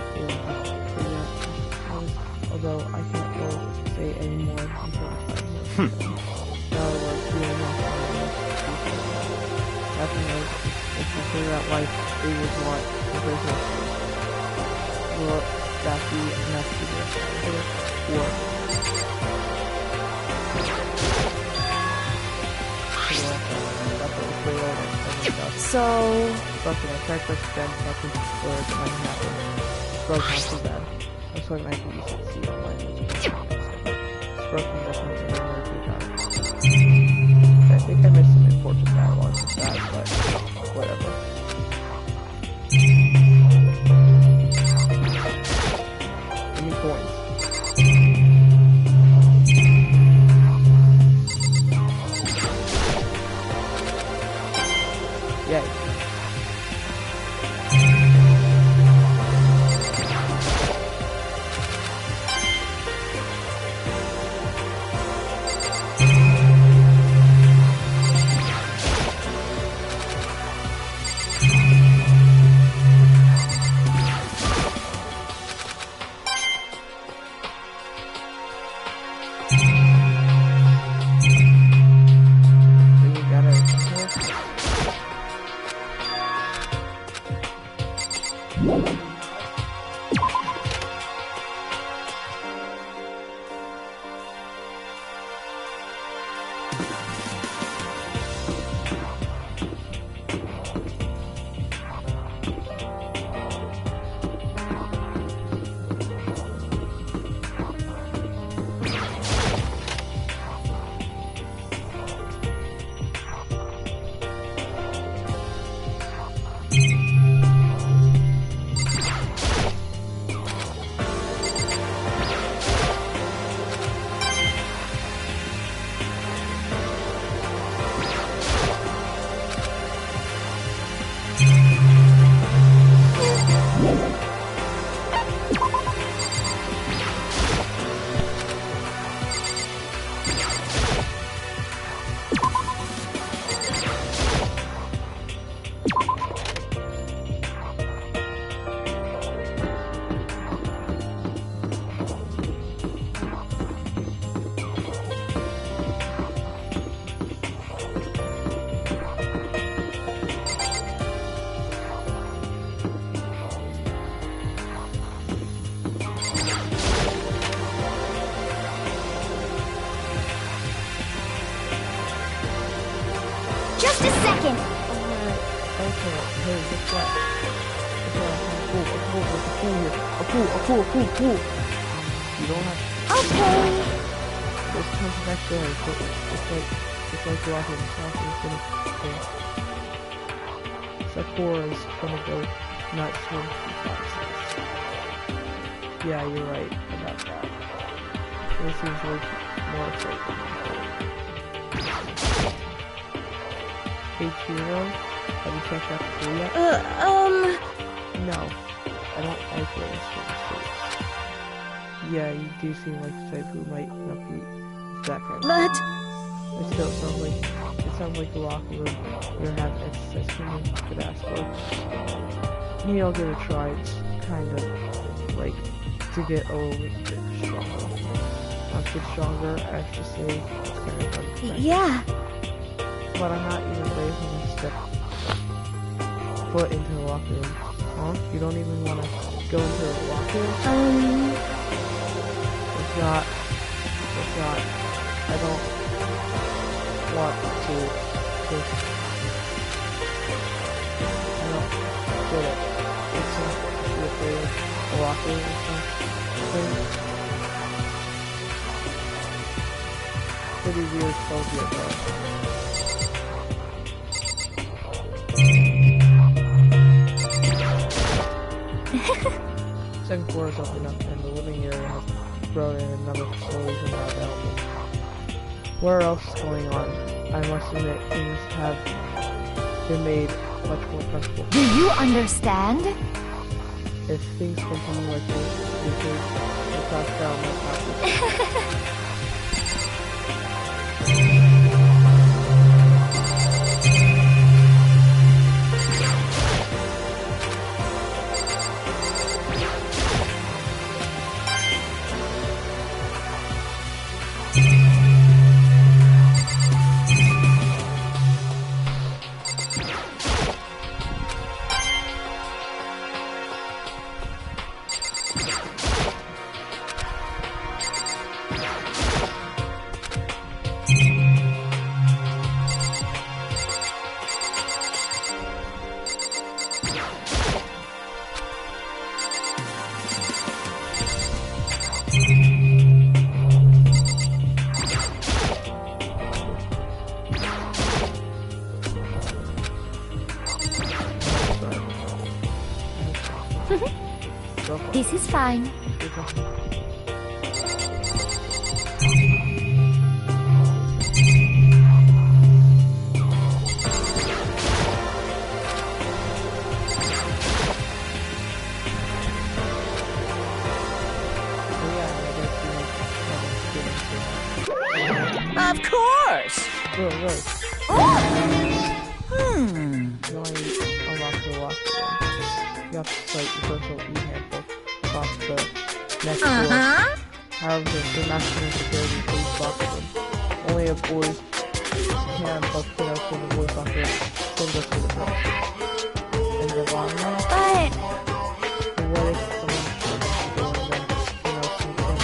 although I can't really say any more until I find more. In other words, we are not nothing else. If you figure out life, they would want a business. Will that be enough to get or so... Fucking, I tried to extend fucking words and nothing happened. Broke not too bad. That's what I can use to see online. It's broken, that's not very hard to die. I think I missed some important dialogue with that, but whatever. Give me coins. Yay. Oh, there's a pool here. A pool. You don't have to. Okay. There's tons of extra air, but it's like walking. It's like Cora's gonna go nuts when she finds this. Yeah, you're right about that. This seems like more exciting. Hey, Chiro, have you checked out the pool yet? No, I don't like where this one sits. Yeah, you do seem like the type who might not be that kind of But... It still sounds like the locker room. We don't have exercise cleaning for that sport. Maybe I'll give it a try. It's kind of like to get a little bit stronger. Not get stronger, I have to say. It's kind of fun. Yeah. But I'm not even brave when I step foot into the locker room. Huh? You don't even want to go into the locker room? It's not. I don't want to. I don't get it. It's not be afraid of the locker room or something. Pretty weird phobia though. Second floor is open up and the living area has grown in a number of facilities are now available. What else is going on? I must admit things have been made much more comfortable. Do you understand? If things continue like this, the class trial might not be. This is fine. Of course! Really? Unlock the lock room. You have to cite your personal e-handbook across the next door. However, the maximum security police locker room. Only a boy's handbook can open the boy's locker room. Send us to the girls. And the long one? But what if someone goes to them,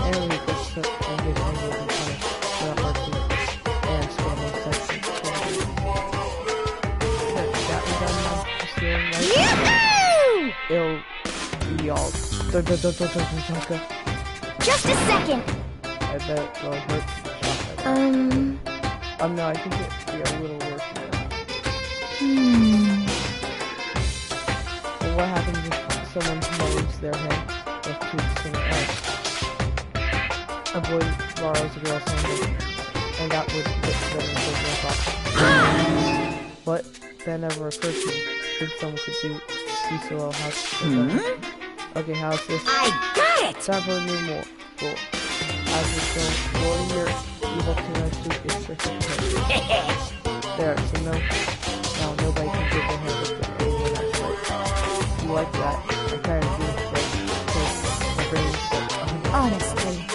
and he gets to and gets angry and punished for not working and spend most section. That was done stealing right? It'll be all Just a second. I bet it will hurt. No, I think it'd be a little worse than that. But what happens if someone mows their head with tooth somewhere else? A boy borrows a girl's handbook, and that would get them into their pocket. But that never occurred to me. Think someone could do so well. Okay, how's this? I got it! Time for a new rule. As we film, boarding your evil tonight suit is strictly prohibited. There, so now nobody can get their handbook to anyone else. You like that? I kind of do, because my brain is like, Honestly. I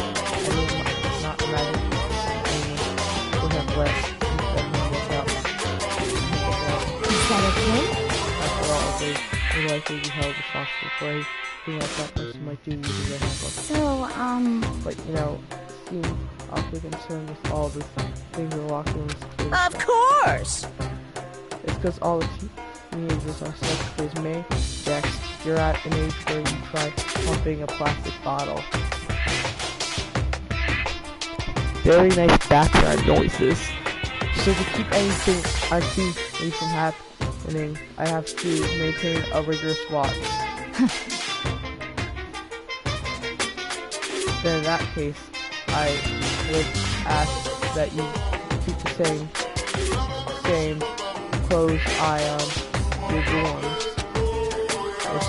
will not imagine anyone would have let their handbook out. Is that okay? After all, they would likely be held responsible for anything else that person might do using their handbook. So, But, seem awfully concerned with all the things in the locker rooms. Of course! It's because all the teenagers are such charismatic. Dex, you're at an age where you try pumping a plastic bottle. Very nice background noises. So to keep anything unseen from happening, I have to maintain a rigorous watch. Then in that case, I would ask that you keep the same close eye on your dorms. If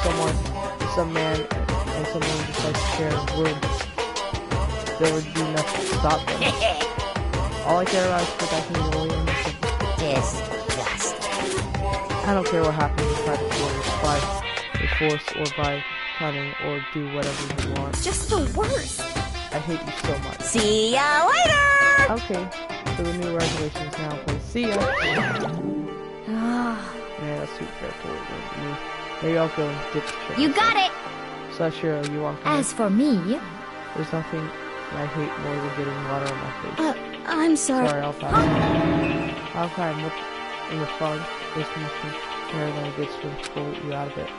some man and someone just like to share a room, there would be nothing to stop them. All I care about is protecting William. Disgusting. I don't care what happens in private quarters by force or by cunning or do whatever you want. Just the worst. I hate you so much. See ya later! Okay, so the new regulations now in place. See ya! Man, that's too fair to me. Maybe I'll go and ditch the You got it! Sashiro, you want As for me... There's nothing I hate more than getting water on my face. I'm sorry. Sorry, I'll pass. I'll find what in the fog is missing more than it gets to pull you out of it.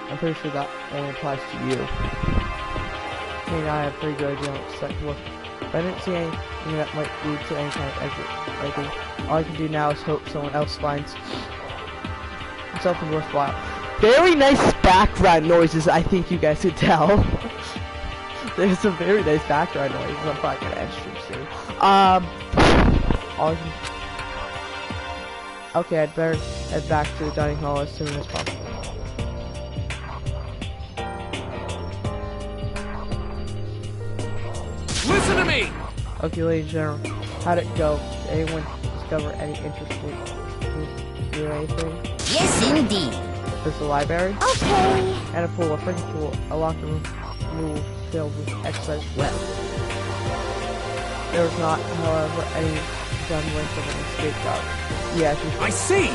I'm pretty sure that only applies to you. I mean, I have a pretty good idea on what sex was. If I didn't see anything that might lead to any kind of exit, I think all I can do now is hope someone else finds something worthwhile. Very nice background noises, I think you guys could tell. There's some very nice background noises. I'm probably gonna end stream soon. Okay, I'd better head back to the dining hall as soon as possible. Listen to me! Okay, ladies and gentlemen, how'd it go? Did anyone discover any interesting do anything? Yes, indeed. There's a library. Okay. And a pool, a freaking pool, a locker room filled with exercise web. There was not, however, any semblance of an escape route. Yeah, I see!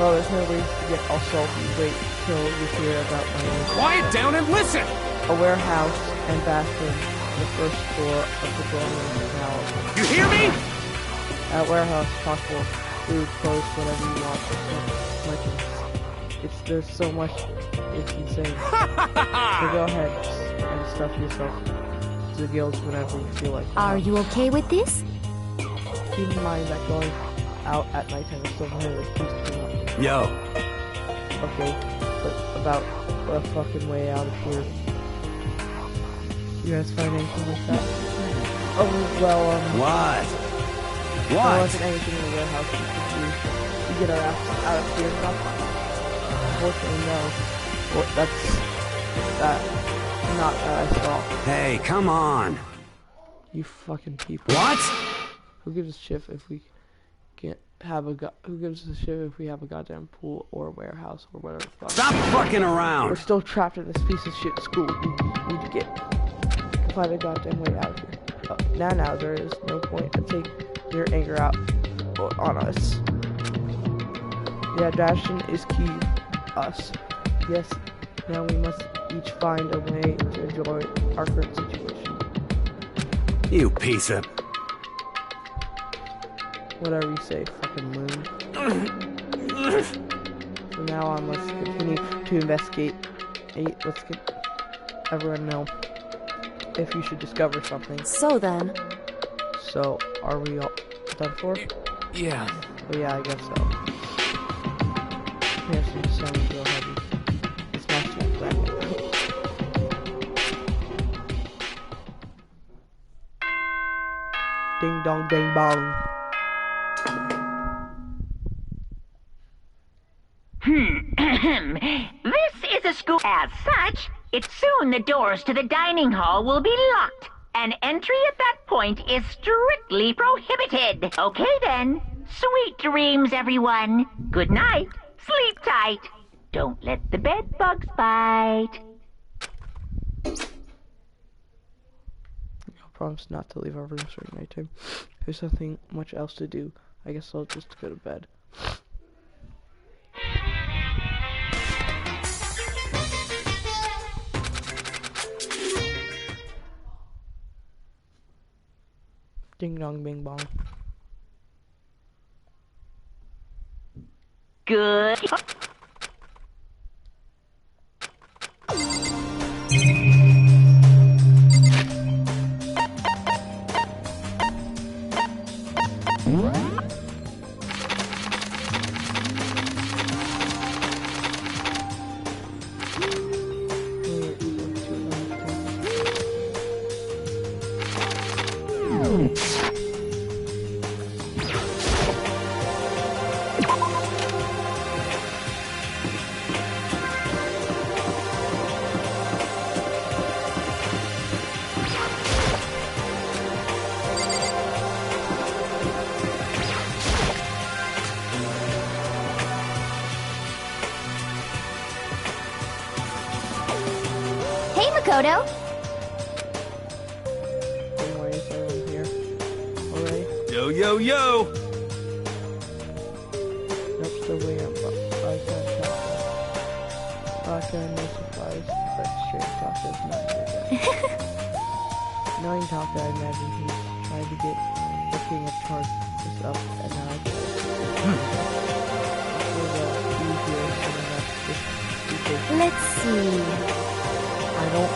Well, there's no reason to get all salty. Wait till you hear about my name. Quiet down and listen! A warehouse and bathroom. The first floor of the building is now open. You hear me? At warehouse, possible food, clothes, whatever you want. There's so much, it's insane. So go ahead and stuff yourself to the gills whenever you feel like it. Are you okay with this? Keep in mind that going out at nighttime is still prohibited. Please do not. Yo. Okay, but about a fucking way out of here. You guys find anything like that? Oh, well, What? There What? wasn't anything in the warehouse we could do to get our asses out of here enough. Unfortunately, no. Well, that's not that I saw. Hey, come on. You fucking people. What? Who gives a shit if we can't have a who gives a shit if we have a goddamn pool or a warehouse or whatever the fuck? Stop fucking around. We're still trapped in this piece of shit school. We need to find a goddamn way out of here. Now, there is no point in taking your anger out on us. Yeah, dashing is key. Us. Yes, now we must each find a way to enjoy our current situation. You piece of... Whatever you say, fucking moon. From now on, let's continue to investigate. Let's get everyone know if you should discover something. So then... So, are we all done for? Yeah. Oh yeah, I guess so. Here's some sound real heavy. It's matching up right. Ding dong ding bong. This is a school. As such, it's soon the doors to the dining hall will be locked, and entry at that point is strictly prohibited. Okay then. Sweet dreams, everyone. Good night. Sleep tight. Don't let the bed bugs bite. I promise not to leave our rooms during nighttime. There's nothing much else to do. I guess I'll just go to bed. Ding dong bing bong. good. Hey, Makoto! Anyways, I'm here. Alright. Yo, yo, yo! That's the way I'm up. I can't talk now. Raka, no surprise, but straight talk is not here yet. Knowing Taka, I imagine he's trying to get the king of Tarkus up, and now I get it. Let's see. I don't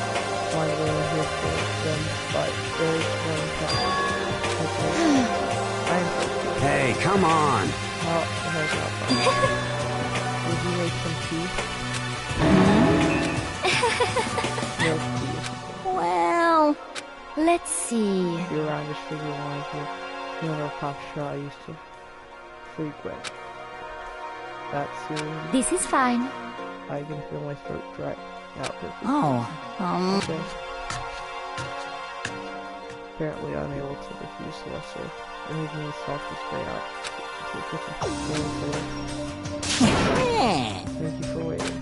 want to really hear from them, but there is one time. I'm Hey, come on! How the hell's that? Would you make some tea? Milk tea. Well, let's see. You're around this figure one of you know, pop shop I used to frequent. That soon. This is fine. I can feel my throat dry out. Oh, Okay. Apparently unable to refuse the lesser, and even the softest way out to the kitchen. Thank you for waiting.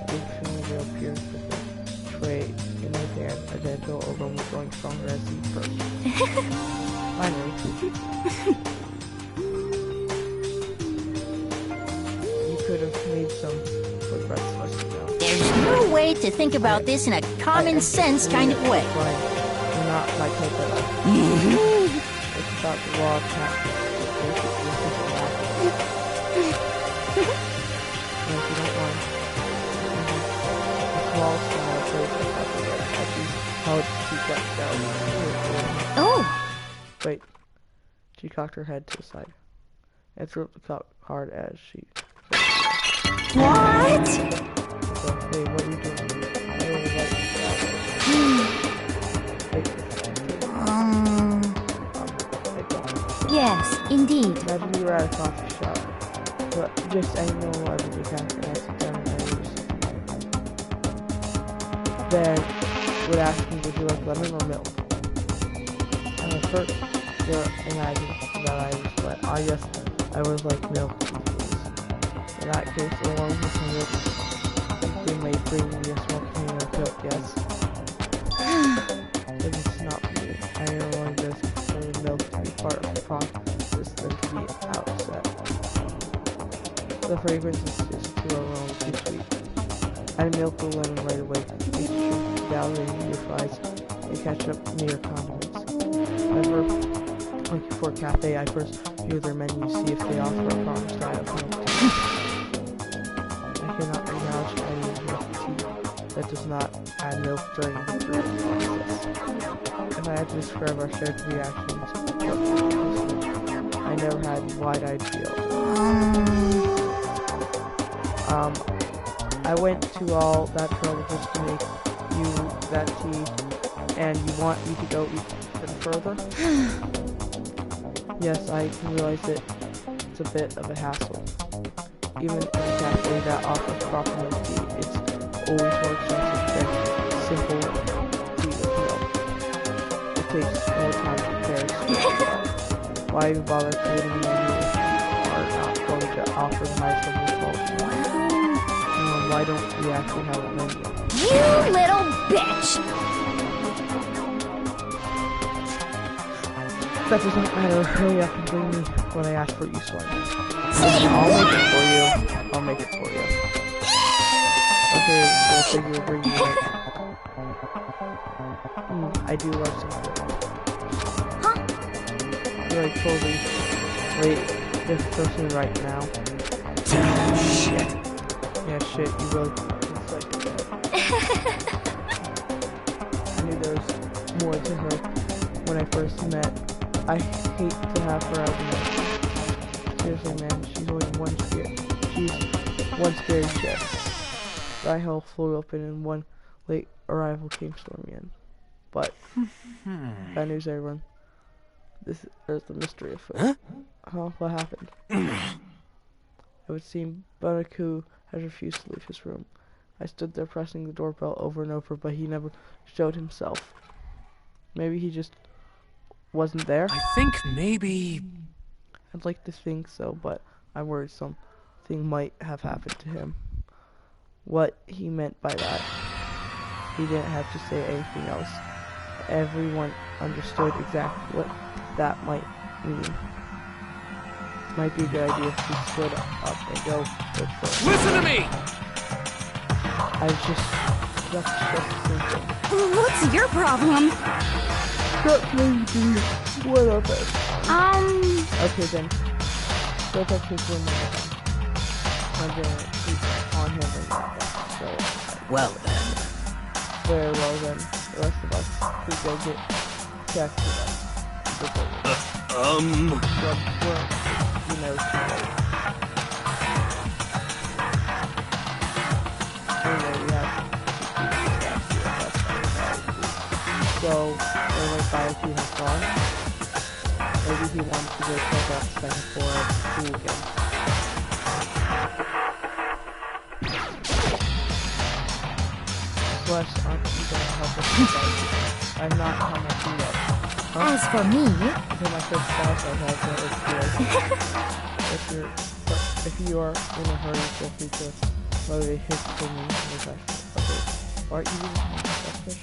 Big finger appears with a tray in his hand, a gentle aroma growing stronger as he approached. Finally. You could have made some for breakfast now. there's no way to think about this in a common sense kind of way. You're not my type of It's about the raw cat. If you don't mind. A small smile plays up there as she held she got down. Oh! Wait. She cocked her head to the side and threw up the cup hard as she What? So, hey, what are you doing? I really like Yes, indeed. Imagine you were at a coffee shop, but just any normal everyday cafe and I sit down and I use. Then would ask me, would you like lemon or milk? And at first, you're imagining that I was like, ah yes, I would like milk, please. In that case, along with some milk, they may bring me a small container of milk, yes? But it's not me. I am only just consider milk to be part of the process than to be outset. The fragrance is just too aroma, too sweet. Add milk or lemon right away. Make sure to validate your fries and ketchup near condiments. Whenever looking for a cafe, I first view their menu, see if they offer a proper style of milk tea. I cannot acknowledge any milk tea that does not add milk during the brewing process. If I had to describe our shared reactions, I never had wide-eyed feel. I went to all that trouble just to make you that tea, and you want me to go even further? Yes, I can realize that it's a bit of a hassle. Even in a cafe that offers proper milk tea, it's always more expensive than simple tea with milk. It takes more time to prepare. Why even bother creating a menu if you are not going to offer the highest level of quality? Why don't we actually have a menu? You little bitch! That doesn't matter. Hurry up and bring me what I asked for you, Swan. Say I'll what? make it for you. I'll make it for you. Okay, so I figure we'll bring you it. I do love some food. Huh? You're like totally... Wait, this person right now. Yeah, shit, you really it's like that. I knew there was more to her when I first met. I hate to have her as a man. Seriously, man, she's only one scary shit. The eye hole flew open and one late arrival came storming in. But, bad news, everyone. There's the mystery afoot. Huh? What happened? It would seem Banaku has refused to leave his room. I stood there pressing the doorbell over and over, but he never showed himself. Maybe he just wasn't there? I think maybe... I'd like to think so, but I'm worried something might have happened to him. What he meant by that, he didn't have to say anything else. Everyone understood exactly what that might mean. Might be a good idea if we split up and go look for it. Listen to me! That's just the same thing. What's your problem? Stop playing me. Whatever. Okay then. Go back to his room. I'm gonna keep on him and so. Well then. Very well then. The rest of us we go get checked with us. You know, too late. Anyway, we have so when we buy a few has gone, maybe he wants to go check out the second floor of the school again. Plus, aren't you gonna help us with that? I'm not how much you know. Huh? As for me, Okay, my first spouse I have if you are in a hurry, feel free to motivate his opinion in the question. Okay, aren't you really selfish?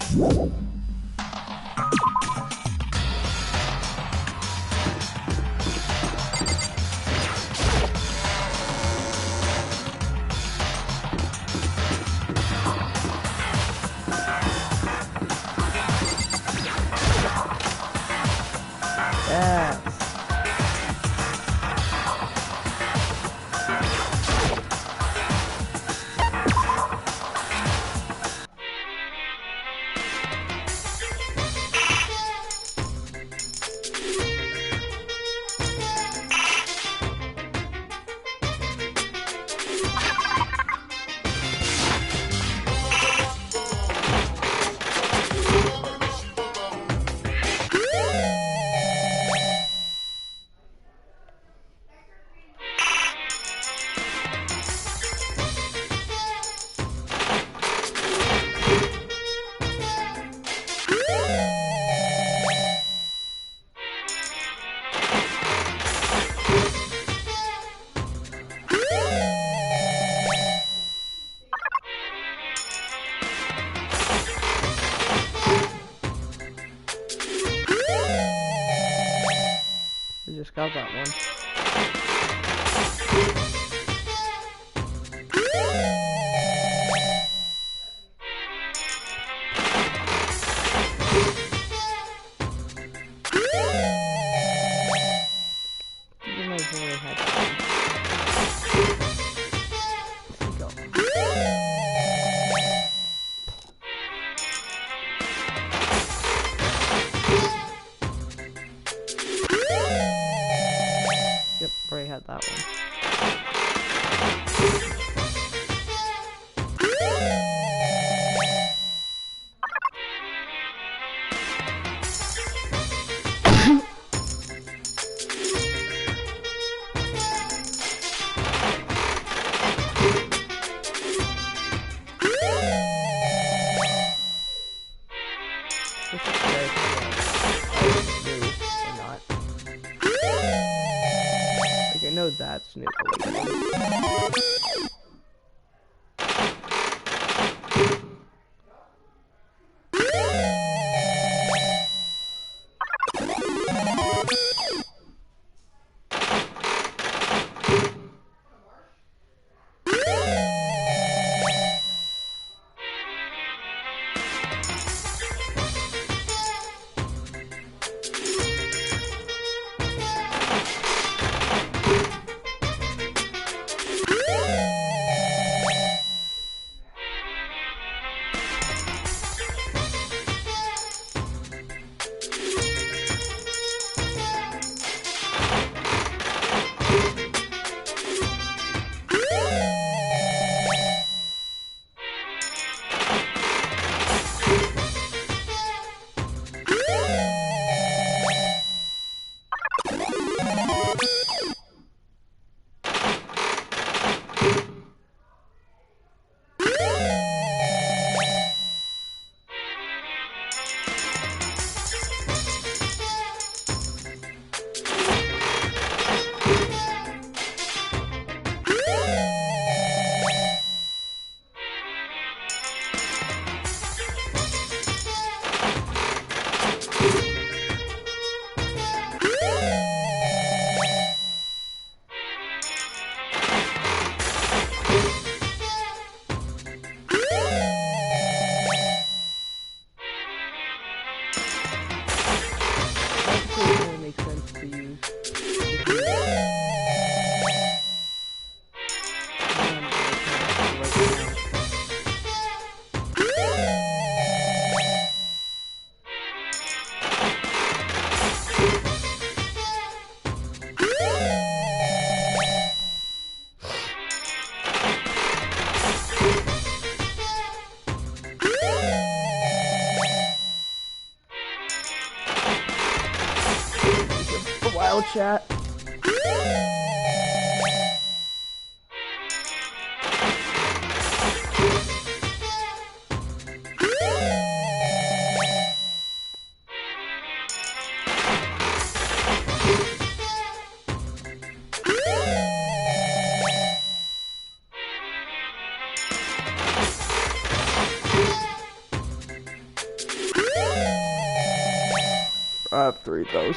Got that one. You might have already had that one. Let's go. Yep, already had that one. This is very cool. New or not. Like, I know that's new. L chat. I have 3 of those.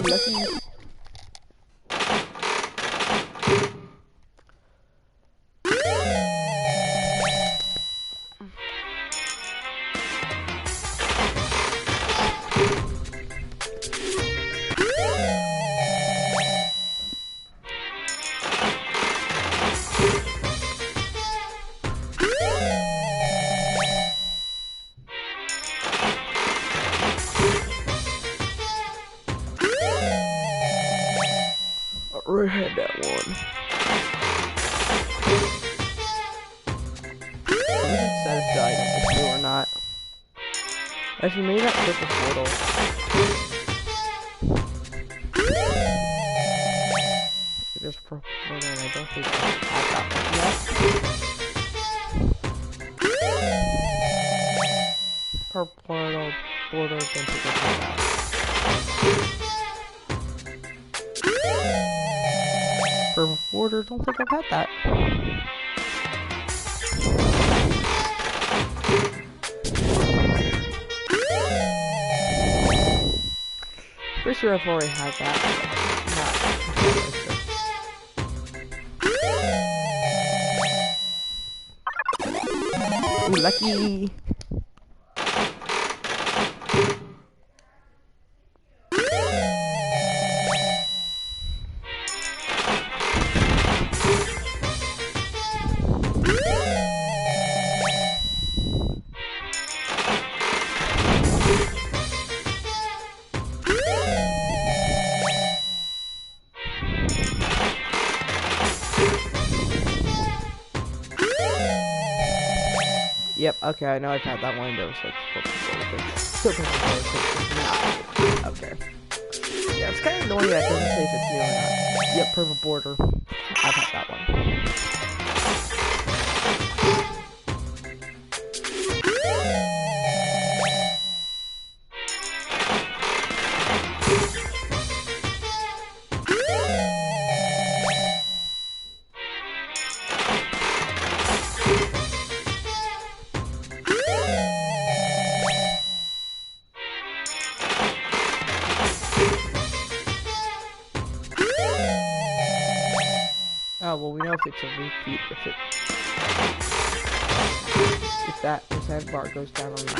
Lucky. already had that one. We should status the item if we or not. Actually, maybe that purple portal. There's a purple portal and I don't think I have that one yet. Purple portal, border, don't think I have that. Purple border, don't think I've had that. Pretty sure I've already had that. Not. Ooh, lucky. Yep, okay, I know I've had that one. There was like purple border. Still purple border. Okay. Yeah, it's kind of annoying that it doesn't say if it's new or not. Yep, purple border. I've had that one. Oh, well, we know if it's a repeat, if that percent bar goes down or not.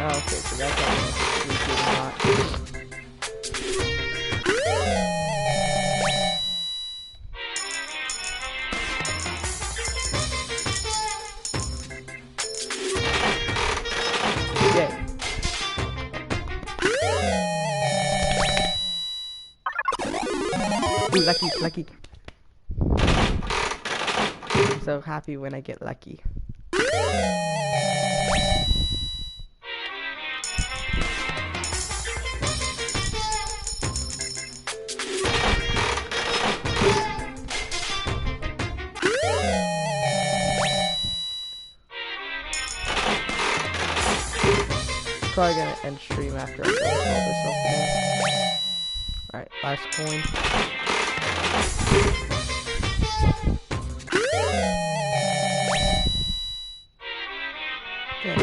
Oh, okay, so that's how it's repeat or not. Ooh, lucky, lucky. I'm so happy when I get lucky. Probably gonna end stream after I finish all this opening. Alright, last coin. Okay.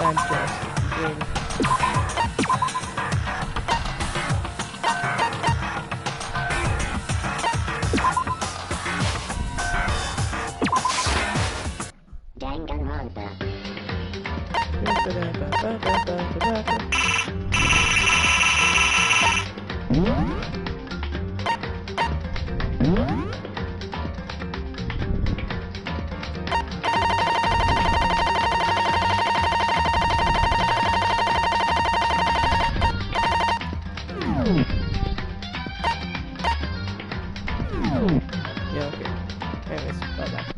I'm just waiting. Danganronpa. Yeah, okay. Anyways, bye-bye.